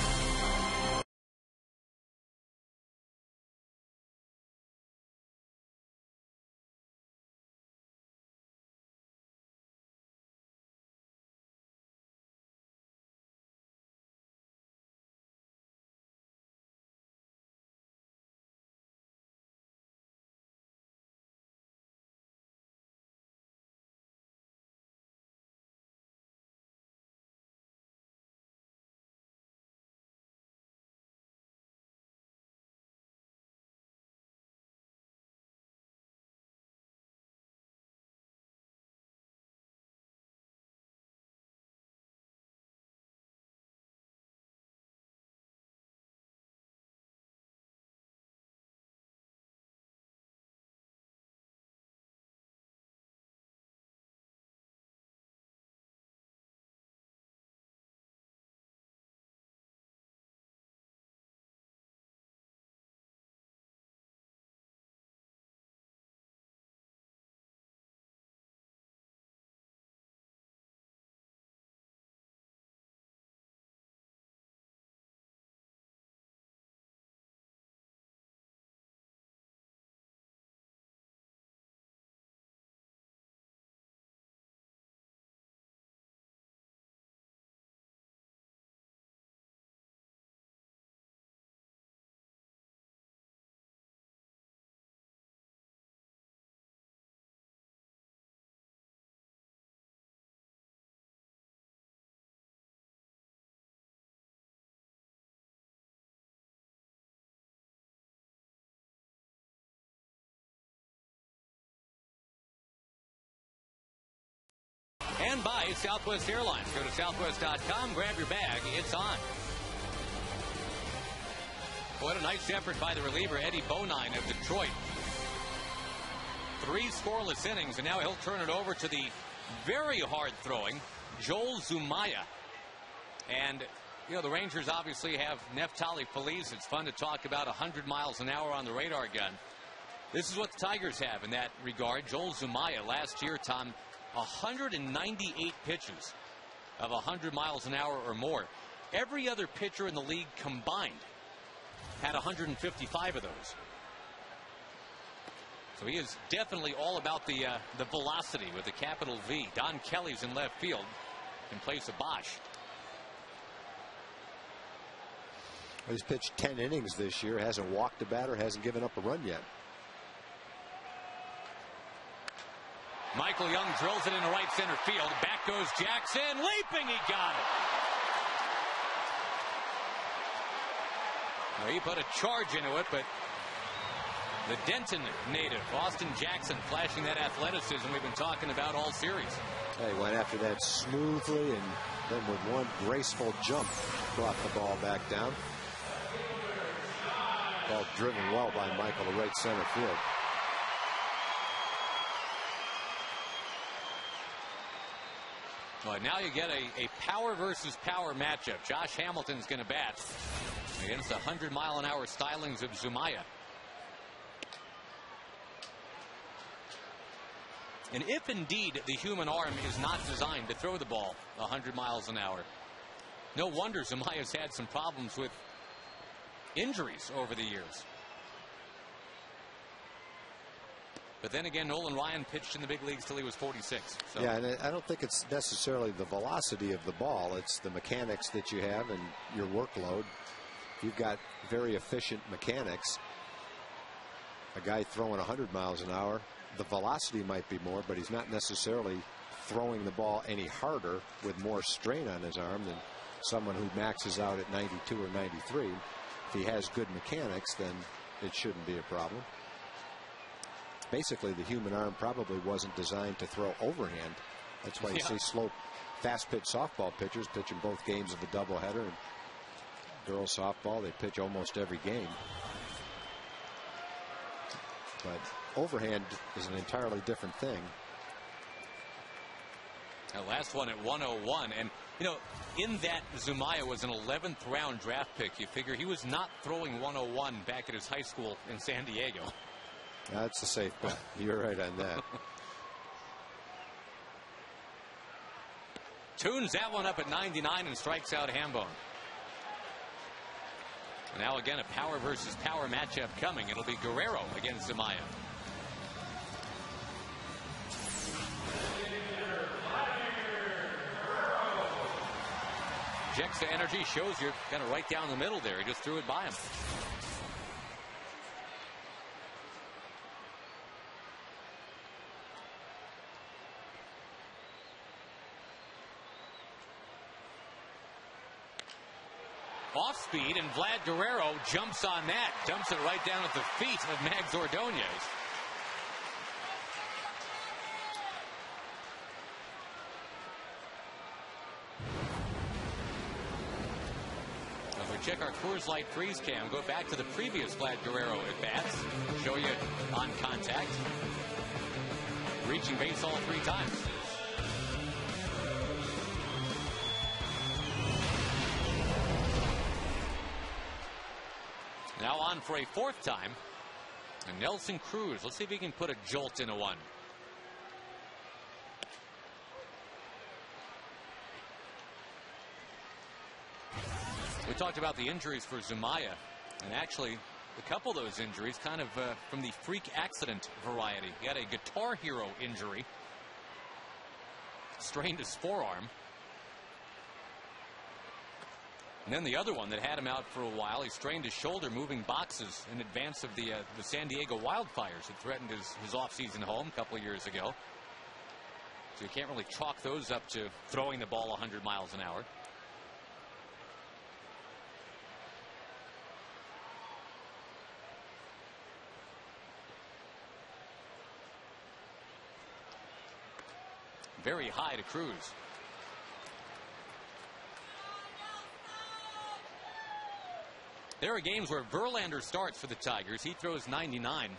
and by Southwest Airlines. Go to southwest.com, grab your bag. It's on. What a nice effort by the reliever, Eddie Bonine of Detroit. 3 scoreless innings, and now he'll turn it over to the very hard-throwing Joel Zumaya. And, you know, the Rangers obviously have Neftali Feliz. It's fun to talk about 100 miles an hour on the radar gun. This is what the Tigers have in that regard. Joel Zumaya last year, Tom, 198 pitches of 100 miles an hour or more. Every other pitcher in the league combined had 155 of those. So he is definitely all about the velocity with a capital V. Don Kelly's in left field in place of Bosch.
He's pitched 10 innings this year, hasn't walked a batter, hasn't given up a run yet.
Michael Young drills it into right center field. Back goes Jackson. Leaping, he got it. Well, he put a charge into it, but the Denton native, Austin Jackson, flashing that athleticism we've been talking about all series.
He went after that smoothly and then with one graceful jump brought the ball back down. Ball driven well by Michael to right center field.
Well, now you get a power versus power matchup. Josh Hamilton's going to bat against the 100-mile-an-hour stylings of Zumaya. And if indeed the human arm is not designed to throw the ball 100 miles an hour, no wonder Zumaya's had some problems with injuries over the years. But then again, Nolan Ryan pitched in the big leagues till he was 46. So.
Yeah, and I don't think it's necessarily the velocity of the ball. It's the mechanics that you have and your workload. You've got very efficient mechanics. A guy throwing 100 miles an hour, the velocity might be more, but he's not necessarily throwing the ball any harder with more strain on his arm than someone who maxes out at 92 or 93. If he has good mechanics, then it shouldn't be a problem. Basically, the human arm probably wasn't designed to throw overhand. That's why you see slow, fast-pitch softball pitchers pitching both games of a doubleheader. And girls softball, they pitch almost every game. But overhand is an entirely different thing.
That last one at 101. And, you know, in that, Zumaya was an 11th round draft pick. You figure he was not throwing 101 back at his high school in San Diego.
That's a safe bet. You're right on that.
Tunes that one up at 99 and strikes out Hambone. Now again, a power versus power matchup coming. It'll be Guerrero against Zumaya. Jexa Energy shows you kind of right down the middle there. He just threw it by him. Off speed, and Vlad Guerrero jumps on that. Dumps it right down at the feet of Mags Ordonez. As we check our Coors Light freeze cam, go back to the previous Vlad Guerrero at bats. Show you on contact. Reaching base all 3 times. Now on for a 4th time. And Nelson Cruz. Let's see if he can put a jolt into one. We talked about the injuries for Zumaya. And actually, a couple of those injuries kind of from the freak accident variety. He had a Guitar Hero injury. Strained his forearm. And then the other one that had him out for a while, he strained his shoulder moving boxes in advance of the San Diego wildfires that threatened his offseason home a couple of years ago. So you can't really chalk those up to throwing the ball 100 miles an hour. very high to Cruz. There are games where Verlander starts for the Tigers. He throws 99.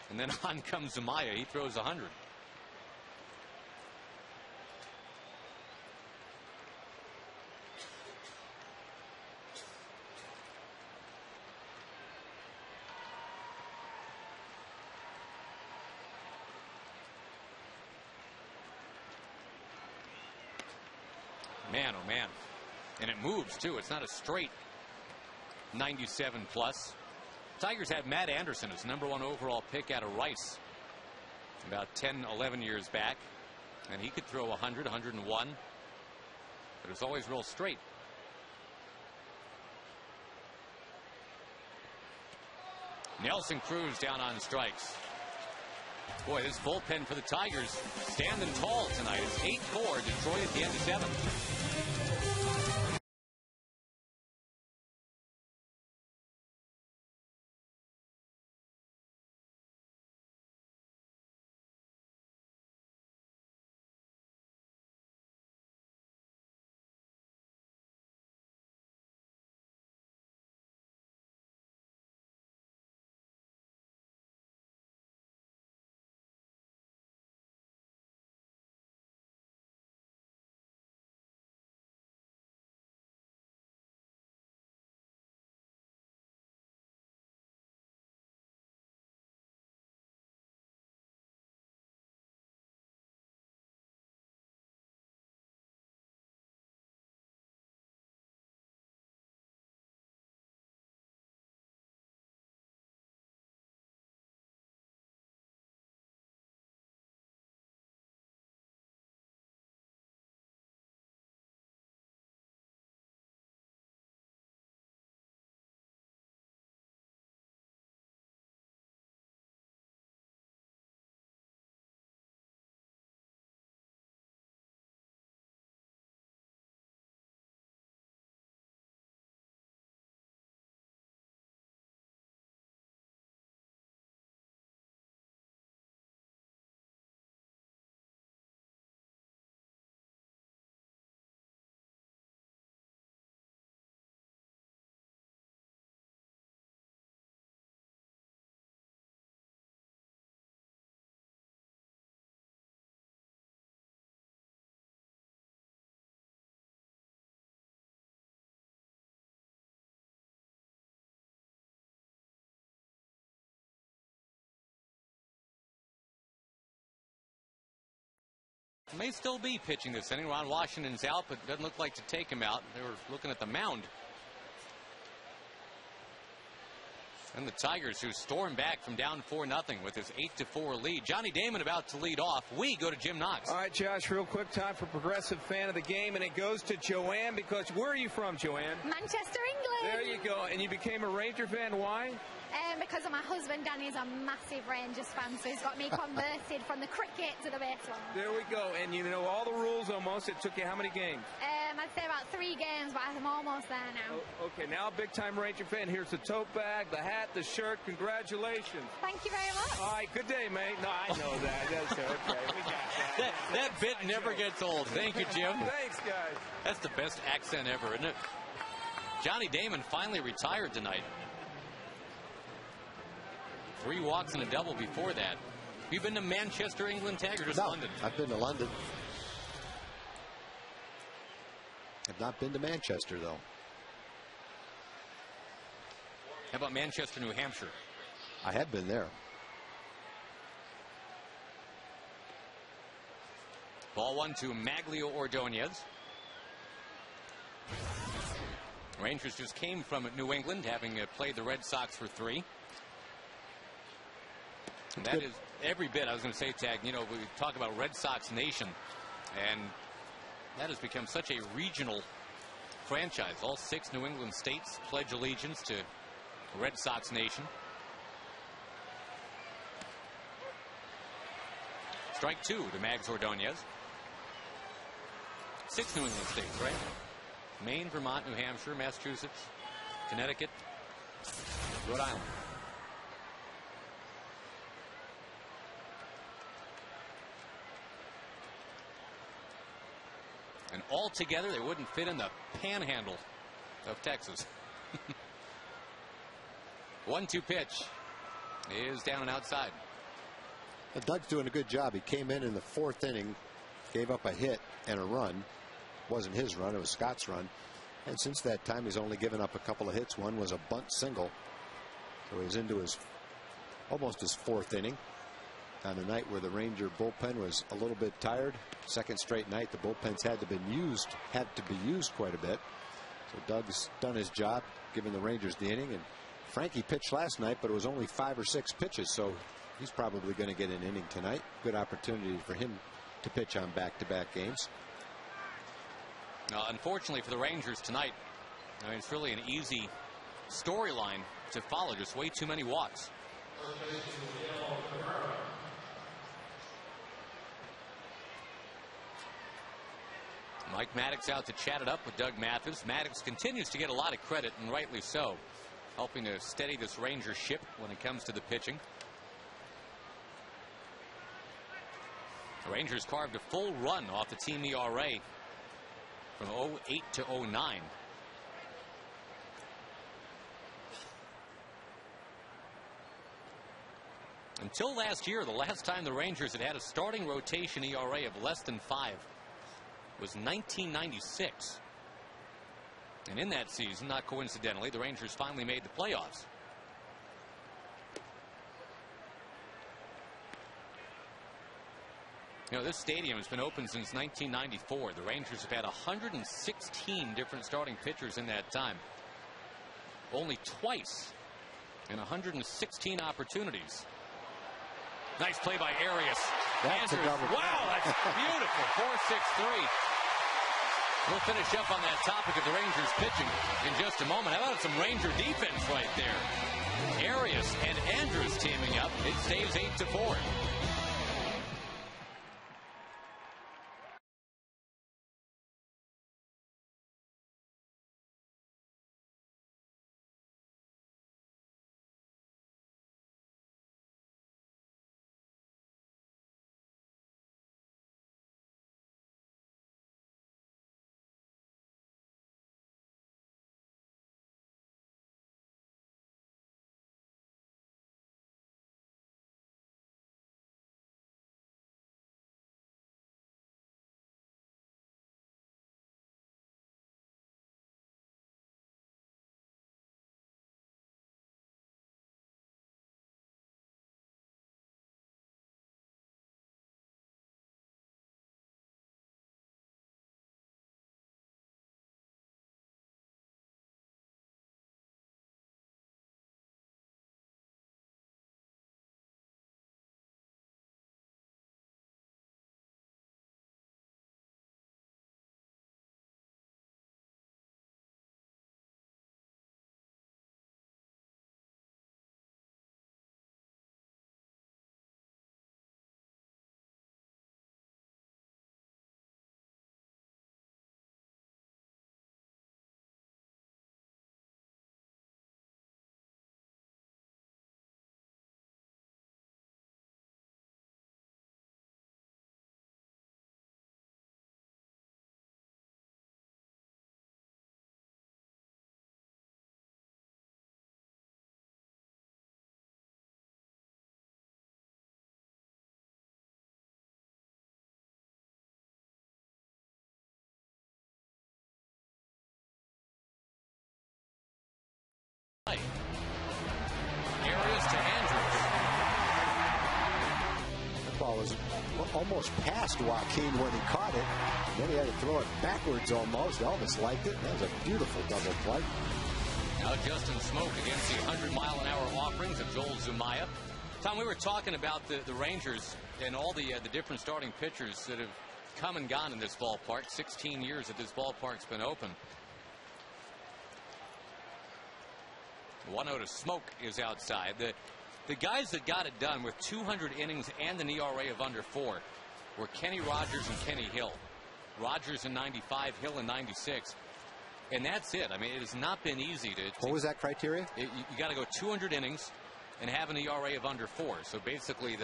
And then on comes Amaya. He throws 100. Man, oh man. And it moves too. It's not a straight 97 plus. Tigers had Matt Anderson as #1 overall pick out of Rice about 10, 11 years back. And he could throw 100, 101. But it was always real straight. Nelson Cruz down on strikes. Boy, this bullpen for the Tigers standing tall tonight. It's 8-4, Detroit at the end of 7. May still be pitching this inning. Ron Washington's out, but doesn't look like to take him out. They were looking at the mound. And the Tigers, who stormed back from down 4-0 with his 8-4 lead. Johnny Damon about to lead off. We go to Jim Knox.
All right, Josh, real quick time for Progressive Fan of the Game, and it goes to Joanne, because where are you from, Joanne?
Manchester, England.
There you go. And you became a Ranger fan. Why?
Because of my husband. Danny's a massive Rangers fan, so he's got me converted from the cricket to the baseball.
There we go. And you know all the rules almost. It took you how many games?
I'd say about 3 games, but I'm almost there now.
Oh, okay, now a big-time Ranger fan. Here's the tote bag, the hat, the shirt. Congratulations.
Thank you very much.
All right, good day, mate. No, I know that. That's okay. We got that.
That bit never gets old. Thank you, Jim.
Thanks, guys.
That's the best accent ever, isn't it? Johnny Damon finally retired tonight. 3 walks and a double before that. Have you been to Manchester, England, Tag, or just London?
I've been to London. I've not been to Manchester, though.
How about Manchester, New Hampshire?
I have been there.
Ball 1 to Maglio Ordonez. Rangers just came from New England, having played the Red Sox for 3. And that is every bit, I was going to say, Tag, you know, we talk about Red Sox Nation, and that has become such a regional franchise. All 6 New England states pledge allegiance to Red Sox Nation. Strike 2 to Mags Ordonez. 6 New England states, right? Maine, Vermont, New Hampshire, Massachusetts, Connecticut, Rhode Island. And altogether, they wouldn't fit in the panhandle of Texas. 1-2 pitch is down and outside.
Doug's doing a good job. He came in the 4th inning, gave up a hit and a run. Wasn't his run, it was Scott's run. And since that time, he's only given up a couple of hits. One was a bunt single. So he's into his almost his 4th inning. On a night where the Ranger bullpen was a little bit tired. Second straight night the bullpens had to be used quite a bit. So Doug's done his job, giving the Rangers the inning. And Frankie pitched last night, but it was only 5 or 6 pitches, so he's probably going to get an inning tonight. Good opportunity for him to pitch on back-to-back games.
Unfortunately for the Rangers tonight, I mean, it's really an easy storyline to follow. Just way too many walks. Mike Maddox out to chat it up with Doug Mathis. Maddox continues to get a lot of credit, and rightly so, helping to steady this Ranger ship when it comes to the pitching. The Rangers carved a full run off the team ERA from 08 to 09. Until last year, the last time the Rangers had a starting rotation ERA of less than 5 was 1996. And in that season, not coincidentally, the Rangers finally made the playoffs. You know, this stadium has been open since 1994. The Rangers have had 116 different starting pitchers in that time. Only twice in 116 opportunities. Nice play by Arias.
That's a double.
Wow, that's beautiful. 4-6-3. We'll finish up on that topic of the Rangers pitching in just a moment. How about some Ranger defense right there? Arias and Andrews teaming up. It stays 8-4. Arias to Andrews.
That ball was almost past Joaquin when he caught it. Then he had to throw it backwards almost. Elvis liked it. That was a beautiful double play.
Now Justin Smoke against the 100-mile-an-hour offerings of Joel Zumaya. Tom, we were talking about the Rangers and all the different starting pitchers that have come and gone in this ballpark. 16 years that this ballpark's been open. 1-0 to Smoke is outside. The guys that got it done with 200 innings and an ERA of under 4 were Kenny Rogers and Kenny Hill. Rogers in 95, Hill in 96. And that's it. I mean, it has not been easy to
what was that criteria?
You got to go 200 innings and have an ERA of under 4. So basically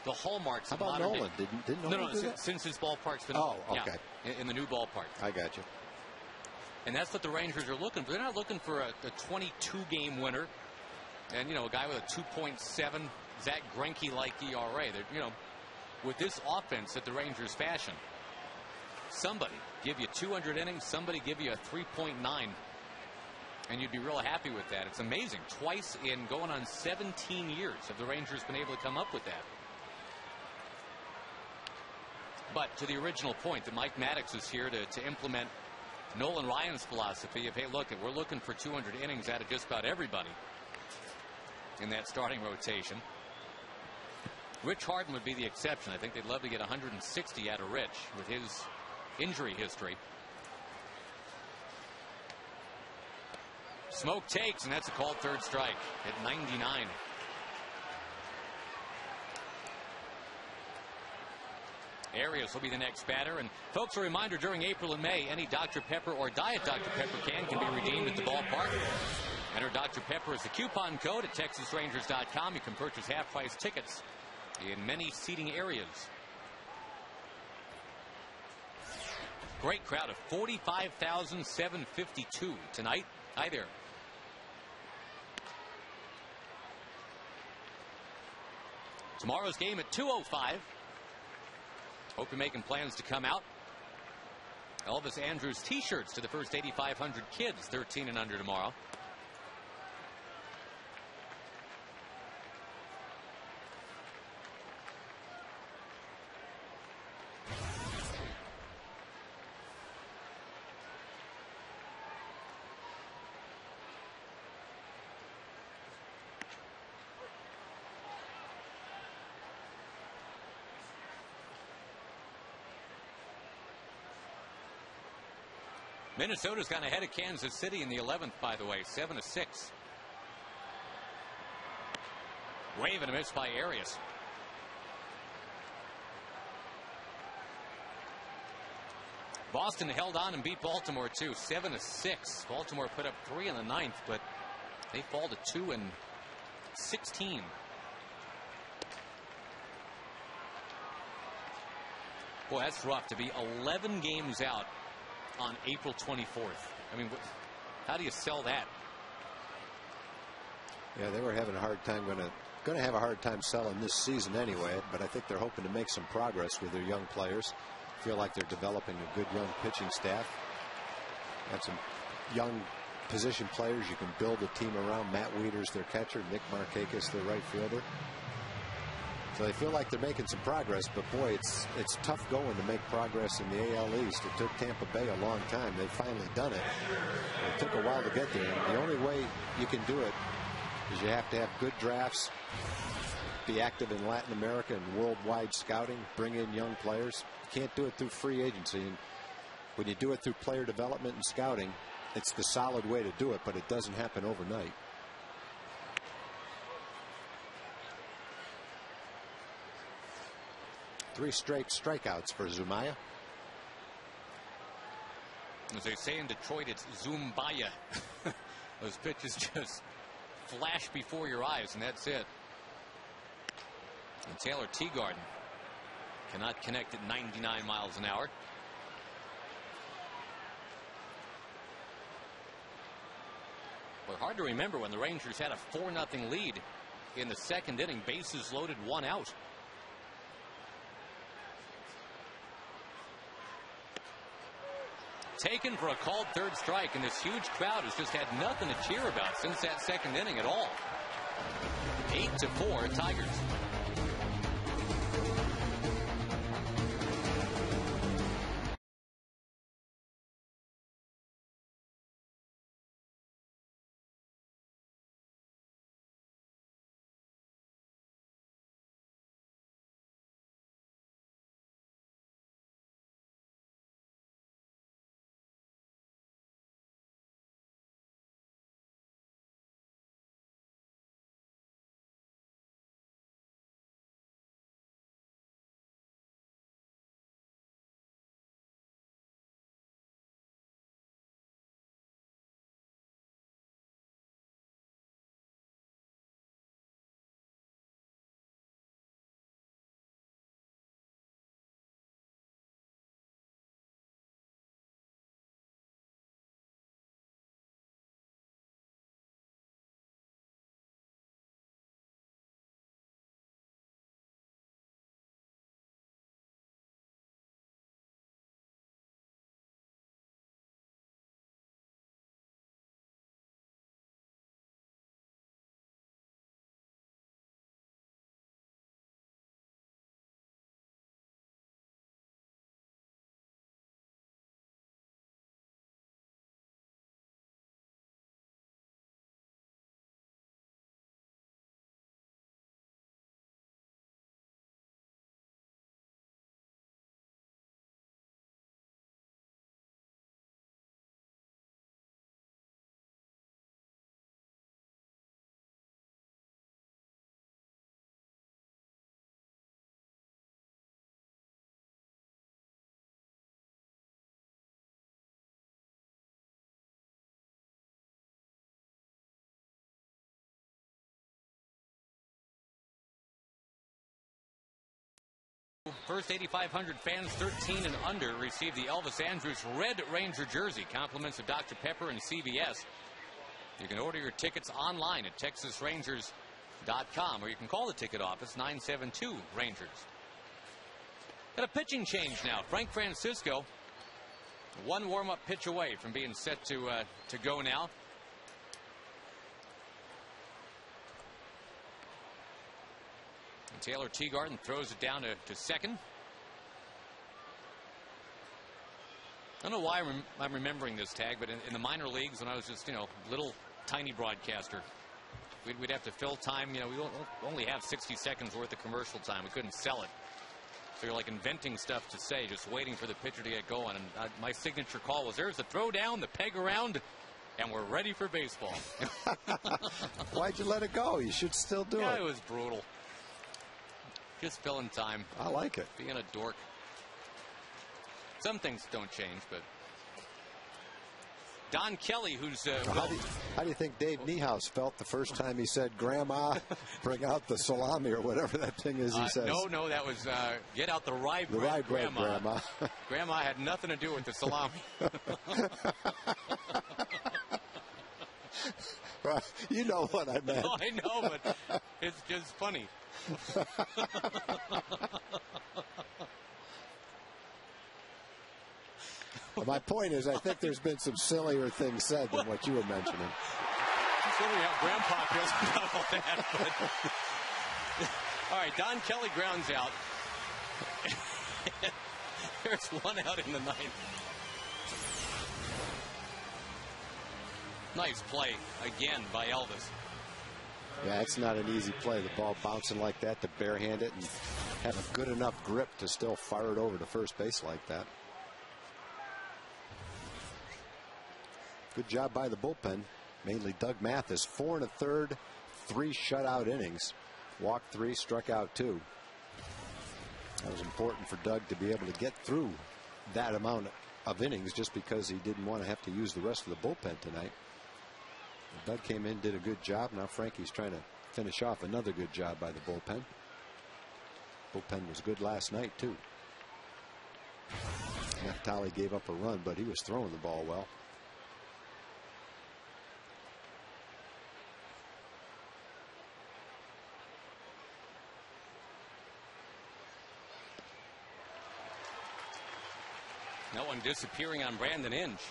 the hallmarks
How
of
about
modern
Nolan?
day.
Didn't Nolan do that?
Since his ballpark's been
okay.
In the new ballpark.
I got you.
And that's what the Rangers are looking for. They're not looking for a 22-game winner and, a guy with a 2.7 Zach Greinke-like ERA. They're, with this offense that the Rangers fashion, somebody give you 200 innings, somebody give you a 3.9, and you'd be real happy with that. It's amazing. Twice in going on 17 years have the Rangers been able to come up with that. But to the original point, that Mike Maddox is here to implement Nolan Ryan's philosophy of, hey, look, we're looking for 200 innings out of just about everybody in that starting rotation. Rich Harden would be the exception. I think they'd love to get 160 out of Rich with his injury history. Smoke takes, and that's a called third strike at 99. Arias will be the next batter. And folks, a reminder, during April and May, any Dr. Pepper or Diet Dr. Pepper can be redeemed at the ballpark. Enter Dr. Pepper as the coupon code at TexasRangers.com. You can purchase half-price tickets in many seating areas. Great crowd of 45,752 tonight. Hi there. Tomorrow's game at 2:05. Hope you're making plans to come out. Elvis Andrews t-shirts to the first 8,500 kids 13 and under tomorrow. Minnesota's gone ahead of Kansas City in the 11th, by the way, 7-6. Wave and a miss by Arias. Boston held on and beat Baltimore too, 7-6. Baltimore put up 3 in the 9th, but they fall to 2-16. Boy, that's rough to be 11 games out on April 24th. I mean, how do you sell that?
Yeah, they were having a hard time, going to have a hard time selling this season anyway, but I think they're hoping to make some progress with their young players. Feel like they're developing a good young pitching staff. Got some young position players you can build a team around. Matt Wieters, their catcher, Nick Markakis, their right fielder. So they feel like they're making some progress, but boy, it's tough going to make progress in the AL East. It took Tampa Bay a long time. They've finally done it. It took a while to get there. And the only way you can do it is you have to have good drafts, be active in Latin America and worldwide scouting, bring in young players. You can't do it through free agency. And when you do it through player development and scouting, it's the solid way to do it, but it doesn't happen overnight. Three straight strikeouts for Zumaya.
As they say in Detroit, it's Zumbaya. Those pitches just flash before your eyes, and that's it. And Taylor Teagarden cannot connect at 99 miles an hour. But hard to remember when the Rangers had a 4-0 lead in the second inning, bases loaded, 1 out. Taken for a called third strike, and this huge crowd has just had nothing to cheer about since that second inning at all. 8-4 Tigers. First 8,500 fans 13 and under receive the Elvis Andrus Red Ranger jersey. Compliments of Dr. Pepper and CVS. You can order your tickets online at TexasRangers.com, or you can call the ticket office 972-RANGERS. Got a pitching change now. Frank Francisco, one warm-up pitch away from being set to go now. And Taylor Teagarden throws it down to second. I don't know why I'm remembering this tag, but in the minor leagues, when I was just, little tiny broadcaster, we'd have to fill time. We only have 60 seconds worth of commercial time. We couldn't sell it. So you're like inventing stuff to say, just waiting for the pitcher to get going. And my signature call was, there's the throw down, the peg around, and we're ready for baseball.
Why'd you let it go? You should still do it.
Yeah, it was brutal. Just filling time.
I like it.
Being a dork. Some things don't change, but Don Kelly, who's
how do you think Dave Niehaus felt the first time he said, "Grandma, bring out the salami," or whatever that thing is he says?
No, that was get out the rye bread,
the rye bread, Grandma.
Grandma had nothing to do with the salami.
Well, you know what I meant.
No, I know, but it's just funny.
My point is, I think there's been some sillier things said than what you were mentioning.
It's funny how Grandpa feels about all that. But all right, Don Kelly grounds out. There's one out in the ninth. Nice play again by Elvis.
Yeah, it's not an easy play. The ball bouncing like that to barehand it and have a good enough grip to still fire it over to first base like that. Good job by the bullpen, mainly Doug Mathis. 4 1/3, 3 shutout innings. Walked 3, struck out 2. That was important for Doug to be able to get through that amount of innings just because he didn't want to have to use the rest of the bullpen tonight. Doug came in, did a good job. Now Frankie's trying to finish off another good job by the bullpen. Bullpen was good last night, too. Naftali gave up a run, but he was throwing the ball well.
No one disappearing on Brandon Inge.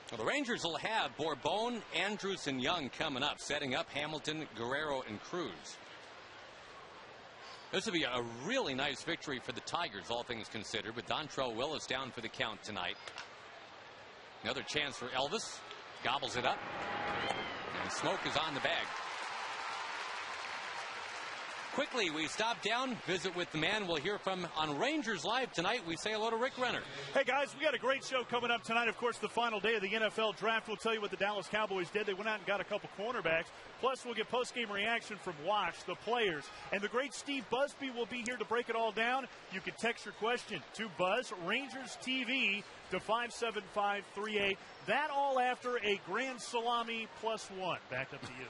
Well, the Rangers will have Bourbon, Andrus, and Young coming up, setting up Hamilton, Guerrero, and Cruz. This will be a really nice victory for the Tigers, all things considered, with Dontrell Willis down for the count tonight. Another chance for Elvis. Gobbles it up. And smoke is on the bag. Quickly, we stop down, visit with the man we'll hear from on Rangers Live tonight. We say hello to Rick Renner.
Hey, guys, we got a great show coming up tonight. Of course, the final day of the NFL draft. We'll tell you what the Dallas Cowboys did. They went out and got a couple cornerbacks. Plus, we'll get post-game reaction from Wash, the players. And the great Steve Busby will be here to break it all down. You can text your question to Buzz Rangers TV to 57538. That all after a grand salami +1. Back up to you.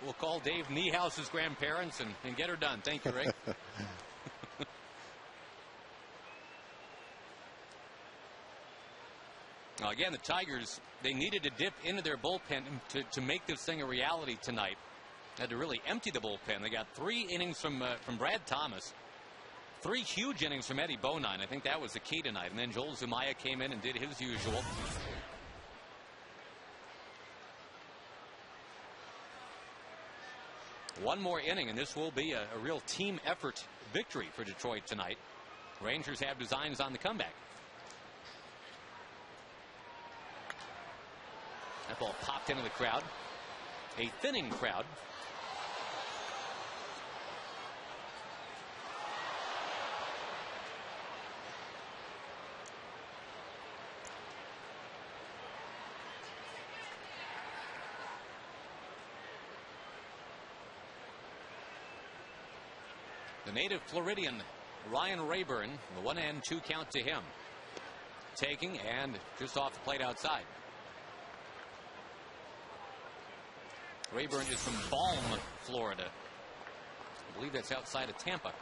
We'll call Dave Niehaus's grandparents and get her done. Thank you, Rick. Now, again, the Tigers, they needed to dip into their bullpen to make this thing a reality tonight. Had to really empty the bullpen. They got 3 innings from Brad Thomas. 3 huge innings from Eddie Bonine. I think that was the key tonight. And then Joel Zumaya came in and did his usual. One more inning, and this will be a real team effort victory for Detroit tonight. Rangers have designs on the comeback. That ball popped into the crowd. A thinning crowd. The native Floridian, Ryan Rayburn, the 1-2 count to him. Taking and just off the plate outside. Rayburn is from Balm, Florida. I believe that's outside of Tampa.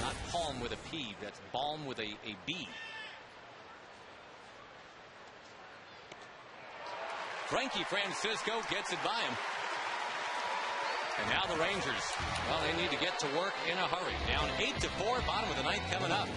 Not Palm with a P, that's Balm with a B. Frankie Francisco gets it by him. And now the Rangers, well, they need to get to work in a hurry. Down 8-4, bottom of the ninth coming up.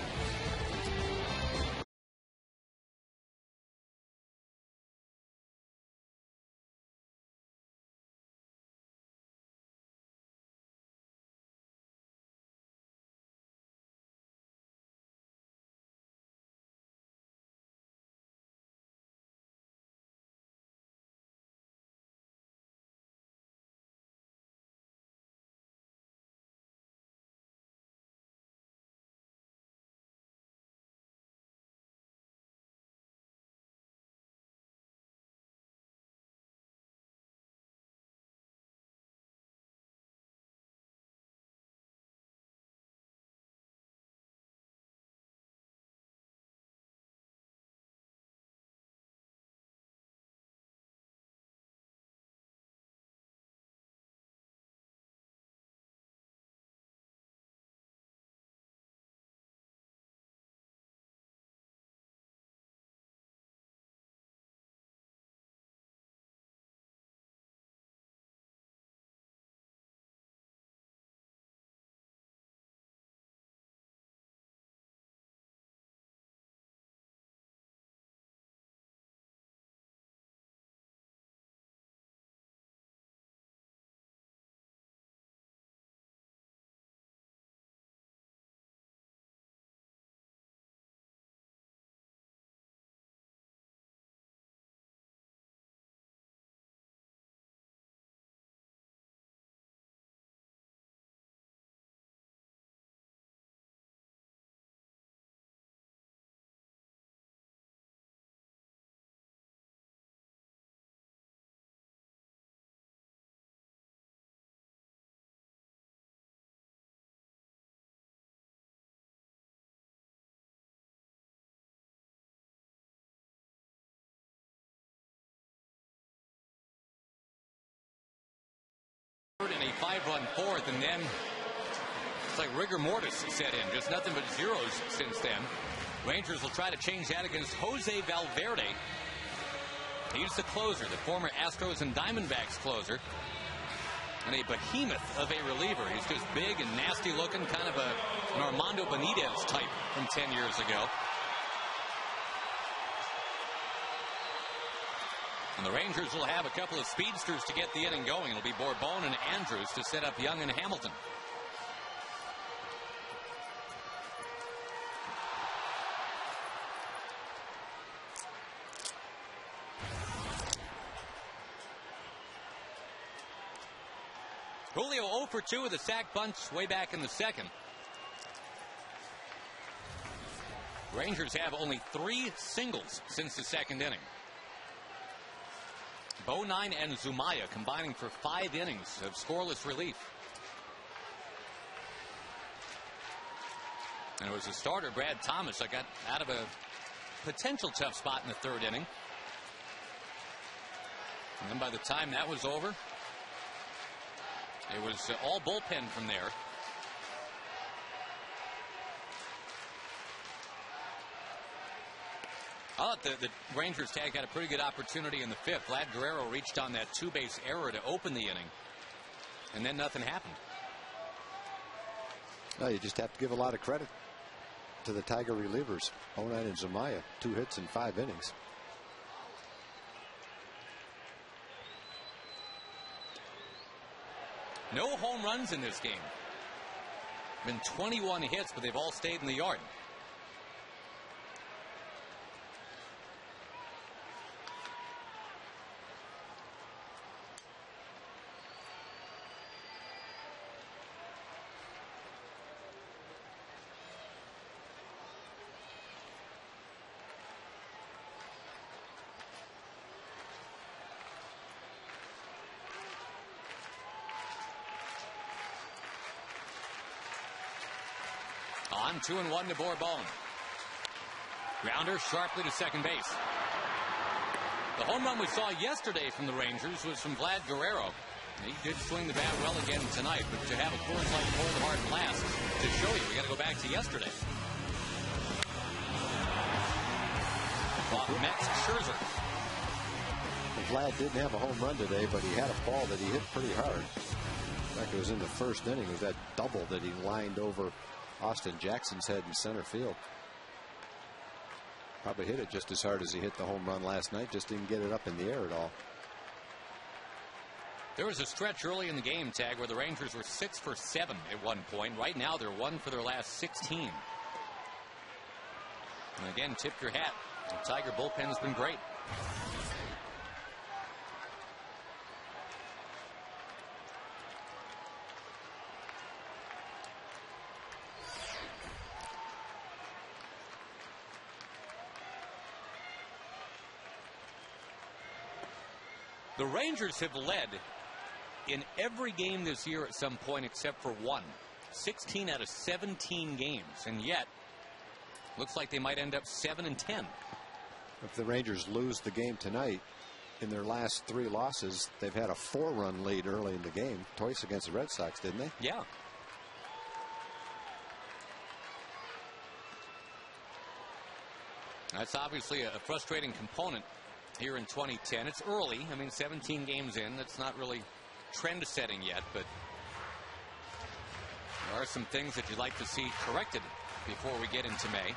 In a 5-run fourth, and then it's like rigor mortis set in. Just nothing but zeros since then. Rangers will try to change that against Jose Valverde. He's the closer, the former Astros and Diamondbacks closer. And a behemoth of a reliever. He's just big and nasty looking, kind of an Armando Benitez type from 10 years ago. And the Rangers will have a couple of speedsters to get the inning going. It'll be Bourbon and Andrews to set up Young and Hamilton. Julio 0 for 2 with a sac bunt way back in the second. Rangers have only 3 singles since the second inning. Bonine and Zumaya combining for 5 innings of scoreless relief. And it was the starter, Brad Thomas, that got out of a potential tough spot in the third inning. And then by the time that was over, it was all bullpen from there. I thought the Rangers tag had a pretty good opportunity in the fifth. Vlad Guerrero reached on that 2-base error to open the inning, and then nothing happened.
No, you just have to give a lot of credit to the Tiger relievers. Onine and Zumaya, 2 hits in 5 innings.
No home runs in this game. Been 21 hits, but they've all stayed in the yard. On 2-1 to Bourbon. Grounder sharply to second base. The home run we saw yesterday from the Rangers was from Vlad Guerrero. He did swing the bat well again tonight, but to have a Coors Light cold hard blast to show you, we got to go back to yesterday. Mets Scherzer.
Vlad didn't have a home run today, but he had a ball that he hit pretty hard. In fact, it was in the first inning. It was that double that he lined over Austin Jackson's head in center field. Probably hit it just as hard as he hit the home run last night. Just didn't get it up in the air at all.
There was a stretch early in the game, Tag, where the Rangers were 6 for 7 at one point. Right now, they're 1 for their last 16. And again, tip your hat. The Tiger bullpen's been great. The Rangers have led in every game this year at some point except for one. 16 out of 17 games, and yet looks like they might end up 7 and 10.
If the Rangers lose the game tonight, in their last 3 losses, they've had a 4-run lead early in the game, twice against the Red Sox, didn't they?
Yeah. That's obviously a frustrating component here in 2010. It's early. I mean, 17 games in. That's not really trend setting yet, but there are some things that you'd like to see corrected before we get into May.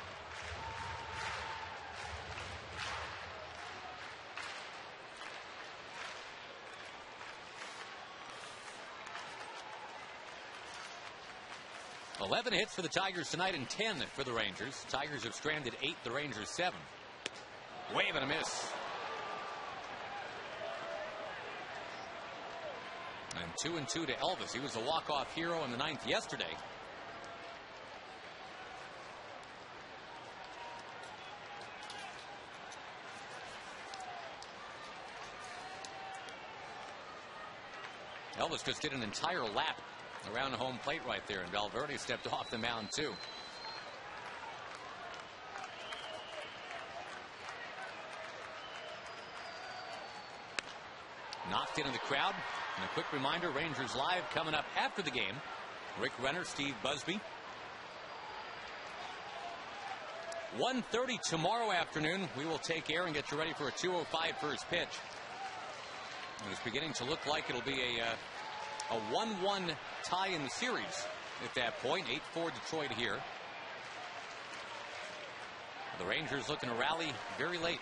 Eleven hits for the Tigers tonight and 10 for the Rangers. Tigers have stranded 8, the Rangers 7. Wave and a miss. And 2-2 to Elvis. He was a walk-off hero in the 9th yesterday. Elvis just did an entire lap around the home plate right there, and Valverde stepped off the mound too. Knocked into the crowd. And a quick reminder, Rangers Live coming up after the game. Rick Renner, Steve Busby. 1:30 tomorrow afternoon. We will take air and get you ready for a 2:05 first pitch. And it's beginning to look like it'll be a 1-1 tie in the series at that point. 8-4 Detroit here. The Rangers looking to rally very late.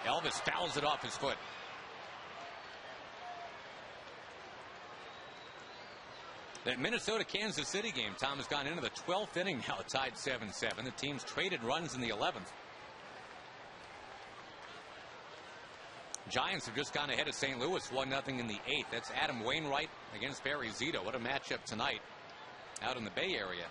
Elvis fouls it off his foot. That Minnesota-Kansas City game, Tom, has gone into the 12th inning now, tied 7-7. The teams traded runs in the 11th. Giants have just gone ahead of St. Louis 1-0 in the 8th. That's Adam Wainwright against Barry Zito. What a matchup tonight out in the Bay Area.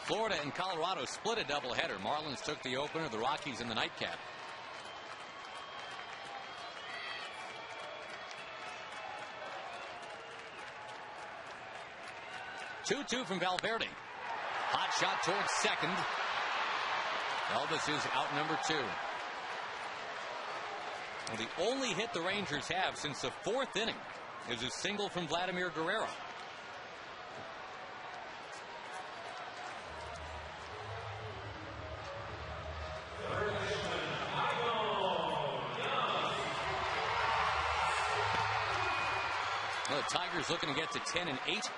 Florida and Colorado split a doubleheader. Marlins took the opener, the Rockies in the nightcap. Two from Valverde. Hot shot towards second. Elvis is out number 2. Well, the only hit the Rangers have since the 4th inning is a single from Vladimir Guerrero. Well, the Tigers looking to get to 10 and 8.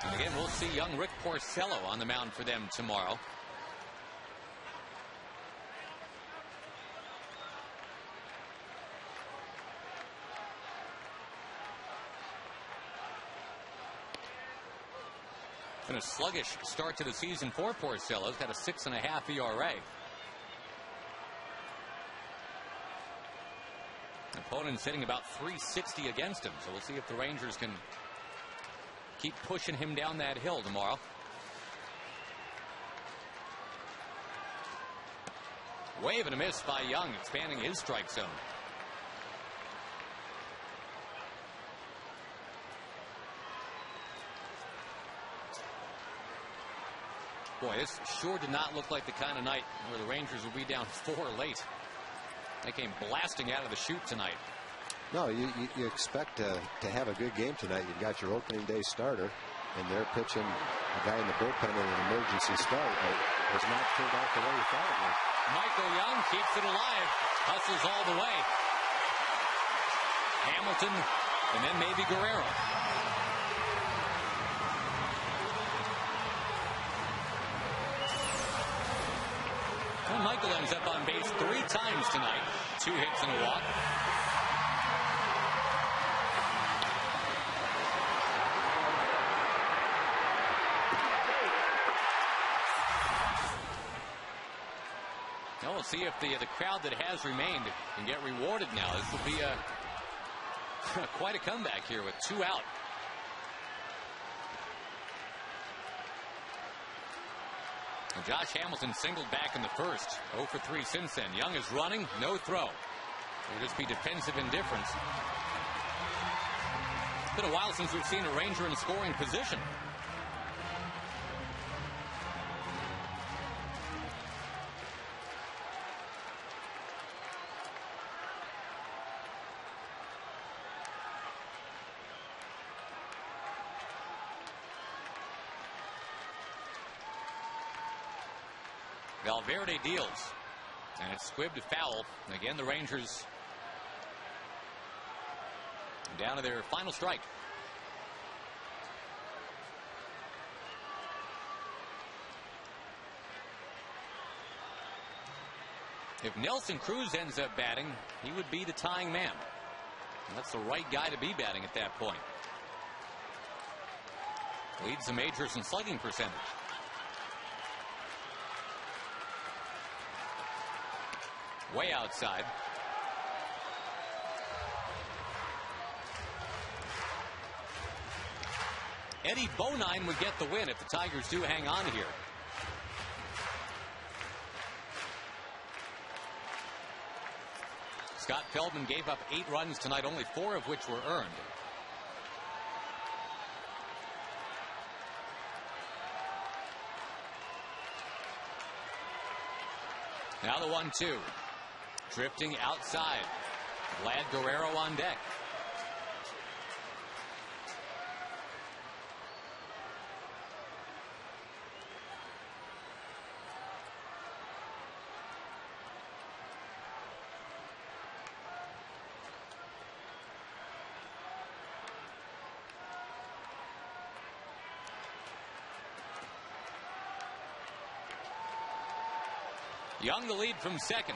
And again, we'll see young Rick Porcello on the mound for them tomorrow. And a sluggish start to the season for Porcello. He's got a 6.5 ERA. Opponent's hitting about .360 against him, so we'll see if the Rangers can keep pushing him down that hill tomorrow. Wave and a miss by Young, expanding his strike zone. Boy, this sure did not look like the kind of night where the Rangers would be down 4 late. They came blasting out of the chute tonight.
No, you expect to have a good game tonight. You've got your opening day starter, and they're pitching a guy in the bullpen in an emergency start. It has not turned out the way you thought it would.
Michael Young keeps it alive, hustles all the way. Hamilton, and then maybe Guerrero. And Michael ends up on base 3 times tonight. 2 hits and a walk. Now we'll see if the crowd that has remained can get rewarded now. This will be quite a comeback here with 2 out. And Josh Hamilton singled back in the first. 0 for 3 since then. Young is running, no throw. It'll just be defensive indifference. It's been a while since we've seen a Ranger in scoring position. Valverde deals, and it's squibbed foul. And again, the Rangers down to their final strike. If Nelson Cruz ends up batting, he would be the tying man. And that's the right guy to be batting at that point. Leads the majors in slugging percentage. Way outside. Eddie Bonine would get the win if the Tigers do hang on here. Scott Feldman gave up 8 runs tonight, only 4 of which were earned. Now the 1-2. Drifting outside. Vlad Guerrero on deck. Young the lead from second.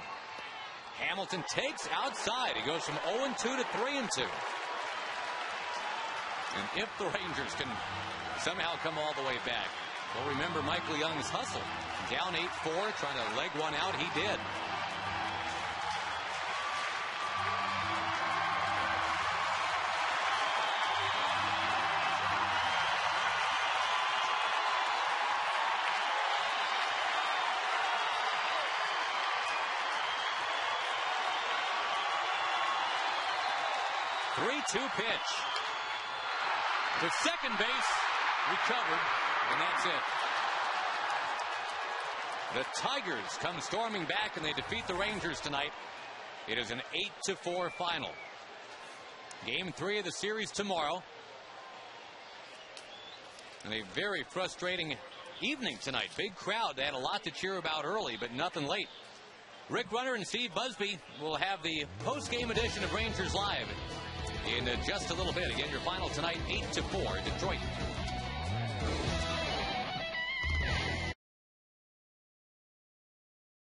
Hamilton takes outside. He goes from 0-2 to 3-2. And if the Rangers can somehow come all the way back, well, remember Michael Young's hustle. Down 8-4, trying to leg one out. He did. Two pitch. To second base, recovered, and that's it. The Tigers come storming back and they defeat the Rangers tonight. It is an 8-4 final. Game 3 of the series tomorrow. And a very frustrating evening tonight. Big crowd. They had a lot to cheer about early, but nothing late. Rick Runner and Steve Busby will have the post-game edition of Rangers Live in just a little bit. Again, your final tonight, 8-4, Detroit.